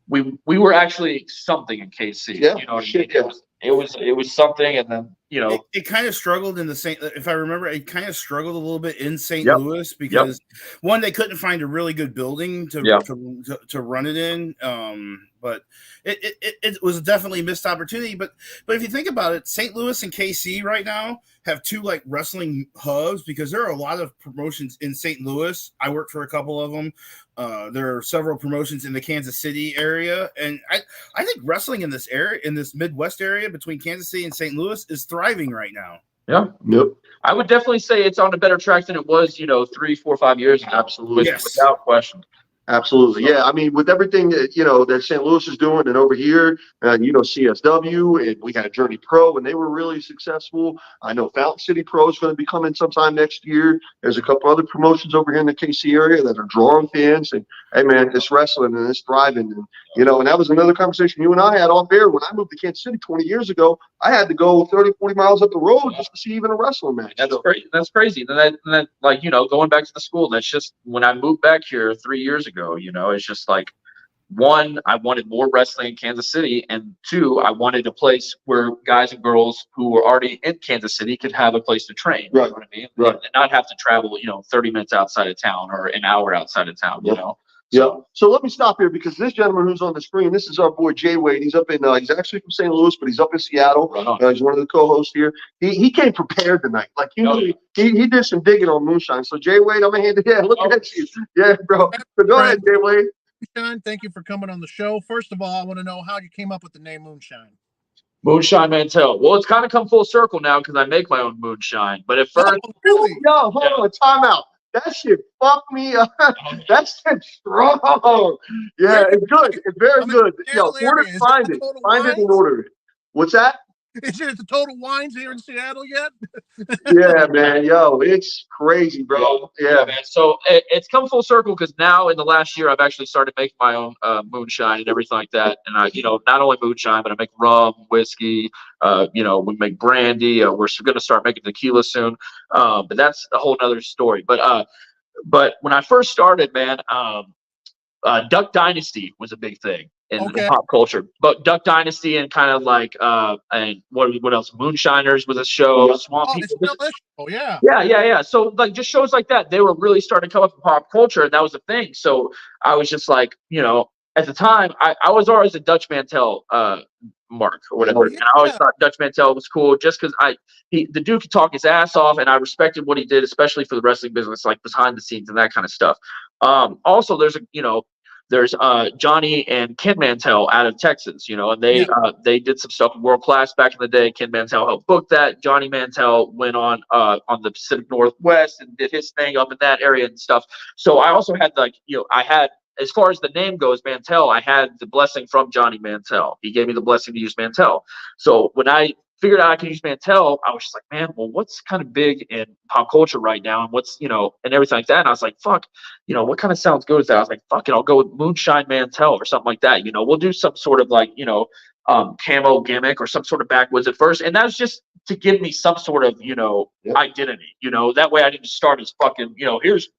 we were actually something in KC. Yeah. You know what I mean? Yeah. It was something, and then it kind of struggled in the St. If I remember, it kind of struggled a little bit in St. Louis because one, they couldn't find a really good building to run it in. But it was definitely a missed opportunity. But if you think about it, St. Louis and KC right now have two like wrestling hubs because there are a lot of promotions in St. Louis. I worked for a couple of them. There are several promotions in the Kansas City area, and I think wrestling in this area, in this Midwest area between Kansas City and St. Louis, is thriving right now. Yeah. Yep. I would definitely say it's on a better track than it was, 3, 4, 5 years ago. Absolutely. Without question. Absolutely. Yeah. I mean, with everything that St. Louis is doing, and over here, CSW, and we had Journey Pro, and they were really successful. I know Fountain City Pro is going to be coming sometime next year. There's a couple other promotions over here in the KC area that are drawing fans. And hey, man, it's wrestling and it's thriving. And that was another conversation you and I had off air. When I moved to Kansas City 20 years ago, I had to go 30, 40 miles up the road just to see even a wrestling match. That's crazy. And then going back to the school, that's just when I moved back here 3 years ago. It's just like, one, I wanted more wrestling in Kansas City, and two, I wanted a place where guys and girls who were already in Kansas City could have a place to train. Right. You know what I mean? Right. And not have to travel, 30 minutes outside of town or an hour outside of town. Yeah. So let me stop here because this gentleman who's on the screen, this is our boy Jay Wade. He's up in, he's actually from St. Louis, but he's up in Seattle. Right. He's one of the co-hosts here. He came prepared tonight. Like he did some digging on Moonshine. So Jay Wade, I'm gonna hand it. Yeah, look at you. Yeah, bro. So go ahead, Jay Wade. Moonshine, thank you for coming on the show. First of all, I want to know how you came up with the name Moonshine. Moonshine Mantell. Well, it's kind of come full circle now because I make my own moonshine. But at first, really? Hold on, time out. That shit fucked me up. That's strong. Yeah, it's good. It's very good. Find it and order it. What's that? Is it the Total Wines here in Seattle yet? Yeah, man. Yo, it's crazy, bro. Yeah, man. So it's come full circle because now in the last year I've actually started making my own moonshine and everything like that. And I, not only moonshine, but I make rum, whiskey. We make brandy. We're going to start making tequila soon. But that's a whole nother story. But when I first started, man, Duck Dynasty was a big thing in pop culture. But Duck Dynasty and kind of like and what else? Moonshiners was a show. Swamp People. Yeah. So like just shows like that, they were really starting to come up in pop culture, and that was a thing. So I was just like, at the time, I was always a Dutch Mantell mark or whatever, and I always thought Dutch Mantell was cool just because the dude could talk his ass off, and I respected what he did, especially for the wrestling business, like behind the scenes and that kind of stuff. Also, there's Johnny and Ken Mantell out of Texas, and they did some stuff in World Class back in the day. Ken Mantell helped book that. Johnny Mantell went on the Pacific Northwest and did his thing up in that area and stuff. So I also had I had, as far as the name goes, Mantell, I had the blessing from Johnny Mantell. He gave me the blessing to use Mantell. So when I figured out I could use Mantell, I was just like, man, well, what's kind of big in pop culture right now, and what's, and everything like that. And I was like, fuck, what kind of sounds good with that? I was like, fuck it, I'll go with Moonshine Mantell or something like that. We'll do some sort of like, camo gimmick or some sort of backwoods at first. And that was just to give me some sort of, identity, that way I didn't start as fucking, here's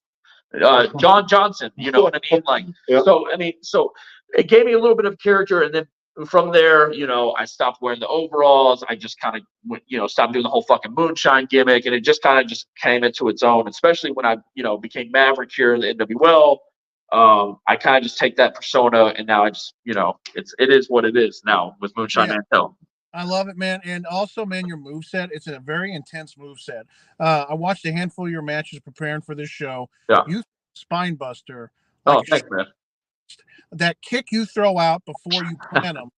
John Johnson, you know what I mean? Like, so it gave me a little bit of character, and then from there, I stopped wearing the overalls. I just kind of went, stopped doing the whole fucking moonshine gimmick, and it just kind of just came into its own. Especially when I, became Maverick here in the NWL. I kind of just take that persona, and now I just, it is what it is now with Moonshine Mantell. I love it, man. And also, man, your moveset, it's a very intense moveset. I watched a handful of your matches preparing for this show. Yeah. You spine buster. Like thanks, man. That kick you throw out before you plan them.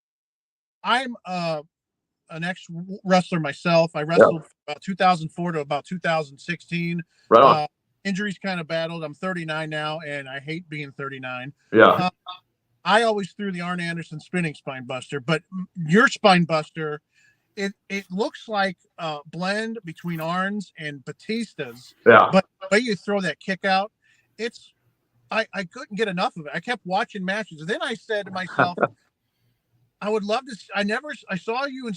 I'm an ex-wrestler myself. I wrestled from about 2004 to about 2016. Right on. Injuries kind of battled. I'm 39 now, and I hate being 39. Yeah. I always threw the Arn Anderson spinning spine buster, but your spine buster, it looks like a blend between Arn's and Batista's. Yeah. But the way you throw that kick out, I couldn't get enough of it. I kept watching matches. And then I said to myself, I would love to. I saw you in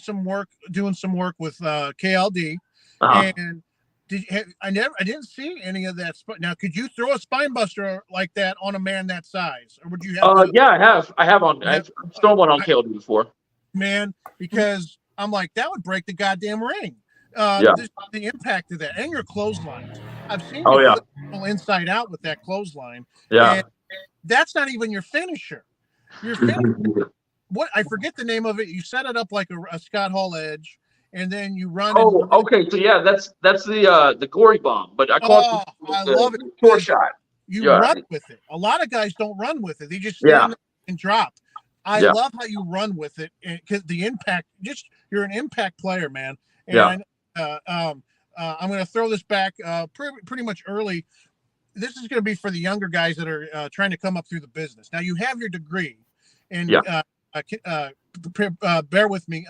doing some work with KLD, and I didn't see any of that. Now, could you throw a spine buster like that on a man that size, or would you have? Yeah, I have. I've thrown one on KLD before. Man, because I'm like, that would break the goddamn ring. The impact of that, and your clothesline. I've seen you flip inside out with that clothesline. Yeah, and that's not even your finisher. Your finisher. What, I forget the name of it. You set it up like a Scott Hall edge, and then you run. Okay. So yeah, that's the gory bomb, but I call it. I love it. Short shot. You run with it. A lot of guys don't run with it. They just stand there and drop. I love how you run with it, because the impact. You're an impact player, man. And I'm going to throw this back pretty much early. This is going to be for the younger guys that are trying to come up through the business. Now you have your degree, and bear with me.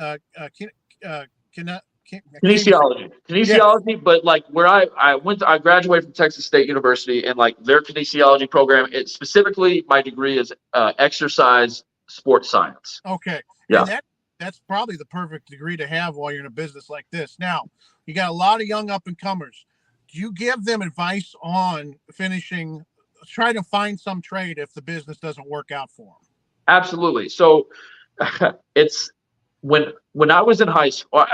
Kinesiology, but like where I graduated from Texas State University, and like their kinesiology program, it specifically my degree is exercise sports science. Okay. Yeah. And that's probably the perfect degree to have while you're in a business like this. Now, you got a lot of young up and comers. Do you give them advice on finishing, try to find some trade if the business doesn't work out for them? Absolutely. So it's when I was in high school,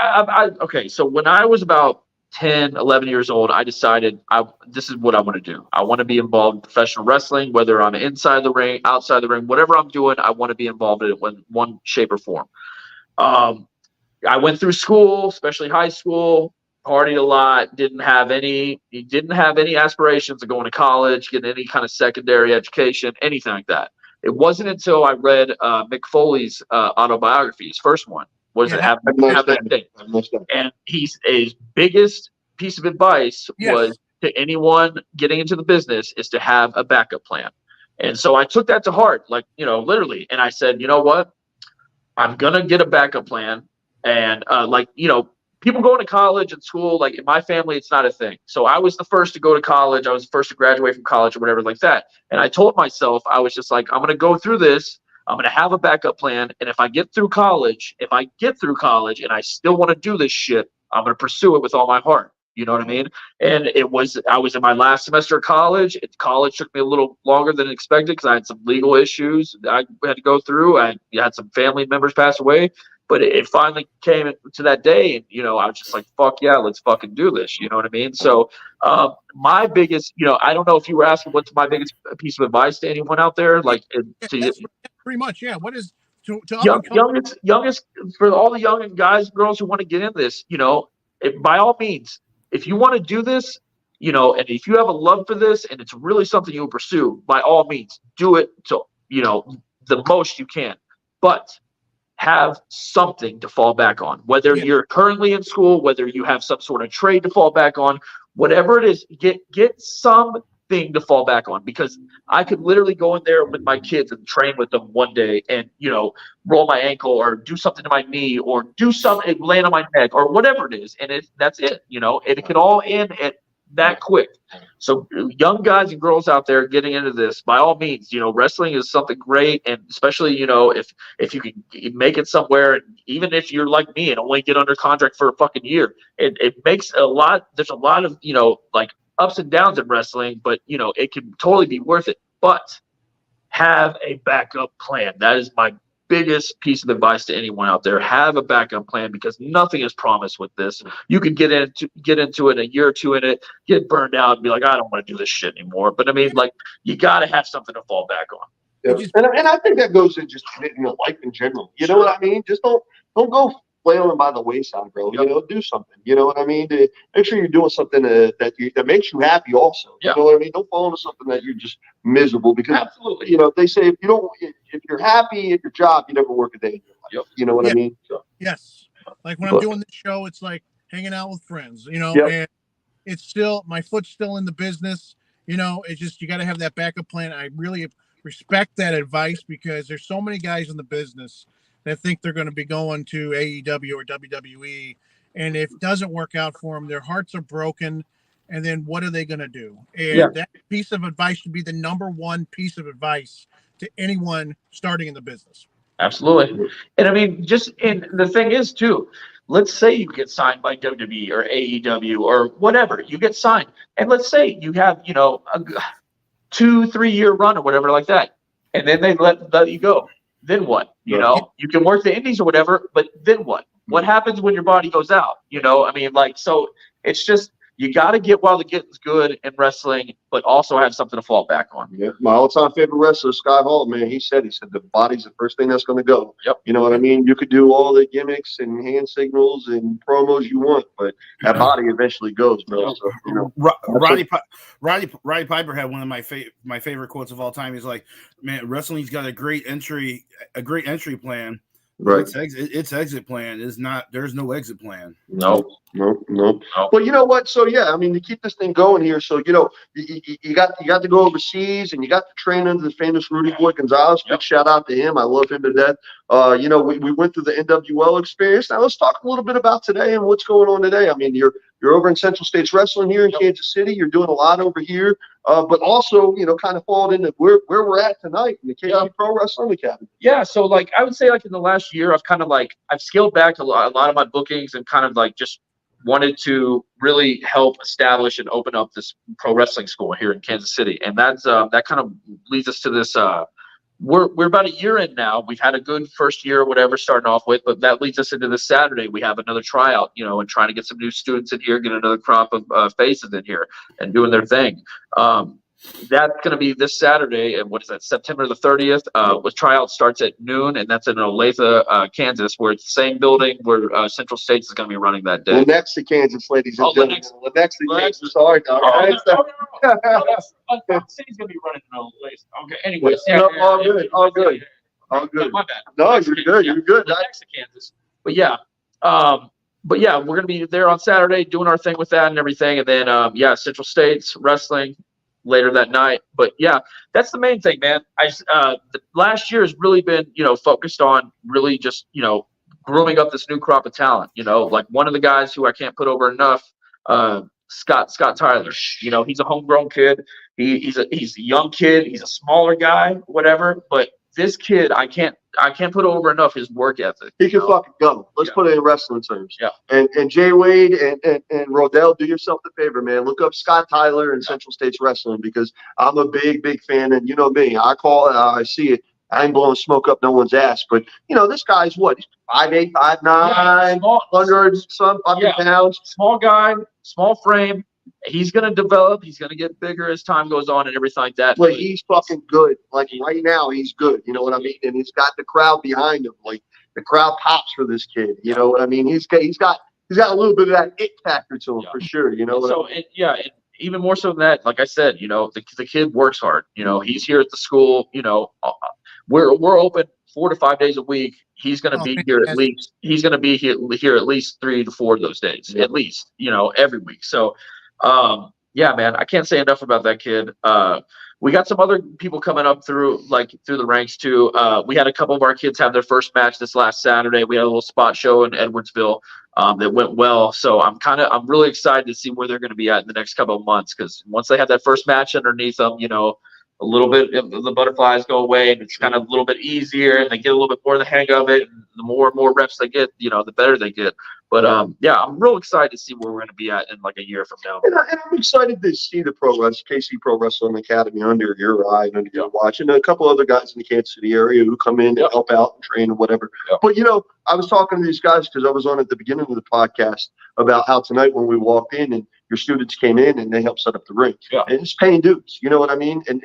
so when I was about 10, 11 years old, I decided this is what I want to do. I want to be involved in professional wrestling, whether I'm inside the ring, outside the ring, whatever I'm doing, I want to be involved in it in one shape or form. I went through school, especially high school, partied a lot, didn't have any aspirations of going to college, getting any kind of secondary education, anything like that. It wasn't until I read Mick Foley's autobiography, his first one, have that thing. And his biggest piece of advice was to anyone getting into the business is to have a backup plan. And so I took that to heart, like, literally. And I said, you know what? I'm going to get a backup plan. And people going to college and school, like in my family, it's not a thing. So I was the first to go to college. I was the first to graduate from college or whatever like that. And I told myself, I was just like, I'm going to go through this. I'm going to have a backup plan. And if I get through college and I still want to do this shit, I'm going to pursue it with all my heart. You know what I mean? And I was in my last semester of college. College took me a little longer than expected because I had some legal issues I had to go through. I had some family members pass away. But it finally came to that day, and I was just like, "Fuck yeah, let's fucking do this." You know what I mean? So, my biggest, I don't know if you were asking what's my biggest piece of advice to anyone out there, like pretty much, yeah. What is to youngest for all the young guys, and girls who want to get in this? By all means, if you want to do this, and if you have a love for this, and it's really something you will pursue, by all means, do it to the most you can, but have something to fall back on, whether you're currently in school, whether you have some sort of trade to fall back on, whatever it is, get something to fall back on, because I could literally go in there with my kids and train with them one day and, roll my ankle or do something to my knee or do something, land on my neck or whatever it is. And that's it, and it can all end at that quick. So young guys and girls out there getting into this, by all means, wrestling is something great. And especially, if you can make it somewhere, even if you're like me and only get under contract for a fucking year, it makes there's a lot of, like ups and downs in wrestling, but it can totally be worth it. But have a backup plan. That is my biggest piece of advice to anyone out there. Have a backup plan, because nothing is promised with this. You could get into it a year or two in it, get burned out and be like, I don't want to do this shit anymore. But I mean, like, you got to have something to fall back on. Yeah. And I think that goes in just life in general. You know what I mean? Just don't go flailing by the wayside, bro. You know, do something. You know what I mean? Make sure you're doing something that makes you happy. Also, you know what I mean? Don't fall into something that you're just miserable because Absolutely. You know they say if you're happy at your job, you never work a day in your life. You know what I mean? So, yes. Like when I'm doing this show, it's like hanging out with friends. You know, and it's still my foot's still in the business. You know, it's just you got to have that backup plan. I really respect that advice because there's so many guys in the business that think they're going to be going to AEW or WWE, and if it doesn't work out for them, their hearts are broken. And then what are they going to do? And that piece of advice should be the number one piece of advice to anyone starting in the business. Absolutely. And I mean, and the thing is too, let's say you get signed by WWE or AEW or whatever, you get signed. And let's say you have, you know, a 2-3 year run or whatever like that. And then they let you go. Then what? You know, you can work the indies or whatever, but then what? What happens when your body goes out? You know, I mean, like, so it's just, you got to get while the getting's good in wrestling, but also have something to fall back on. Yeah, my all-time favorite wrestler, Scott Hall, man, he said the body's the first thing that's going to go. Yep. You know what I mean? You could do all the gimmicks and hand signals and promos you want, but that body eventually goes, bro. So, you know, Roddy Piper had one of my favorite quotes of all time. He's like, "Man, wrestling's got a great entry plan. Right. Its exit plan is not. There's no exit plan. No. But you know what? So yeah, I mean, to keep this thing going here, so you know, you got to go overseas, and you got to train under the famous Rudy Boy Gonzalez. Big shout out to him. I love him to death. You know, we went through the NWL experience. Now let's talk a little bit about today and what's going on today. I mean, you're over in Central States Wrestling here in Kansas City. You're doing a lot over here, but also, you know, kind of falling into where we're at tonight in the KC Pro Wrestling Academy. Yeah, so like I would say, like in the last year, I've scaled back a lot of my bookings and kind of like just wanted to really help establish and open up this pro wrestling school here in Kansas City, and that's that kind of leads us to this. We're about a year in now. We've had a good first year or whatever starting off with, but that leads us into this Saturday. We have another tryout, you know, and trying to get some new students in here, get another crop of faces in here and doing their thing. That's going to be this Saturday, and what is that? September the 30th. With tryout starts at noon, and that's in Olathe, Kansas, where it's the same building where Central States is going to be running that day. Lenexa, Kansas, ladies and gentlemen. Lenexa, Kansas. Sorry, dog. City's going to be running in Olathe. Okay. Anyways, all good. My bad. No, you're good. You're good. Lenexa, Kansas. But yeah, we're going to be there on Saturday doing our thing with that and everything, and then Central States Wrestling later that night. But yeah, that's the main thing, man. The last year has really been, you know, focused on really just, you know, grooming up this new crop of talent. You know, like one of the guys who I can't put over enough, Scott Tyler. You know, he's a homegrown kid. He's a young kid. He's a smaller guy, whatever. But this kid, I can't put over enough his work ethic. He can fucking go. Let's put it in wrestling terms. Yeah. And Jay Wade and Rodell, do yourself the favor, man. Look up Scott Tyler and Central States Wrestling, because I'm a big fan, and you know me. I call it, I see it. I ain't blowing smoke up no one's ass, but you know this guy's what? He's 5'8", 5'9", 100 some fucking pounds. Small guy, small frame. He's going to develop. He's going to get bigger as time goes on and everything like that. But he's fucking good. Like right now, he's good. You know what I mean? And he's got the crowd behind him. Like the crowd pops for this kid. You know what I mean? He's got a little bit of that it factor to him for sure. You know. So and even more so than that, like I said, you know, the kid works hard. You know, he's here at the school. You know, we're open 4 to 5 days a week. He's going to be here at least. He's going to be here at least 3 to 4 of those days, at least. You know, every week. So. Yeah, man, I can't say enough about that kid. We got some other people coming up through the ranks too. We had a couple of our kids have their first match this last Saturday. We had a little spot show in Edwardsville that went well. So I'm really excited to see where they're going to be at in the next couple of months, because once they have that first match underneath them, you know, a little bit of the butterflies go away and it's kind of a little bit easier and they get a little bit more of the hang of it. And the more and more reps they get, you know, the better they get. But yeah, I'm real excited to see where we're going to be at in like a year from now. And I'm excited to see the KC Pro Wrestling Academy under your eye and under your watch, and a couple other guys in the Kansas City area who come in and help out and train and whatever. But I was talking to these guys because I was on at the beginning of the podcast about how tonight when we walked in and your students came in and they helped set up the ring. Yeah. And it's paying dues. You know what I mean? And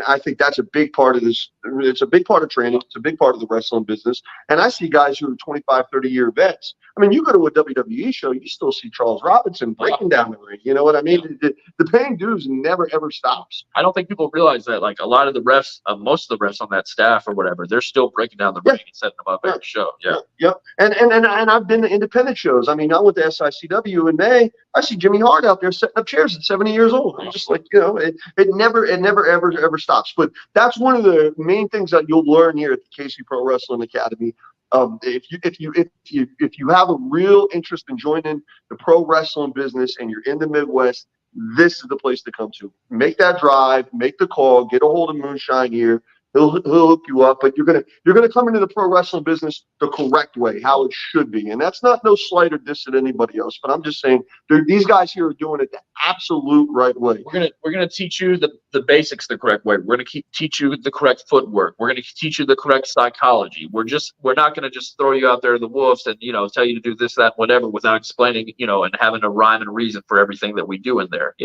I think that's a big part of this. It's a big part of training. It's a big part of the wrestling business. And I see guys who are 25, 30-year vets. I mean, you go to a WWE show, you still see Charles Robinson breaking down the ring. You know what I mean? Yeah. The paying dues never, ever stops. I don't think people realize that, like, a lot of the refs, most of the refs on that staff or whatever, they're still breaking down the ring and setting them up every show. Yeah. Yep. And I've been to independent shows. I mean, I went to SICW in May. I see Jimmy Hart out there setting up chairs at 70 years old. I'm just like, it never, ever stops. But that's one of the main things that you'll learn here at the KC Pro Wrestling Academy. If you have a real interest in joining the pro wrestling business and you're in the Midwest, this is the place to come to. Make that drive, make the call, get a hold of Moonshine here. He'll hook you up, but you're gonna come into the pro wrestling business the correct way, how it should be, and that's not no slight or diss at anybody else. But I'm just saying, these guys here are doing it the absolute right way. We're gonna teach you the basics the correct way. We're gonna teach you the correct footwork. We're gonna teach you the correct psychology. We're not gonna just throw you out there to the wolves and tell you to do this, that, whatever without explaining and having a rhyme and reason for everything that we do in there.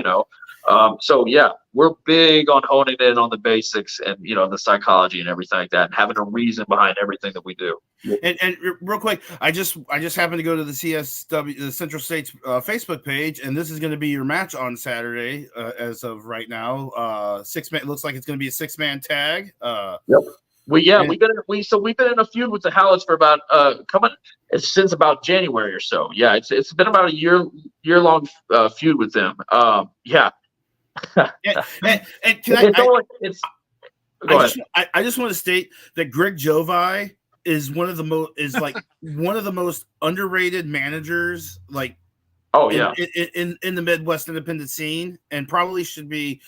So yeah, we're big on honing in on the basics and the psychology and everything like that, and having a reason behind everything that we do. And real quick, I just happened to go to the CSW, the Central States Facebook page, and this is going to be your match on Saturday as of right now. 6-man. It looks like it's going to be a 6-man tag. Yep. We've been in a feud with the Howlets for about since about January or so. Yeah, it's been about a year long feud with them. Yeah. And I just want to state that Greg Jovi is one of the most underrated managers, like, in the Midwest independent scene, and probably should be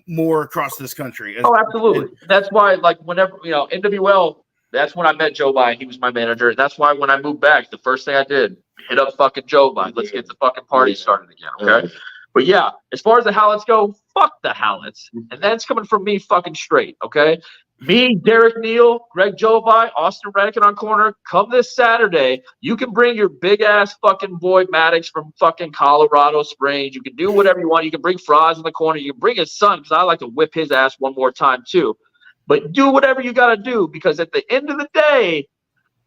more across this country. Oh, absolutely. That's why, like, whenever NWL, that's when I met Jovi. He was my manager. And that's why when I moved back, the first thing I did, hit up fucking Jovi. Let's get the fucking party started again. Okay. But yeah, as far as the Howlets go, fuck the Howlets. And that's coming from me fucking straight, okay? Me, Derek Neal, Greg Jovi, Austin Redican on corner, come this Saturday. You can bring your big-ass fucking boy Maddox from fucking Colorado Springs. You can do whatever you want. You can bring Froz in the corner. You can bring his son, because I like to whip his ass one more time too. But do whatever you got to do, because at the end of the day,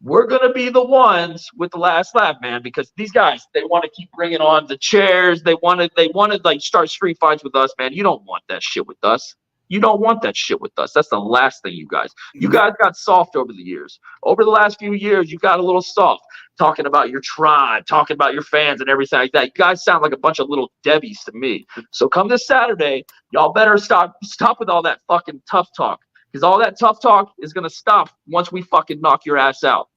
we're going to be the ones with the last laugh, man, because these guys, they want to keep bringing on the chairs. They want to like start street fights with us, man. You don't want that shit with us. You don't want that shit with us. That's the last thing, you guys. You guys got soft over the years. Over the last few years, you got a little soft, talking about your tribe, talking about your fans and everything like that. You guys sound like a bunch of little Debbies to me. So come this Saturday, y'all better stop with all that fucking tough talk, because all that tough talk is going to stop once we fucking knock your ass out.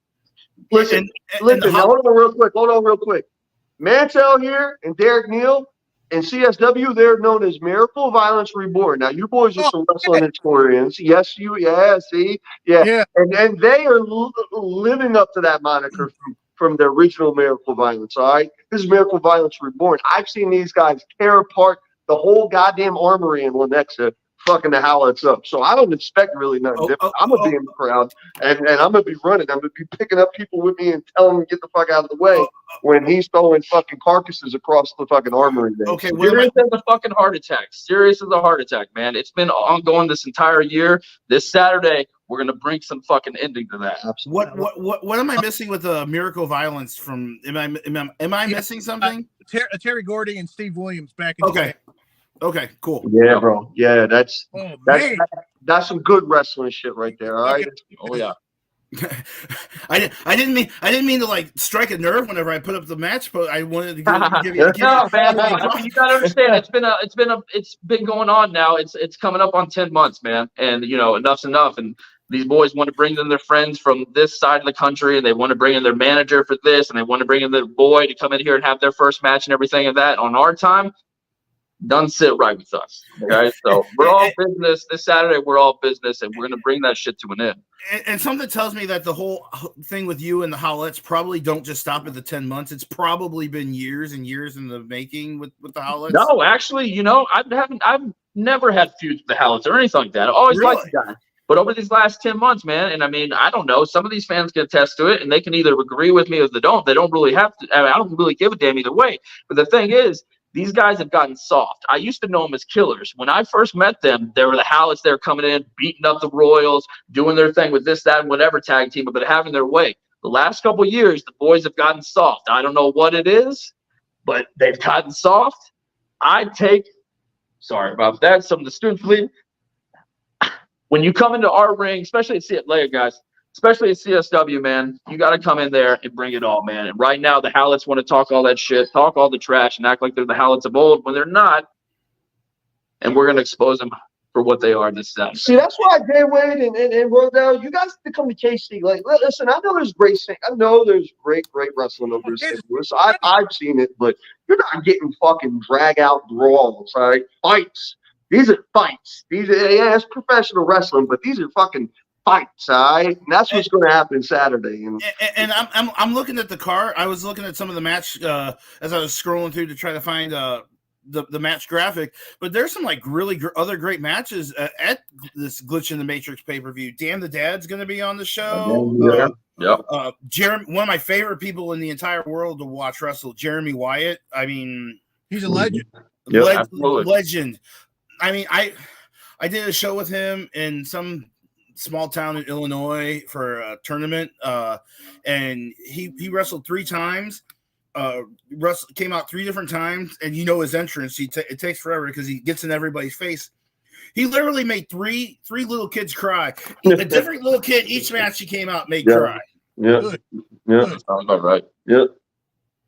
Listen, hold on real quick. Mantell here and Derek Neal and CSW, they're known as Miracle Violence Reborn. Now, you boys are some wrestling historians. Yes, see? Yeah. And they are living up to that moniker from the original Miracle Violence, all right? This is Miracle Violence Reborn. I've seen these guys tear apart the whole goddamn armory in Lenexa, fucking the Howlets up. So I don't expect really nothing different. I'm going to be in the crowd, and I'm going to be running. I'm going to be picking up people with me and telling them to get the fuck out of the way when he's throwing fucking carcasses across the fucking armory. Okay, serious as a fucking heart attack. Serious as a heart attack, man. It's been ongoing this entire year. This Saturday, we're going to bring some fucking ending to that. Absolutely. What am I missing with the Miracle Violence from? Am I missing something? Terry Gordy and Steve Williams back in the day. Okay, cool. Yeah, bro. Yeah, that's some good wrestling shit right there. All right. Oh yeah. I didn't mean to like strike a nerve whenever I put up the match, but I wanted to give you. No, man. You gotta understand. It's been going on now. It's coming up on 10 months, man. And enough's enough. And these boys want to bring in their friends from this side of the country, and they want to bring in their manager for this, and they want to bring in their boy to come in here and have their first match and everything of that. On our time, doesn't sit right with us. Okay, so we're all business this Saturday. We're all business, and we're gonna bring that shit to an end. And something tells me that the whole thing with you and the Howlettes probably don't just stop at the 10 months. It's probably been years and years in the making with the Howlettes. No, actually, I've never had feuds with the Howlettes or anything like that. I always liked the guy. But over these last 10 months, man, and I mean, I don't know, some of these fans can attest to it, and they can either agree with me or they don't. They don't really have to. I mean, I don't really give a damn either way. But the thing is, these guys have gotten soft. I used to know them as killers. When I first met them, they were the Howlettes. They're coming in, beating up the Royals, doing their thing with this, that, and whatever tag team, but having their way. The last couple of years, the boys have gotten soft. I don't know what it is, but they've gotten soft. Sorry about that. Some of the students believe. When you come into our ring, especially at CSW, man, you got to come in there and bring it all, man. And right now, the Howlettes want to talk all that shit, talk all the trash, and act like they're the Howlettes of old when they're not. And we're going to expose them for what they are this Saturday. See, that's why Jay Wade and Rodell, you guys need to come to KC. Like, listen, I know there's great wrestling over in St. Louis. I've seen it, but you're not getting fucking drag out brawls, all right? Fights. These are fights. It's professional wrestling, but these are fucking fights, all right? And that's what's going to happen Saturday. And I'm looking at the card. I was looking at some of the match as I was scrolling through to try to find the match graphic. But there's some like really other great matches at this Glitch in the Matrix pay-per-view. Damn the Dad's going to be on the show. Jeremy, one of my favorite people in the entire world to watch wrestle, Jeremy Wyatt. I mean, he's a legend. Legend. I mean, I did a show with him in some small town in Illinois for a tournament, and he wrestled 3 times. Came out 3 different times, and his entrance. It takes forever because he gets in everybody's face. He literally made three little kids cry. A different little kid each match he came out made cry. Yeah, sounds about right. Yep,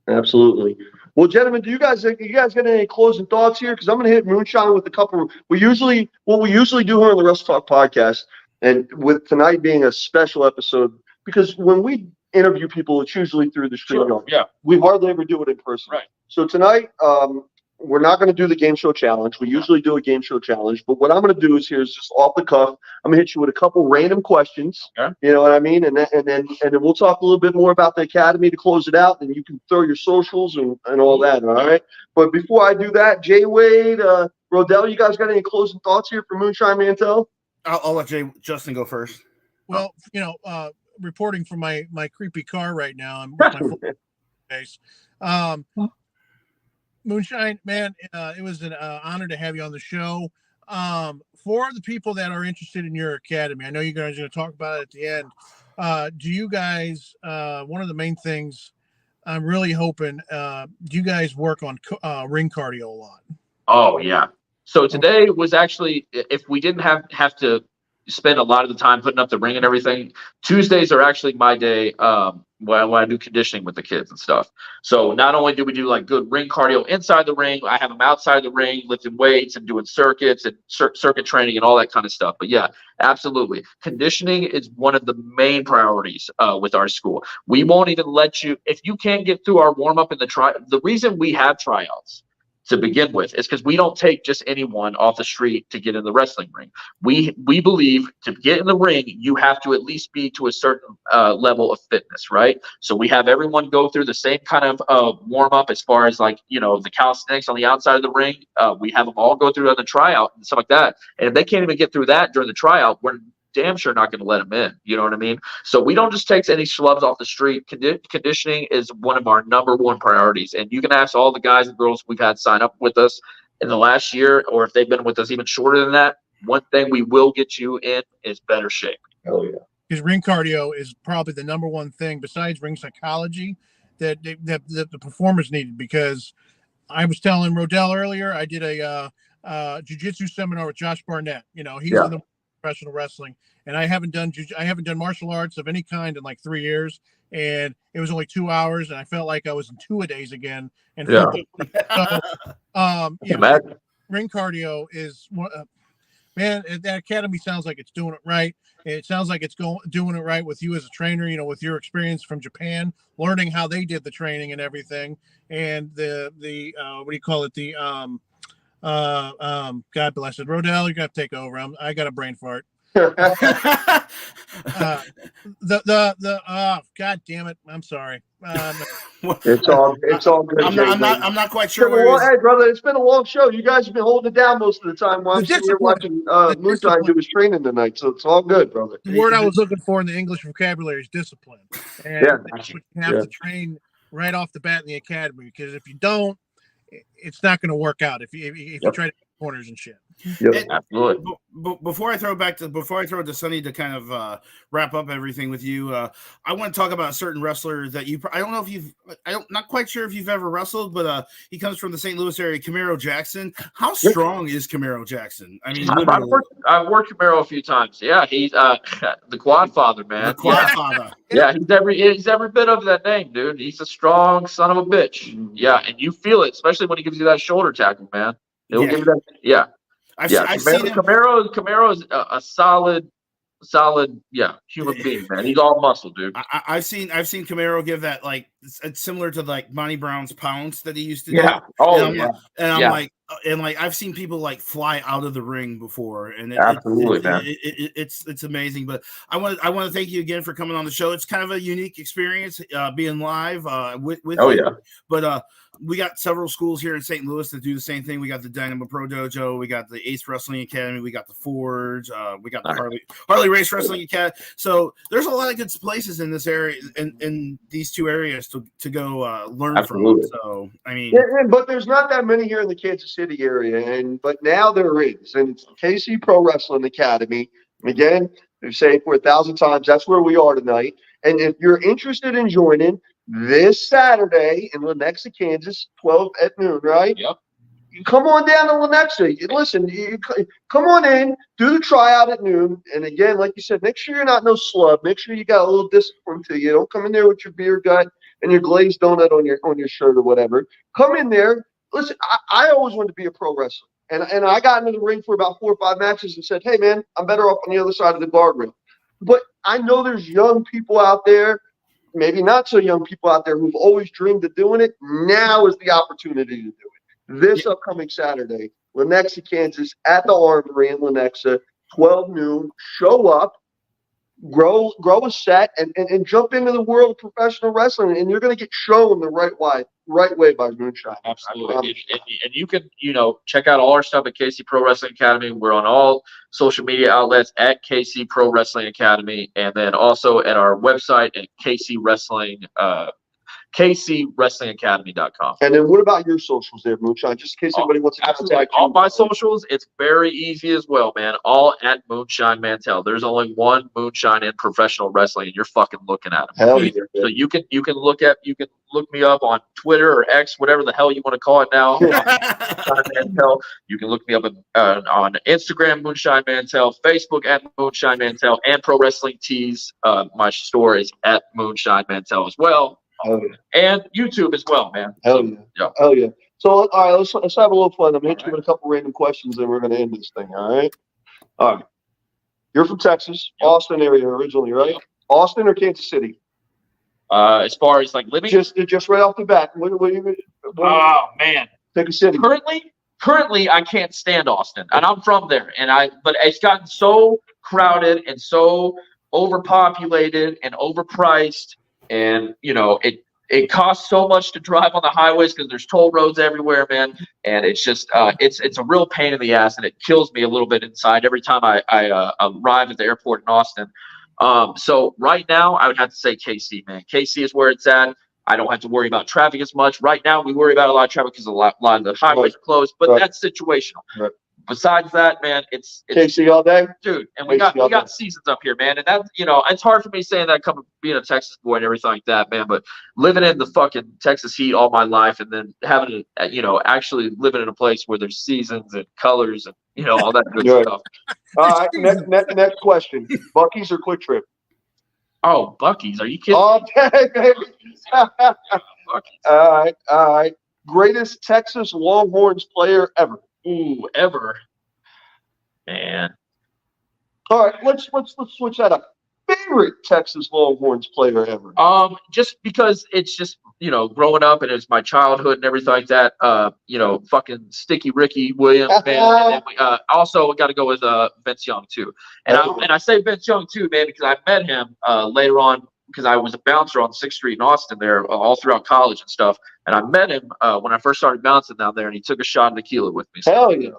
absolutely. Well, gentlemen, do you guys got any closing thoughts here? Because I'm going to hit Moonshine with a couple. What we usually do here on the Wrestle Talk podcast, and with tonight being a special episode, because when we interview people, it's usually through the stream. Sure, yeah. We hardly ever do it in person. Right. So tonight, we're not going to do the game show challenge. We usually do a game show challenge, but what I'm going to do is just off the cuff. I'm going to hit you with a couple random questions. Okay. You know what I mean? And then we'll talk a little bit more about the academy to close it out. Then you can throw your socials and all that. All right. But before I do that, Jay Wade, Rodell, you guys got any closing thoughts here for Moonshine Mantell? I'll let Justin go first. Well, reporting from my creepy car right now. I'm with my full face. Moonshine, man, it was an honor to have you on the show. For the people that are interested in your academy, I know you guys are going to talk about it at the end. Do you guys, one of the main things I'm really hoping, do you guys work on ring cardio a lot? Oh, yeah. So today was actually, if we didn't have to spend a lot of the time putting up the ring and everything, Tuesdays are actually my day when I do conditioning with the kids and stuff. So not only do we do like good ring cardio inside the ring, I have them outside the ring lifting weights and doing circuits and circuit training and all that kind of stuff. But yeah, absolutely. Conditioning is one of the main priorities with our school. We won't even let you, if you can't get through our warm-up in the reason we have tryouts to begin with is because we don't take just anyone off the street to get in the wrestling ring. We believe to get in the ring, you have to at least be to a certain level of fitness, right? So we have everyone go through the same kind of warm up as far as like, the calisthenics on the outside of the ring. We have them all go through on the tryout and stuff like that. And if they can't even get through that during the tryout, we're damn sure not going to let them in. You know what I mean? So we don't just take any schlubs off the street. Conditioning is one of our number one priorities. And you can ask all the guys and girls we've had sign up with us in the last year, or if they've been with us even shorter than that, one thing we will get you in is better shape. Oh, yeah. Because ring cardio is probably the number one thing besides ring psychology that the performers needed. Because I was telling Rodell earlier, I did a jiu-jitsu seminar with Josh Barnett. He's in the professional wrestling, and I haven't done martial arts of any kind in like 3 years, and it was only 2 hours, and I felt like I was in two-a-days again. And ring cardio is man, that academy sounds like it's doing it right. It sounds like it's doing it right with you as a trainer, with your experience from Japan, learning how they did the training and everything, and the what do you call it, the God bless it. Rodell, you're gonna take over. I got a brain fart. God damn it. I'm sorry. It's all good. I'm not quite sure. Hey, brother, it's been a long show. You guys have been holding it down most of the time while I'm sitting here watching Moonshine do his training tonight. So it's all good, brother. The word I was looking for in the English vocabulary is discipline. And you have to train right off the bat in the academy, because if you don't, it's not going to work out if you try to corners and shit. Yep. Absolutely. Before I throw it to Sonny to kind of wrap up everything with you, I want to talk about a certain wrestler that not quite sure if you've ever wrestled, but he comes from the St. Louis area, Camaro Jackson. How strong is Camaro Jackson? I mean, I've worked Camaro a few times. Yeah, he's the Quad Father, man. The Quad Father. Yeah, he's every bit of that name, dude. He's a strong son of a bitch. Yeah, and you feel it, especially when he gives you that shoulder tackle, man. He'll give you that. Yeah. I've seen him. Camaro is a solid, human being, man. He's all muscle, dude. I've seen Camaro give that, like, it's similar to like Monty Brown's pounce that he used to do. Yeah. Oh, yeah. And I'm like, I've seen people like fly out of the ring before, and it's amazing. But I want to thank you again for coming on the show. It's kind of a unique experience being live with you. Yeah. But we got several schools here in St. Louis that do the same thing. We got the Dynamo Pro Dojo, we got the Ace Wrestling Academy, we got the Forge, we got the Harley Race Wrestling Academy. So there's a lot of good places in this area, in these two areas to go learn from. So I mean, but there's not that many here in the Kansas City area, but now there is, and it's KC Pro Wrestling Academy. And again, they've said it 1,000 times, that's where we are tonight. And if you're interested in joining this Saturday in Lenexa, Kansas, 12 at noon, right? Yep. You come on down to Lenexa. Listen, you come on in, do the tryout at noon. And again, like you said, make sure you're not no slub. Make sure you got a little discipline to you. Don't come in there with your beer gut and your glazed donut on your shirt or whatever. Come in there. Listen, I always wanted to be a pro wrestler. And I got into the ring for about 4 or 5 matches and said, hey, man, I'm better off on the other side of the guardrail. But I know there's young people out there, maybe not so young people out there, who've always dreamed of doing it. Now is the opportunity to do it. This upcoming Saturday, Lenexa, Kansas, at the Armory in Lenexa, 12 noon. Show up, grow a set, and jump into the world of professional wrestling, and you're going to get shown the right way by Moonshine. Absolutely. And you can, check out all our stuff at KC Pro Wrestling Academy. We're on all social media outlets at KC Pro Wrestling Academy, and then also at our website at KCWrestlingAcademy.com. And then what about your socials there, Moonshine? Just in case anybody wants to contact you. All my socials, it's very easy as well, man. All at Moonshine Mantell. There's only one Moonshine in professional wrestling, and you're fucking looking at him. Hell yeah. So you can look me up on Twitter or X, whatever the hell you want to call it now. Mantell. You can look me up on Instagram, Moonshine Mantell, Facebook at Moonshine Mantell, and Pro Wrestling Tees. My store is at Moonshine Mantell as well. And YouTube as well, man. Hell yeah. So, all right, let's have a little fun. I'm going to hit you with a couple random questions, and we're going to end this thing, all right? All right. You're from Texas, Austin area originally, right? Yep. Austin or Kansas City? As far as, like, living? Just right off the bat. Oh, man. Pick a city. Currently, I can't stand Austin, and I'm from there. But it's gotten so crowded and so overpopulated and overpriced. And it costs so much to drive on the highways because there's toll roads everywhere, man. And it's just it's a real pain in the ass, and it kills me a little bit inside every time I arrive at the airport in Austin. So right now I would have to say KC, man. KC is where it's at. I don't have to worry about traffic as much. Right now we worry about a lot of traffic because a lot of the highways are closed, but that's situational. Right. Besides that, man, it's KC all day, dude. And we got seasons up here, man. And that, it's hard for me saying that coming being a Texas boy and everything like that, man. But living in the fucking Texas heat all my life, and then having to, actually living in a place where there's seasons and colors and all that good stuff. All right, next question: Buc-ee's or Quick Trip? Oh, Buc-ee's? Are you kidding? All day, baby. All right. Greatest Texas Longhorns player ever. Ooh, ever, man. All right, let's switch that up. Big favorite Texas Longhorns player ever? Just because it's just, growing up and it's my childhood and everything like that. Fucking Sticky Ricky Williams, man. And we, also got to go with Vince Young too. And I say Vince Young too, man, because I met him later on because I was a bouncer on 6th Street in Austin there all throughout college and stuff. And I met him when I first started bouncing down there, and he took a shot of tequila with me. So, hell yeah!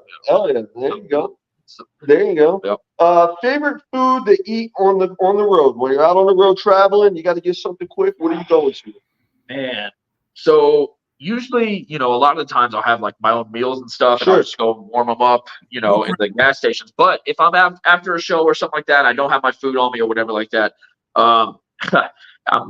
There you go. There you go. Yep. Favorite food to eat on the road when you're out on the road traveling? You got to get something quick. What are you going to? Man, so usually, a lot of the times I'll have like my own meals and stuff, and I'll just go and warm them up, in the gas stations. But if I'm after a show or something like that, I don't have my food on me or whatever like that. I'm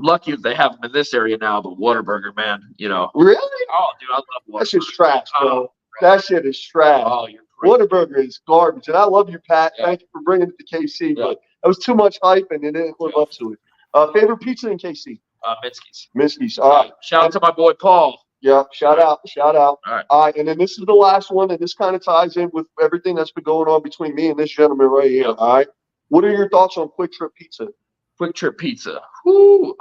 lucky that they have them in this area now, but Whataburger, man, Really? Oh, dude, I love Whataburger. That shit's trash, bro. That shit is trash. Oh, you're Whataburger is garbage. And I love you, Pat. Yeah. Thank you for bringing it to KC, but it was too much hype and it didn't live up to it. Favorite pizza in KC? Minsky's. Minsky's. All right. Shout out to my boy Paul. Yeah, shout out. All right. All right, and then this is the last one, and this kind of ties in with everything that's been going on between me and this gentleman right here. All right. What are your thoughts on Quick Trip Pizza? Quick Trip Pizza. Whoo.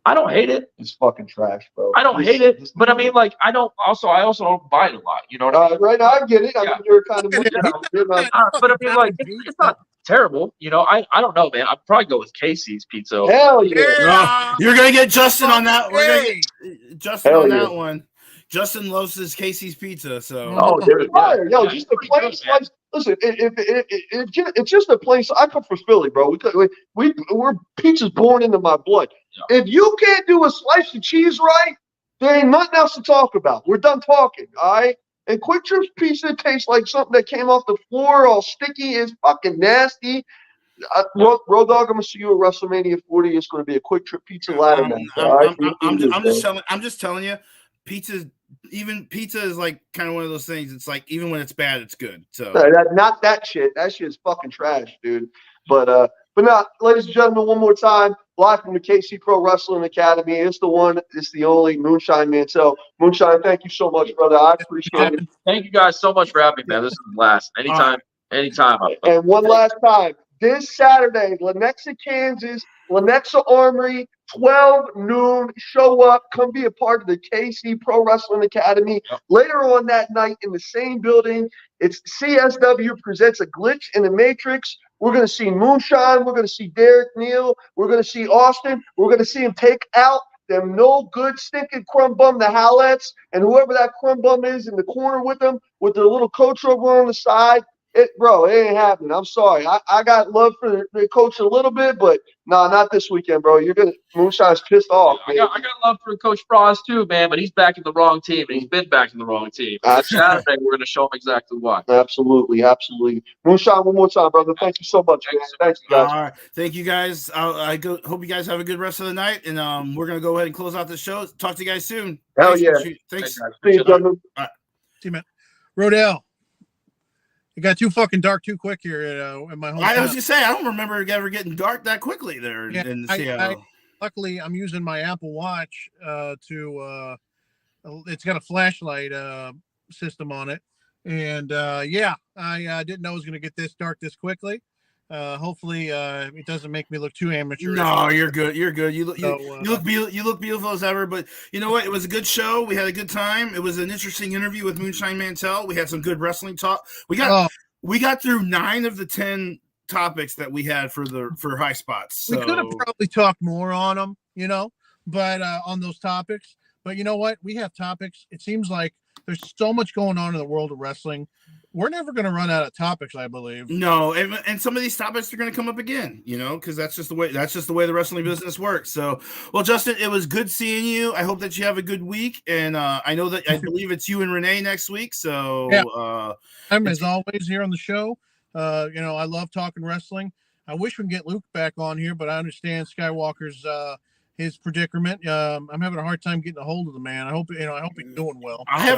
I don't hate it. It's fucking trash, bro. I don't hate it, but I mean, like, I also don't buy it a lot. You know what I mean? Right, I get it. I mean, you're kind of but I mean, like, it's not terrible. I don't know, man. I'd probably go with Casey's Pizza. Hell yeah! You're gonna get Justin on that. We're gonna get Justin on that one. Justin loves his Casey's Pizza, so. Oh, dude, yo, just a plain slice. Listen, it's just a place. I come from Philly, bro. We're pizza's born into my blood. Yeah. If you can't do a slice of cheese right, there ain't nothing else to talk about. We're done talking, all right? And Quick Trip's pizza tastes like something that came off the floor, all sticky. It's fucking nasty. Road Dog, I'm gonna see you at WrestleMania 40. It's gonna be a Quick Trip pizza ladder match. I'm just telling you, pizza is like kind of one of those things. It's like even when it's bad, it's good. So not that shit. That shit's fucking trash, dude. But now, ladies and gentlemen, one more time, live from the KC Pro Wrestling Academy. It's the one, it's the only Moonshine Mantell. Moonshine, thank you so much, brother. I appreciate it. Thank you guys so much for having me, man. This is the last. Anytime. And one last time, this Saturday, Lenexa, Kansas, Lenexa Armory, 12 noon. Show up. Come be a part of the KC Pro Wrestling Academy. Yep. Later on that night in the same building, it's CSW presents A Glitch in the Matrix. We're going to see Moonshine. We're going to see Derek Neal. We're going to see Austin. We're going to see him take out them no good stinking crumb bum, the Howlettes, and whoever that crumb bum is in the corner with them, with their little coach over on the side. It ain't happening. I'm sorry. I got love for the coach a little bit, but no, not this weekend, bro. Moonshine's pissed off. I got love for Coach Frost too, man, but he's back in the wrong team, and he's been back in the wrong team. Saturday, we're going to show him exactly why. Absolutely. Moonshine, one more time, brother. Thank you so much, man. Thank you, guys. All right. Thank you, guys. Hope you guys have a good rest of the night, and we're going to go ahead and close out the show. Talk to you guys soon. Hell yeah. Thanks. See you, gentlemen. See you, man. Rodell. It got too fucking dark too quick here in my home. I was just saying, I don't remember ever getting dark that quickly there in Seattle. Luckily, I'm using my Apple Watch it's got a flashlight system on it. And I didn't know it was going to get this dark this quickly. Hopefully it doesn't make me look too amateur. No, you're good. You're good. You look beautiful as ever. But you know what? It was a good show. We had a good time. It was an interesting interview with Moonshine Mantell. We had some good wrestling talk. We got through 9 of the 10 topics that we had for high spots. So. We could have probably talked more on them, but on those topics. But you know what? We have topics. It seems like there's so much going on in the world of wrestling. We're never going to run out of topics, I believe. No, and some of these topics are going to come up again, because that's just the way the wrestling business works. So, well, Justin, it was good seeing you. I hope that you have a good week, and I believe it's you and Renee next week. So, yeah. I'm as always here on the show. I love talking wrestling. I wish we could get Luke back on here, but I understand Skywalker's his predicament. I'm having a hard time getting a hold of the man. I hope he's doing well. I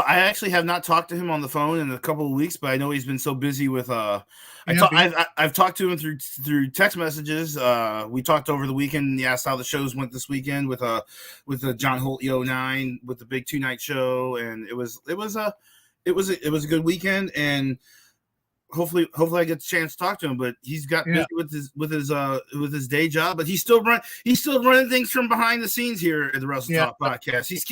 actually have not talked to him on the phone in a couple of weeks, but I know he's been so busy with I've talked to him through text messages. We talked over the weekend. He asked how the shows went this weekend with the John Holt 09 with the big 2-night show, and it was a good weekend. And hopefully I get the chance to talk to him. But he's got busy with his day job. But he's still running things from behind the scenes here at the Wrestle Talk podcast. He's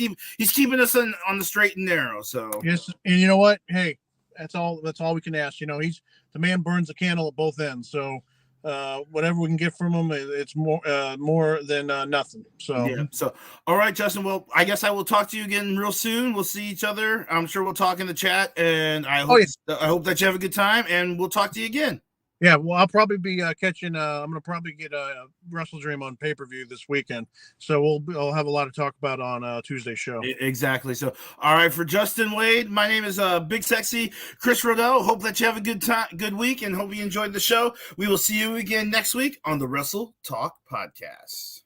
keeping us on the straight and narrow. So yes, and you know what? Hey, that's all we can ask. You know, the man burns the candle at both ends. So whatever we can get from him, it's more than nothing. So yeah. So all right, Justin. Well, I guess I will talk to you again real soon. We'll see each other. I'm sure we'll talk in the chat, and I hope that you have a good time, and we'll talk to you again. Yeah, well, I'll probably be catching. I'm gonna probably get a Wrestle Dream on pay-per-view this weekend, so we'll have a lot to talk about on Tuesday's show. Exactly. So, all right, for Justin Wade, my name is Big Sexy Chris Rodell. Hope that you have a good week, and hope you enjoyed the show. We will see you again next week on the Wrestle Talk podcast.